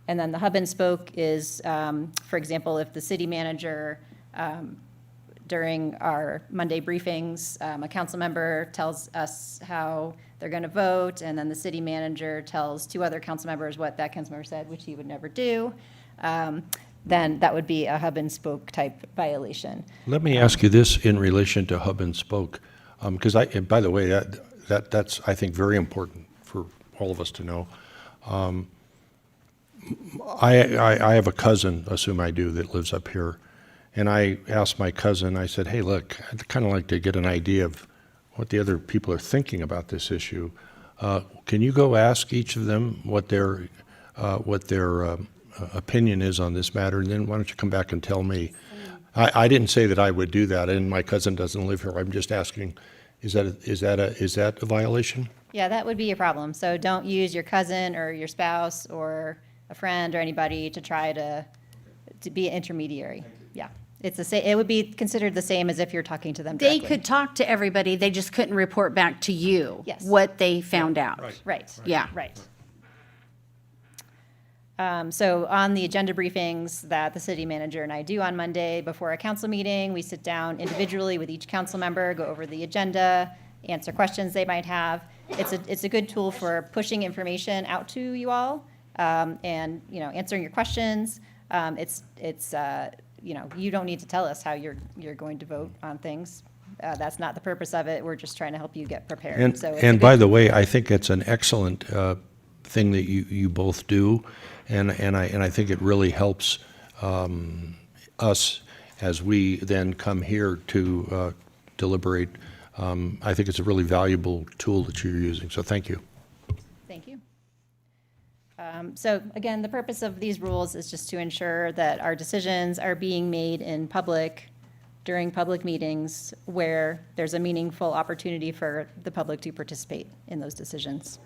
And then the hub and spoke is, for example, if the city manager during our Monday briefings, a council member tells us how they're going to vote, and then the city manager tells 2 other council members what that council member said, which he would never do, then that would be a hub and spoke type violation. Let me ask you this in relation to hub and spoke, because and by the way, that's, I think, very important for all of us to know. I have a cousin, assume I do, that lives up here. And I asked my cousin, I said, hey, look, I'd kind of like to get an idea of what the other people are thinking about this issue. Can you go ask each of them what their opinion is on this matter, and then why don't you come back and tell me? I didn't say that I would do that, and my cousin doesn't live here. I'm just asking, is that a violation? Yeah, that would be a problem. So don't use your cousin or your spouse or a friend or anybody to try to be an intermediary. Yeah, it's the same. It would be considered the same as if you're talking to them They directly. could talk to everybody, they just couldn't report back to you Yes. what they found out. Right. Yeah. Right. So on the agenda briefings that the city manager and I do on Monday before a council meeting, we sit down individually with each council member, go over the agenda, answer questions they might have. It's a good tool for pushing information out to you all, and, you know, answering your questions. You don't need to tell us how you're going to vote on things. That's not the purpose of it. We're just trying to help you get prepared. So it's a And good by the way, I think it's an excellent thing that you both do, and I think it really helps us as we then come here to deliberate. I think it's a really valuable tool that you're using, so thank you. Thank you. So again, the purpose of these rules is just to ensure that our decisions are being made in public during public meetings where there's a meaningful opportunity for the public to participate in those decisions.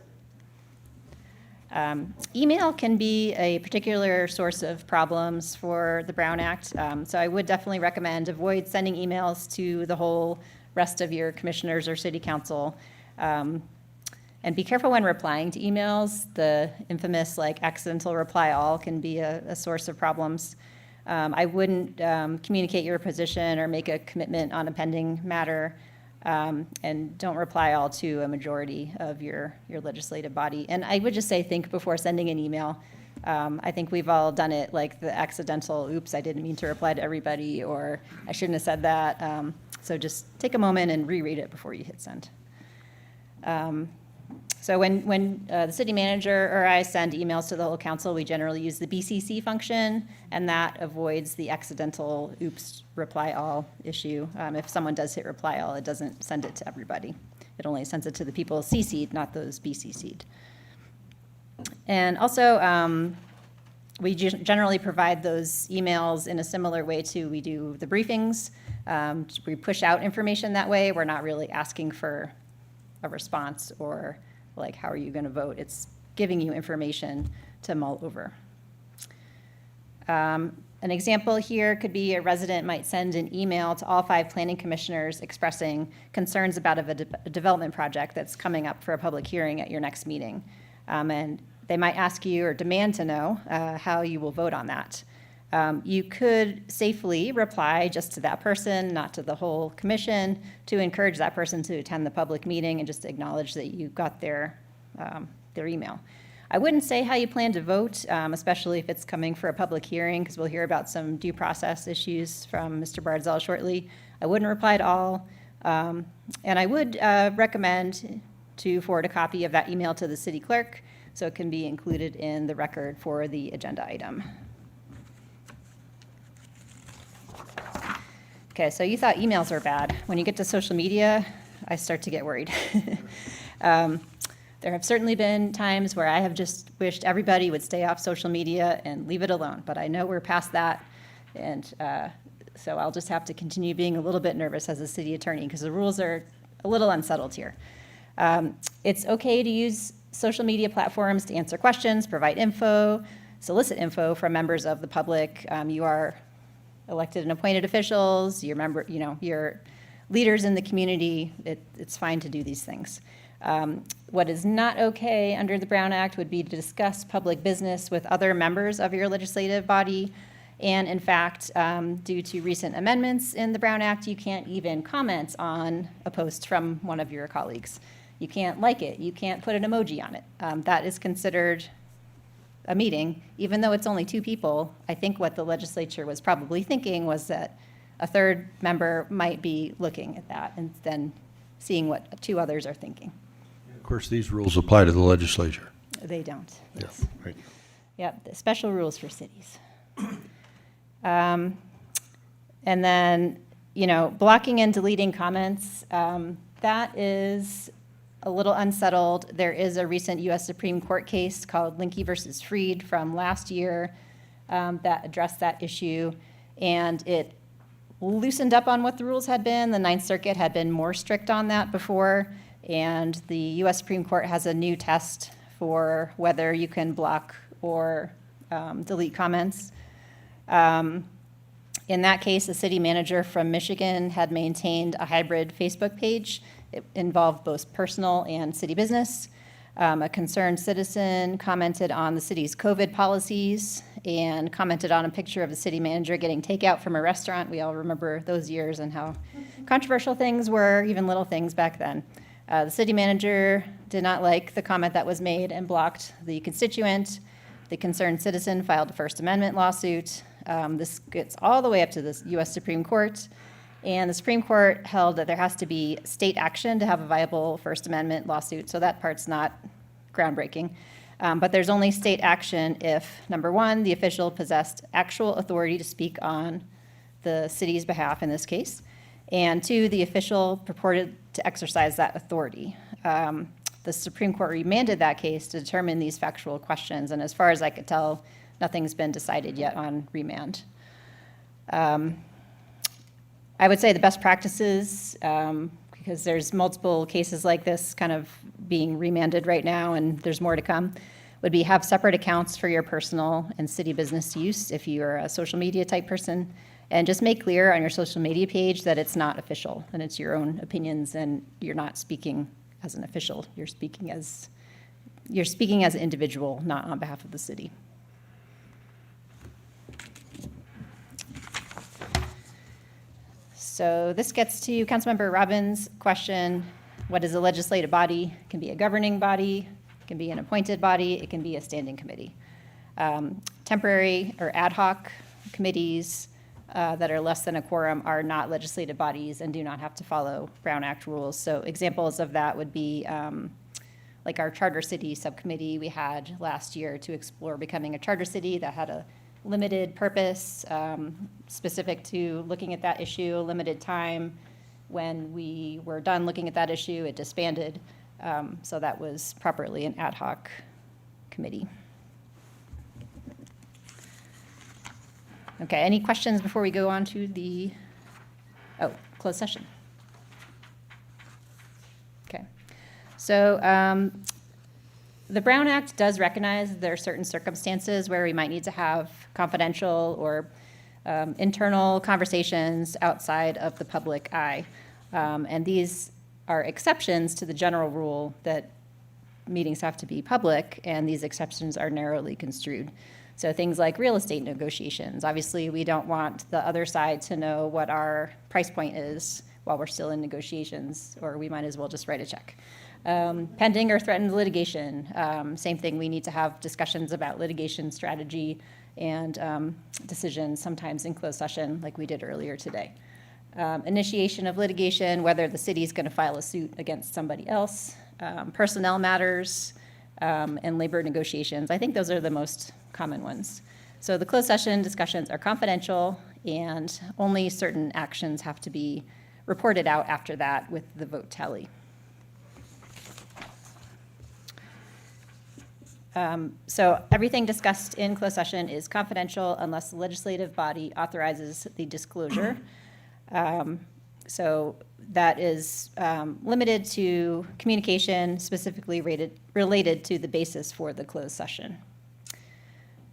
Email can be a particular source of problems for the Brown Act. So I would definitely recommend avoid sending emails to the whole rest of your commissioners or city council. And be careful when replying to emails. The infamous accidental reply all can be a source of problems. I wouldn't communicate your position or make a commitment on a pending matter. And don't reply all to a majority of your legislative body. And I would just say, think before sending an email. I think we've all done it, like the accidental, oops, I didn't mean to reply to everybody, or I shouldn't have said that. So just take a moment and reread it before you hit send. So when the city manager or I send emails to the whole council, we generally use the BCC function, and that avoids the accidental oops, reply all issue. If someone does hit reply all, it doesn't send it to everybody. It only sends it to the people CC'd, not those BCC'd. And also, we generally provide those emails in a similar way to we do the briefings. We push out information that way. We're not really asking for a response or like, how are you going to vote? It's giving you information to mull over. An example here could be a resident might send an email to all 5 planning commissioners expressing concerns about a development project that's coming up for a public hearing at your next meeting. And they might ask you or demand to know how you will vote on that. You could safely reply just to that person, not to the whole commission, to encourage that person to attend the public meeting and just acknowledge that you got their email. I wouldn't say how you plan to vote, especially if it's coming for a public hearing, because we'll hear about some due process issues from Mr. Bardzell shortly. I wouldn't reply to all. And I would recommend to forward a copy of that email to the city clerk so it can be included in the record for the agenda item. Okay, so you thought emails were bad. When you get to social media, I start to get worried. There have certainly been times where I have just wished everybody would stay off social media and leave it alone, but I know we're past that, and so I'll just have to continue being a little bit nervous as a city attorney because the rules are a little unsettled here. It's okay to use social media platforms to answer questions, provide info, solicit info from members of the public. You are elected and appointed officials, your leaders in the community. It's fine to do these things. What is not okay under the Brown Act would be to discuss public business with other members of your legislative body. And in fact, due to recent amendments in the Brown Act, you can't even comment on a post from one of your colleagues. You can't like it. You can't put an emoji on it. That is considered a meeting, even though it's only 2 people. I think what the legislature was probably thinking was that a third member might be looking at that and then seeing what 2 others are thinking. Of course, these rules apply to the legislature. They don't. Yeah, Yes. right. Yep, the special rules for cities. And then, blocking and deleting comments. That is a little unsettled. There is a recent U.S. Supreme Court case called Linke versus Freed from last year that addressed that issue, and it loosened up on what the rules had been. The Ninth Circuit had been more strict on that before, and the U.S. Supreme Court has a new test for whether you can block or delete comments. In that case, a city manager from Michigan had maintained a hybrid Facebook page. It involved both personal and city business. A concerned citizen commented on the city's COVID policies and commented on a picture of the city manager getting takeout from a restaurant. We all remember those years and how controversial things were, even little things back then. The city manager did not like the comment that was made and blocked the constituent. The concerned citizen filed a First Amendment lawsuit. This gets all the way up to the U.S. Supreme Court. And the Supreme Court held that there has to be state action to have a viable First Amendment lawsuit. So that part's not groundbreaking. But there's only state action if, number one, the official possessed actual authority to speak on the city's behalf in this case, and two, the official purported to exercise that authority. The Supreme Court remanded that case to determine these factual questions, and as far as I could tell, nothing's been decided yet on remand. I would say the best practices, because there's multiple cases like this kind of being remanded right now and there's more to come, would be have separate accounts for your personal and city business use if you're a social media type person, and just make clear on your social media page that it's not official and it's your own opinions and you're not speaking as an official. You're speaking as an individual, not on behalf of the city. So this gets to Councilmember Robbins' question, what is a legislative body? It can be a governing body, it can be an appointed body, it can be a standing committee. Temporary or ad hoc committees that are less than a quorum are not legislative bodies and do not have to follow Brown Act rules. So examples of that would be like our charter city subcommittee we had last year to explore becoming a charter city that had a limited purpose, specific to looking at that issue, a limited time. When we were done looking at that issue, it disbanded. So that was properly an ad hoc committee. Okay, any questions before we go on to the, closed session? Okay, so the Brown Act does recognize that there are certain circumstances where we might need to have confidential or internal conversations outside of the public eye. And these are exceptions to the general rule that meetings have to be public, and these exceptions are narrowly construed. So things like real estate negotiations. Obviously, we don't want the other side to know what our price point is while we're still in negotiations, or we might as well just write a check. Pending or threatened litigation, same thing. We need to have discussions about litigation strategy and decisions, sometimes in closed session, like we did earlier today. Initiation of litigation, whether the city is going to file a suit against somebody else, personnel matters, and labor negotiations. I think those are the most common ones. So the closed session discussions are confidential, and only certain actions have to be reported out after that with the vote tally. So everything discussed in closed session is confidential unless the legislative body authorizes the disclosure. So that is limited to communication specifically related to the basis for the closed session.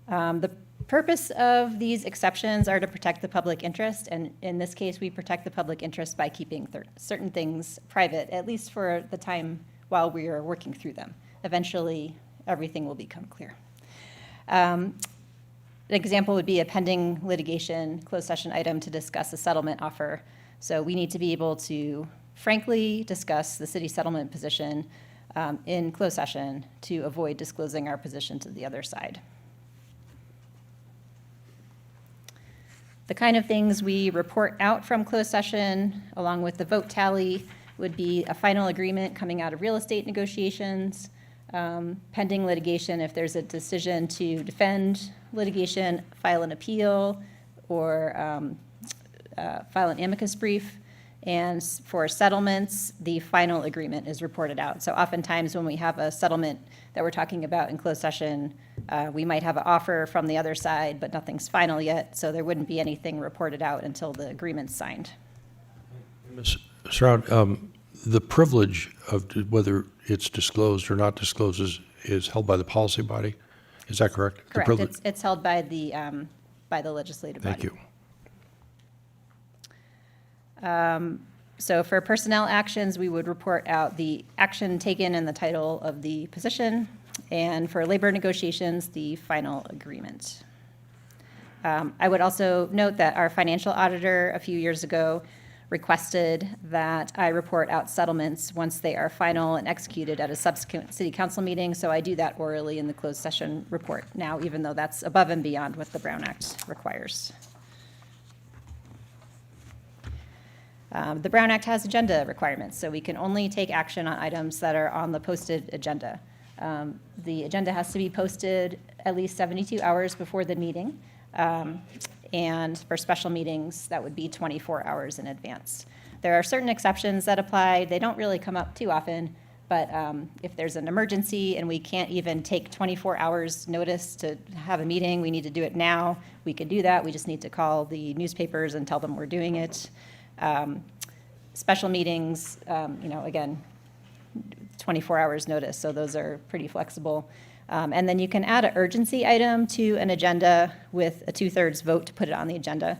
The purpose of these exceptions are to protect the public interest, and in this case, we protect the public interest by keeping certain things private, at least for the time while we are working through them. Eventually, everything will become clear. An example would be a pending litigation closed session item to discuss a settlement offer. So we need to be able to frankly discuss the city settlement position in closed session to avoid disclosing our position to the other side. The kind of things we report out from closed session, along with the vote tally, would be a final agreement coming out of real estate negotiations, pending litigation if there's a decision to defend litigation, file an appeal, or file an amicus brief, And for settlements, the final agreement is reported out. So oftentimes when we have a settlement that we're talking about in closed session, we might have an offer from the other side, but nothing's final yet, so there wouldn't be anything reported out until the agreement's signed. Ms. Stroud, the privilege of whether it's disclosed or not disclosed is held by the policy body? Is that correct? The Correct. privilege- It's held by the legislative body. Thank you. So for personnel actions, we would report out the action taken and the title of the position. And for labor negotiations, the final agreement. I would also note that our financial auditor a few years ago requested that I report out settlements once they are final and executed at a subsequent city council meeting. So I do that orally in the closed session report now, even though that's above and beyond what the Brown Act requires. The Brown Act has agenda requirements, so we can only take action on items that are on the posted agenda. The agenda has to be posted at least 72 hours before the meeting. And for special meetings, that would be 24 hours in advance. There are certain exceptions that apply. They don't really come up too often, but if there's an emergency and we can't even take 24 hours notice to have a meeting, we need to do it now, we can do that. We just need to call the newspapers and tell them we're doing it. Special meetings, again, 24 hours notice, so those are pretty flexible. And then you can add an urgency item to an agenda with a 2/3 vote to put it on the agenda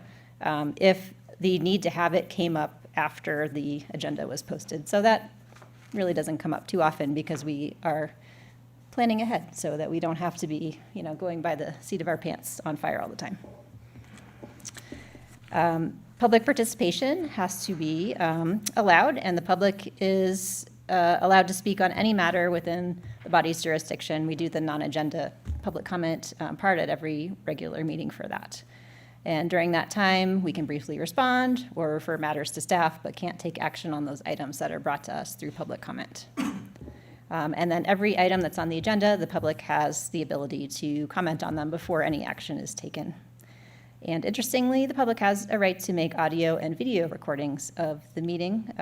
if the need to have it came up after the agenda was posted. So that really doesn't come up too often because we are planning ahead so that we don't have to be, going by the seat of our pants on fire all the time. Public participation has to be allowed, and the public is allowed to speak on any matter within the body's jurisdiction. We do the non-agenda public comment part at every regular meeting for that. And during that time, we can briefly respond or refer matters to staff, but can't take action on those items that are brought to us through public comment. And then every item that's on the agenda, the public has the ability to comment on them before any action is taken. And interestingly, the public has a right to make audio and video recordings of the meeting.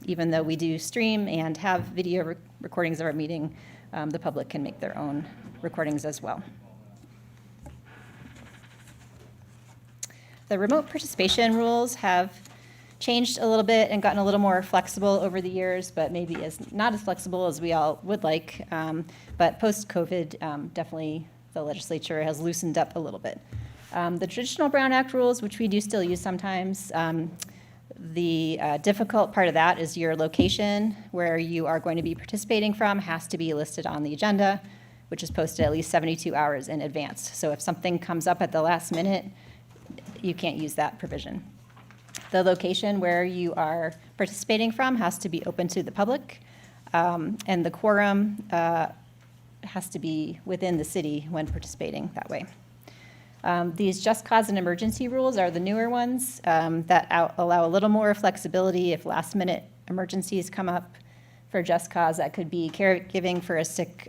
Even though we do stream and have video recordings of our meeting, the public can make their own recordings as well. The remote participation rules have changed a little bit and gotten a little more flexible over the years, but maybe not as flexible as we all would like. But post-COVID, definitely the legislature has loosened up a little bit. The traditional Brown Act rules, which we do still use sometimes, the difficult part of that is your location where you are going to be participating from has to be listed on the agenda, which is posted at least 72 hours in advance. So if something comes up at the last minute, you can't use that provision. The location where you are participating from has to be open to the public, and the quorum has to be within the city when participating that way. These just cause and emergency rules are the newer ones that allow a little more flexibility if last minute emergencies come up. For just cause, that could be caregiving for a sick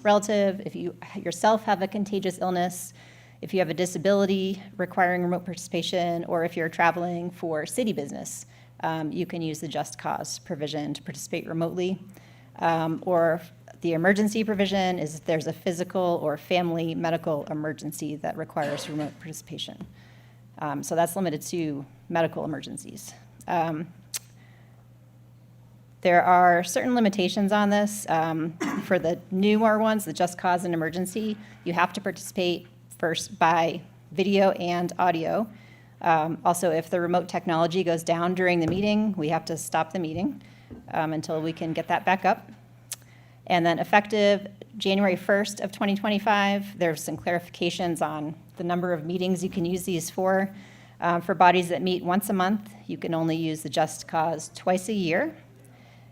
relative, if you yourself have a contagious illness, if you have a disability requiring remote participation, or if you're traveling for city business, you can use the just cause provision to participate remotely. Or the emergency provision is if there's a physical or family medical emergency that requires remote participation. So that's limited to medical emergencies. There are certain limitations on this. For the newer ones, the just cause and emergency, you have to participate first by video and audio. Also, if the remote technology goes down during the meeting, we have to stop the meeting until we can get that back up. And then effective January 1st of 2025, there's some clarifications on the number of meetings you can use these for. For bodies that meet once a month, you can only use the just cause twice a year.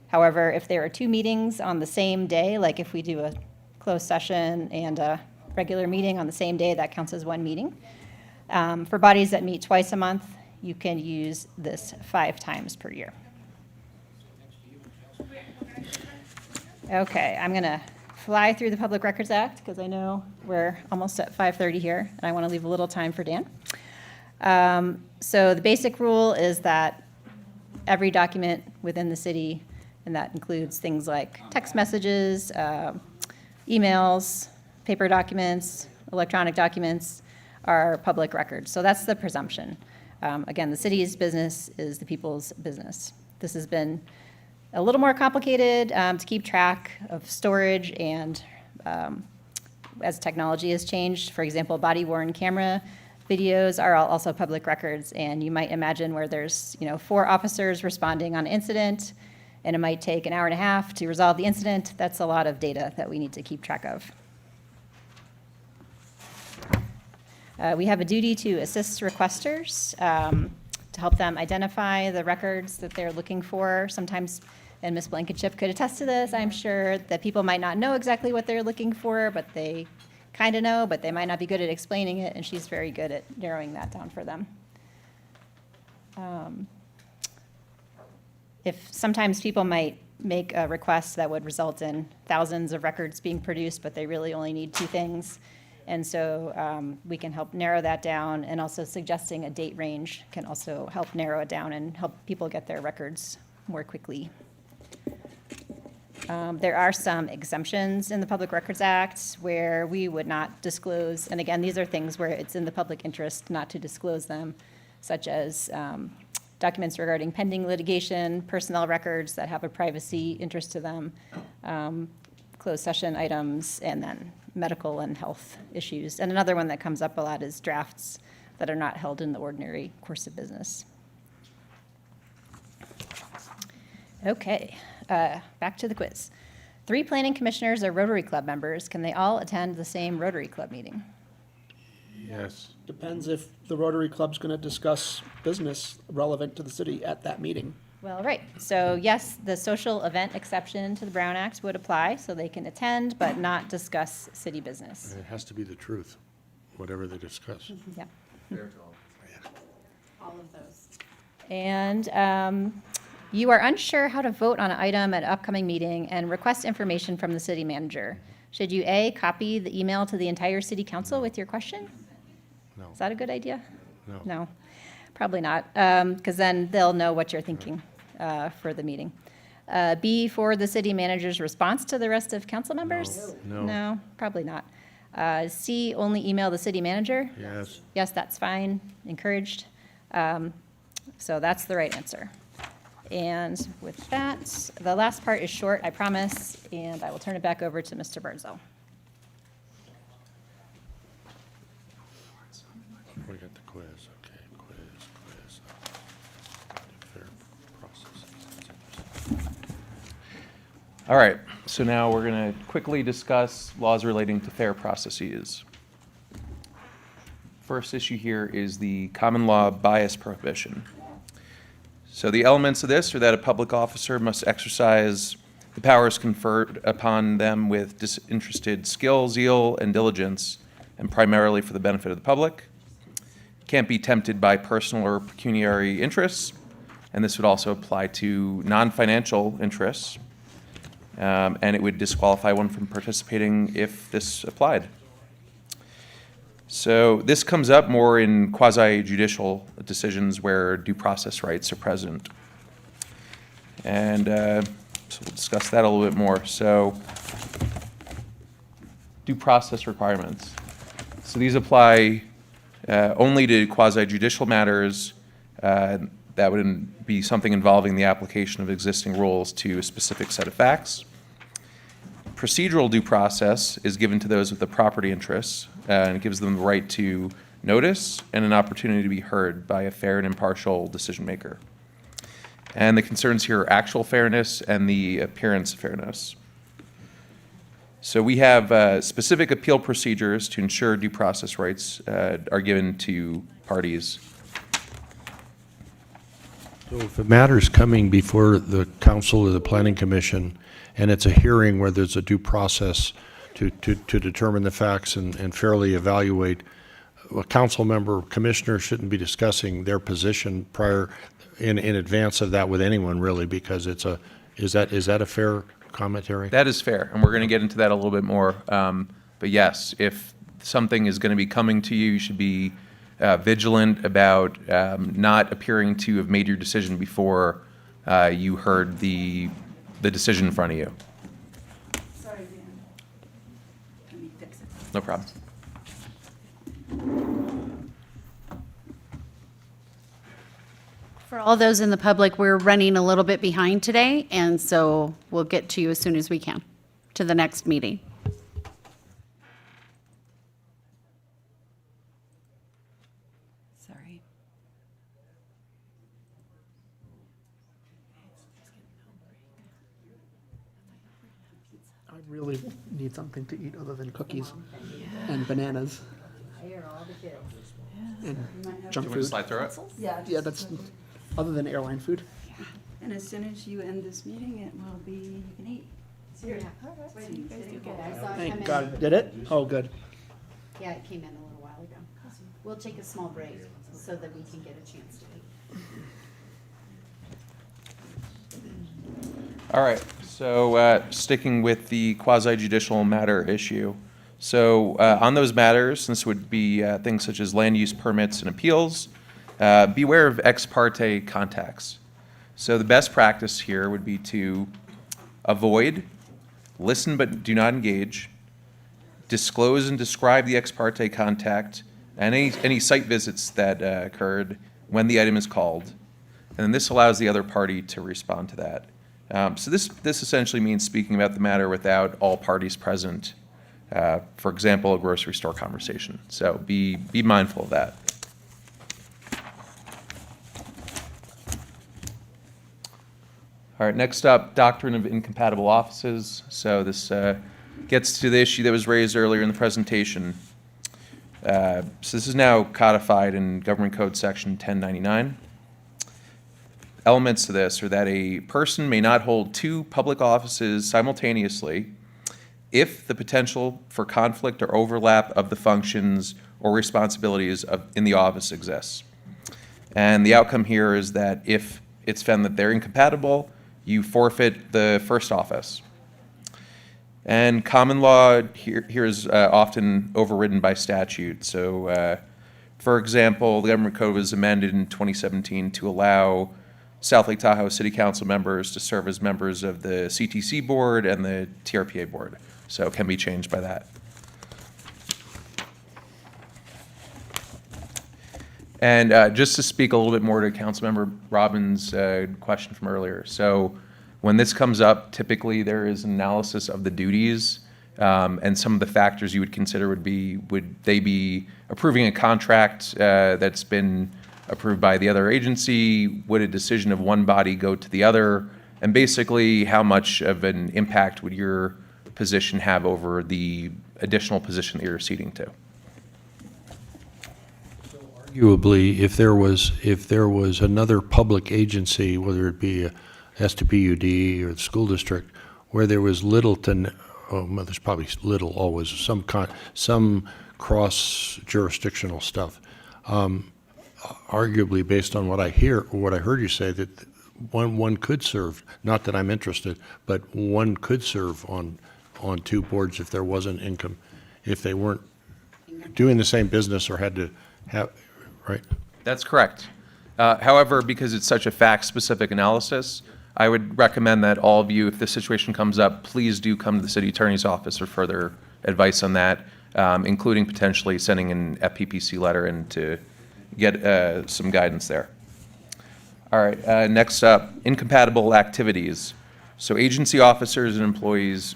However, if there are 2 meetings on the same day, like if we do a closed session and a regular meeting on the same day, that counts as 1 meeting. For bodies that meet twice a month, you can use this 5 times per year. Okay, I'm going to fly through the Public Records Act because I know we're almost at 5:30 here, and I want to leave a little time for Dan. So the basic rule is that every document within the city, and that includes things like text messages, emails, paper documents, electronic documents, are public records. So that's the presumption. Again, the city's business is the people's business. This has been a little more complicated to keep track of storage and as technology has changed. For example, body-worn camera videos are also public records, and you might imagine where there's 4 officers responding on an incident, and it might take an hour and a half to resolve the incident. That's a lot of data that we need to keep track of. We have a duty to assist requesters to help them identify the records that they're looking for. Sometimes, and Ms. Blankenship could attest to this, I'm sure, that people might not know exactly what they're looking for, but they kind of know, but they might not be good at explaining it, and she's very good at narrowing that down for them. If sometimes people might make a request that would result in thousands of records being produced, but they really only need 2 things. And so we can help narrow that down, and also suggesting a date range can also help narrow it down and help people get their records more quickly. There are some exemptions in the Public Records Act where we would not disclose, and again, these are things where it's in the public interest not to disclose them, such as documents regarding pending litigation, personnel records that have a privacy interest to them, closed session items, and then medical and health issues. And another one that comes up a lot is drafts that are not held in the ordinary course of business. Okay, back to the quiz. 3 planning commissioners are Rotary Club members. Can they all attend the same Rotary Club meeting? Yes. Depends if the Rotary Club's going to discuss business relevant to the city at that meeting. Well, right. So yes, the social event exception to the Brown Act would apply, so they can attend but not discuss city business. It has to be the truth, whatever they discuss. Yeah. All of those. And you are unsure how to vote on an item at an upcoming meeting and request information from the city manager. Should you A, copy the email to the entire city council with your question? No. Is that a good idea? No. No, probably not, because then they'll know what you're thinking for the meeting. B, forward the city manager's response to the rest of council members? No. No, probably not. C, only email the city manager? Yes. Yes, that's fine, encouraged. So that's the right answer. And with that, the last part is short, I promise, and I will turn it back over to Mr. Birdsell. We got the quiz, okay, quiz. Fair process. All right, so now we're going to quickly discuss laws relating to fair processes. First issue here is the common law bias prohibition. So the elements of this are that a public officer must exercise the powers conferred upon them with disinterested skill, zeal, and diligence, and primarily for the benefit of the public. Can't be tempted by personal or pecuniary interests, and this would also apply to non-financial interests, and it would disqualify one from participating if this applied. So this comes up more in quasi-judicial decisions where due process rights are present. And so we'll discuss that a little bit more. So due process requirements. So these apply only to quasi-judicial matters that would be something involving the application of existing rules to a specific set of facts. Procedural due process is given to those with the property interests, and it gives them the right to notice and an opportunity to be heard by a fair and impartial decision maker. And the concerns here are actual fairness and the appearance of fairness. So we have specific appeal procedures to ensure due process rights are given to parties. So if a matter's coming before the council or the planning commission, and it's a hearing where there's a due process to determine the facts and fairly evaluate, a council member, commissioner shouldn't be discussing their position prior, in advance of that with anyone really, because is that a fair commentary? That is fair, and we're going to get into that a little bit more. But yes, if something is going to be coming to you, you should be vigilant about not appearing to have made your decision before you heard the decision in front of you. Sorry, Dan. Let me fix it. No problem. For all those in the public, we're running a little bit behind today, and so we'll get to you as soon as we can, to the next meeting. Sorry. I really need something to eat other than cookies and bananas. And junk food. Slide through it? Yeah, that's other than airline food. And as soon as you end this meeting, it will be, you can eat. Thank God. Did it? Oh, good. Yeah, it came in a little while ago. We'll take a small break so that we can get a chance to eat. All right, so sticking with the quasi-judicial matter issue. So on those matters, this would be things such as land use permits and appeals. Beware of ex parte contacts. So the best practice here would be to avoid, listen but do not engage, disclose and describe the ex parte contact, and any site visits that occurred when the item is called. And then this allows the other party to respond to that. So this essentially means speaking about the matter without all parties present. For example, a grocery store conversation. So be mindful of that. All right, next up, doctrine of incompatible offices. So this gets to the issue that was raised earlier in the presentation. So this is now codified in Government Code Section 1099. Elements to this are that a person may not hold two public offices simultaneously if the potential for conflict or overlap of the functions or responsibilities in the office exists. And the outcome here is that if it's found that they're incompatible, you forfeit the first office. And common law here is often overridden by statute. So, for example, the Government Code was amended in 2017 to allow South Lake Tahoe City Council members to serve as members of the CTC board and the TRPA board. So it can be changed by that. And just to speak a little bit more to Councilmember Robbins' question from earlier. So when this comes up, typically there is an analysis of the duties, and some of the factors you would consider would they be approving a contract that's been approved by the other agency? Would a decision of one body go to the other? And basically, how much of an impact would your position have over the additional position that you're ceding to? Arguably, if there was another public agency, whether it be a STPUD or the school district, where there was little to, well, there's probably little always, some cross-jurisdictional stuff. Arguably, based on what I heard you say, that one could serve, not that I'm interested, but one could serve on two boards if there wasn't income, if they weren't doing the same business or had to have, right? That's correct. However, because it's such a fact-specific analysis, I would recommend that all of you, if this situation comes up, please do come to the city attorney's office for further advice on that, including potentially sending an FPPC letter in to get some guidance there. All right, next up, incompatible activities. So agency officers and employees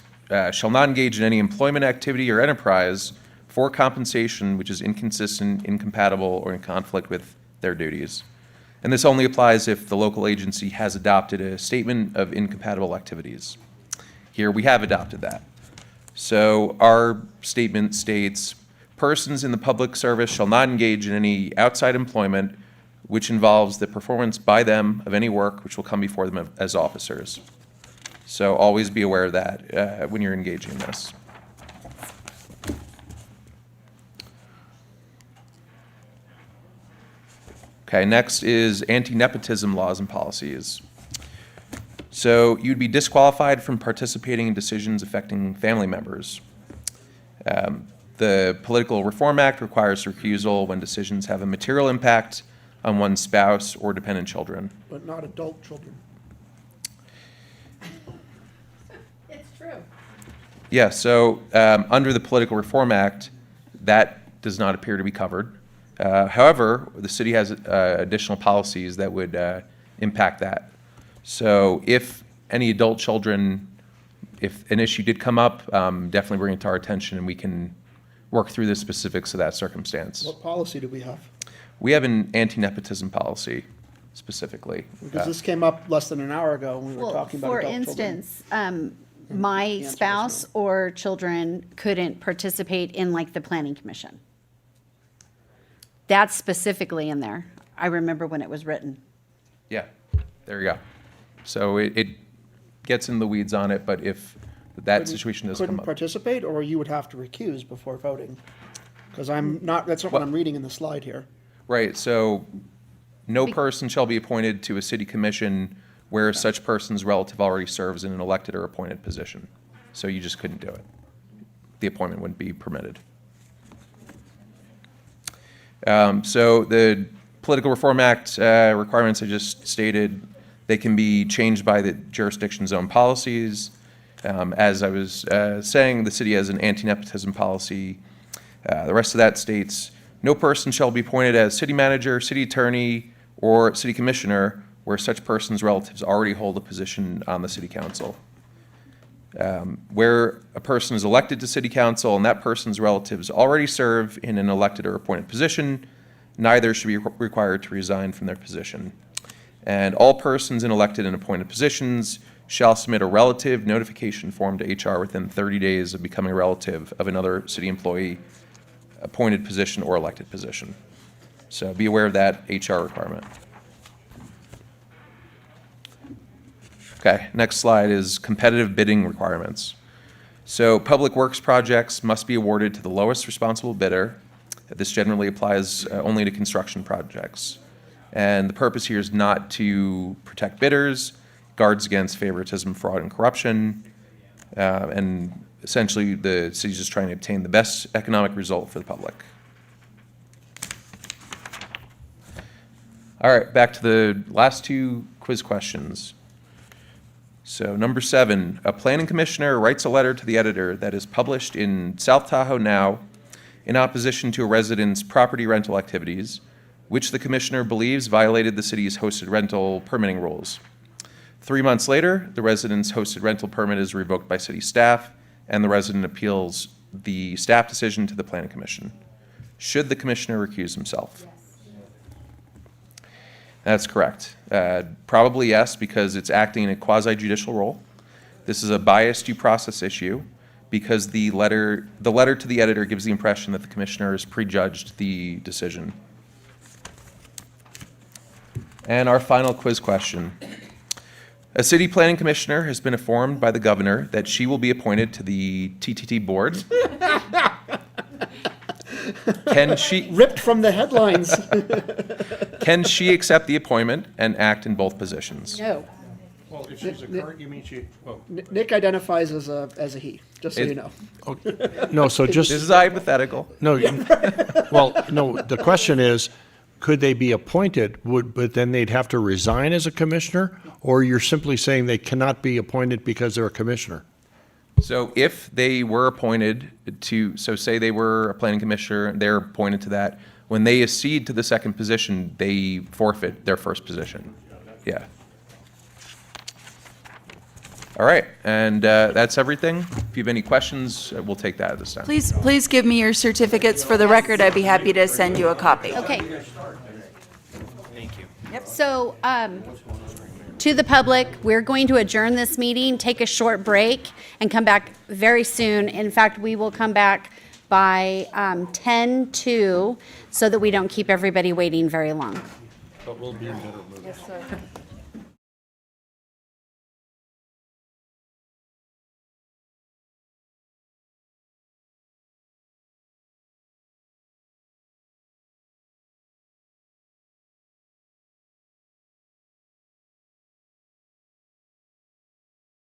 shall not engage in any employment activity or enterprise for compensation which is inconsistent, incompatible, or in conflict with their duties. And this only applies if the local agency has adopted a statement of incompatible activities. Here we have adopted that. So our statement states, persons in the public service shall not engage in any outside employment which involves the performance by them of any work which will come before them as officers. So always be aware of that when you're engaging in this. Okay, next is anti-nepotism laws and policies. So you'd be disqualified from participating in decisions affecting family members. The Political Reform Act requires recusal when decisions have a material impact on one's spouse or dependent children. But not adult children. Yeah, so under the Political Reform Act, that does not appear to be covered. However, the city has additional policies that would impact that. So if any adult children, if an issue did come up, definitely bring it to our attention and we can work through the specifics of that circumstance. What policy do we have? We have an anti-nepotism policy specifically. Because this came up less than an hour ago when we were Well, talking about for adult children. instance, my answer is spouse or children couldn't participate in like the planning commission. That's specifically in there. I remember when it was written. Yeah, there you go. So it gets in the weeds on it, but if that situation does come Couldn't up. participate, or you would have to recuse before voting? Because I'm not, that's not what I'm reading in the slide here. Right, so no person shall be appointed to a city commission where such person's relative already serves in an elected or appointed position. So you just couldn't do it. The appointment wouldn't be permitted. So the Political Reform Act requirements I just stated, they can be changed by the jurisdiction's own policies. As I was saying, the city has an anti-nepotism policy. The rest of that states, no person shall be appointed as city manager, city attorney, or city commissioner where such person's relatives already hold a position on the city council. Where a person is elected to city council and that person's relatives already serve in an elected or appointed position, neither should be required to resign from their position. And all persons in elected and appointed positions shall submit a relative notification form to HR within 30 days of becoming a relative of another city employee, appointed position or elected position. So be aware of that HR requirement. Okay, next slide is competitive bidding requirements. So public works projects must be awarded to the lowest responsible bidder. This generally applies only to construction projects. And the purpose here is not to protect bidders, guards against favoritism, fraud, and corruption. And essentially, the city's just trying to obtain the best economic result for the public. All right, back to the last two quiz questions. So number 7, a planning commissioner writes a letter to the editor that is published in South Tahoe Now in opposition to a resident's property rental activities, which the commissioner believes violated the city's hosted rental permitting rules. 3 months later, the resident's hosted rental permit is revoked by city staff, and the resident appeals the staff decision to the planning commission. Should the commissioner recuse himself? That's correct. Probably yes, because it's acting in a quasi-judicial role. This is a biased due process issue because the letter to the editor gives the impression that the commissioner has prejudged the decision. And our final quiz question. A city planning commissioner has been informed by the governor that she will be appointed to the TTT board. Can she Ripped from the headlines. Can she accept the appointment and act in both positions? No. Well, if she's a current, you mean she, oh. Nick identifies as a he, just so you know. No, so just. This is hypothetical. No, well, no, the question is, could they be appointed, but then they'd have to resign as a commissioner? Or you're simply saying they cannot be appointed because they're a commissioner? So if they were appointed to, so say they were a planning commissioner, they're appointed to that, when they accede to the second position, they forfeit their first position. Yeah. All right, and that's everything. If you have any questions, we'll take that at this time. Please give me your certificates for the record. I'd be happy to send you a copy. Okay. So, to the public, we're going to adjourn this meeting, take a short break, and come back very soon. In fact, we will come back by 10:02 so that we don't keep everybody waiting very long. But we'll be in better mood.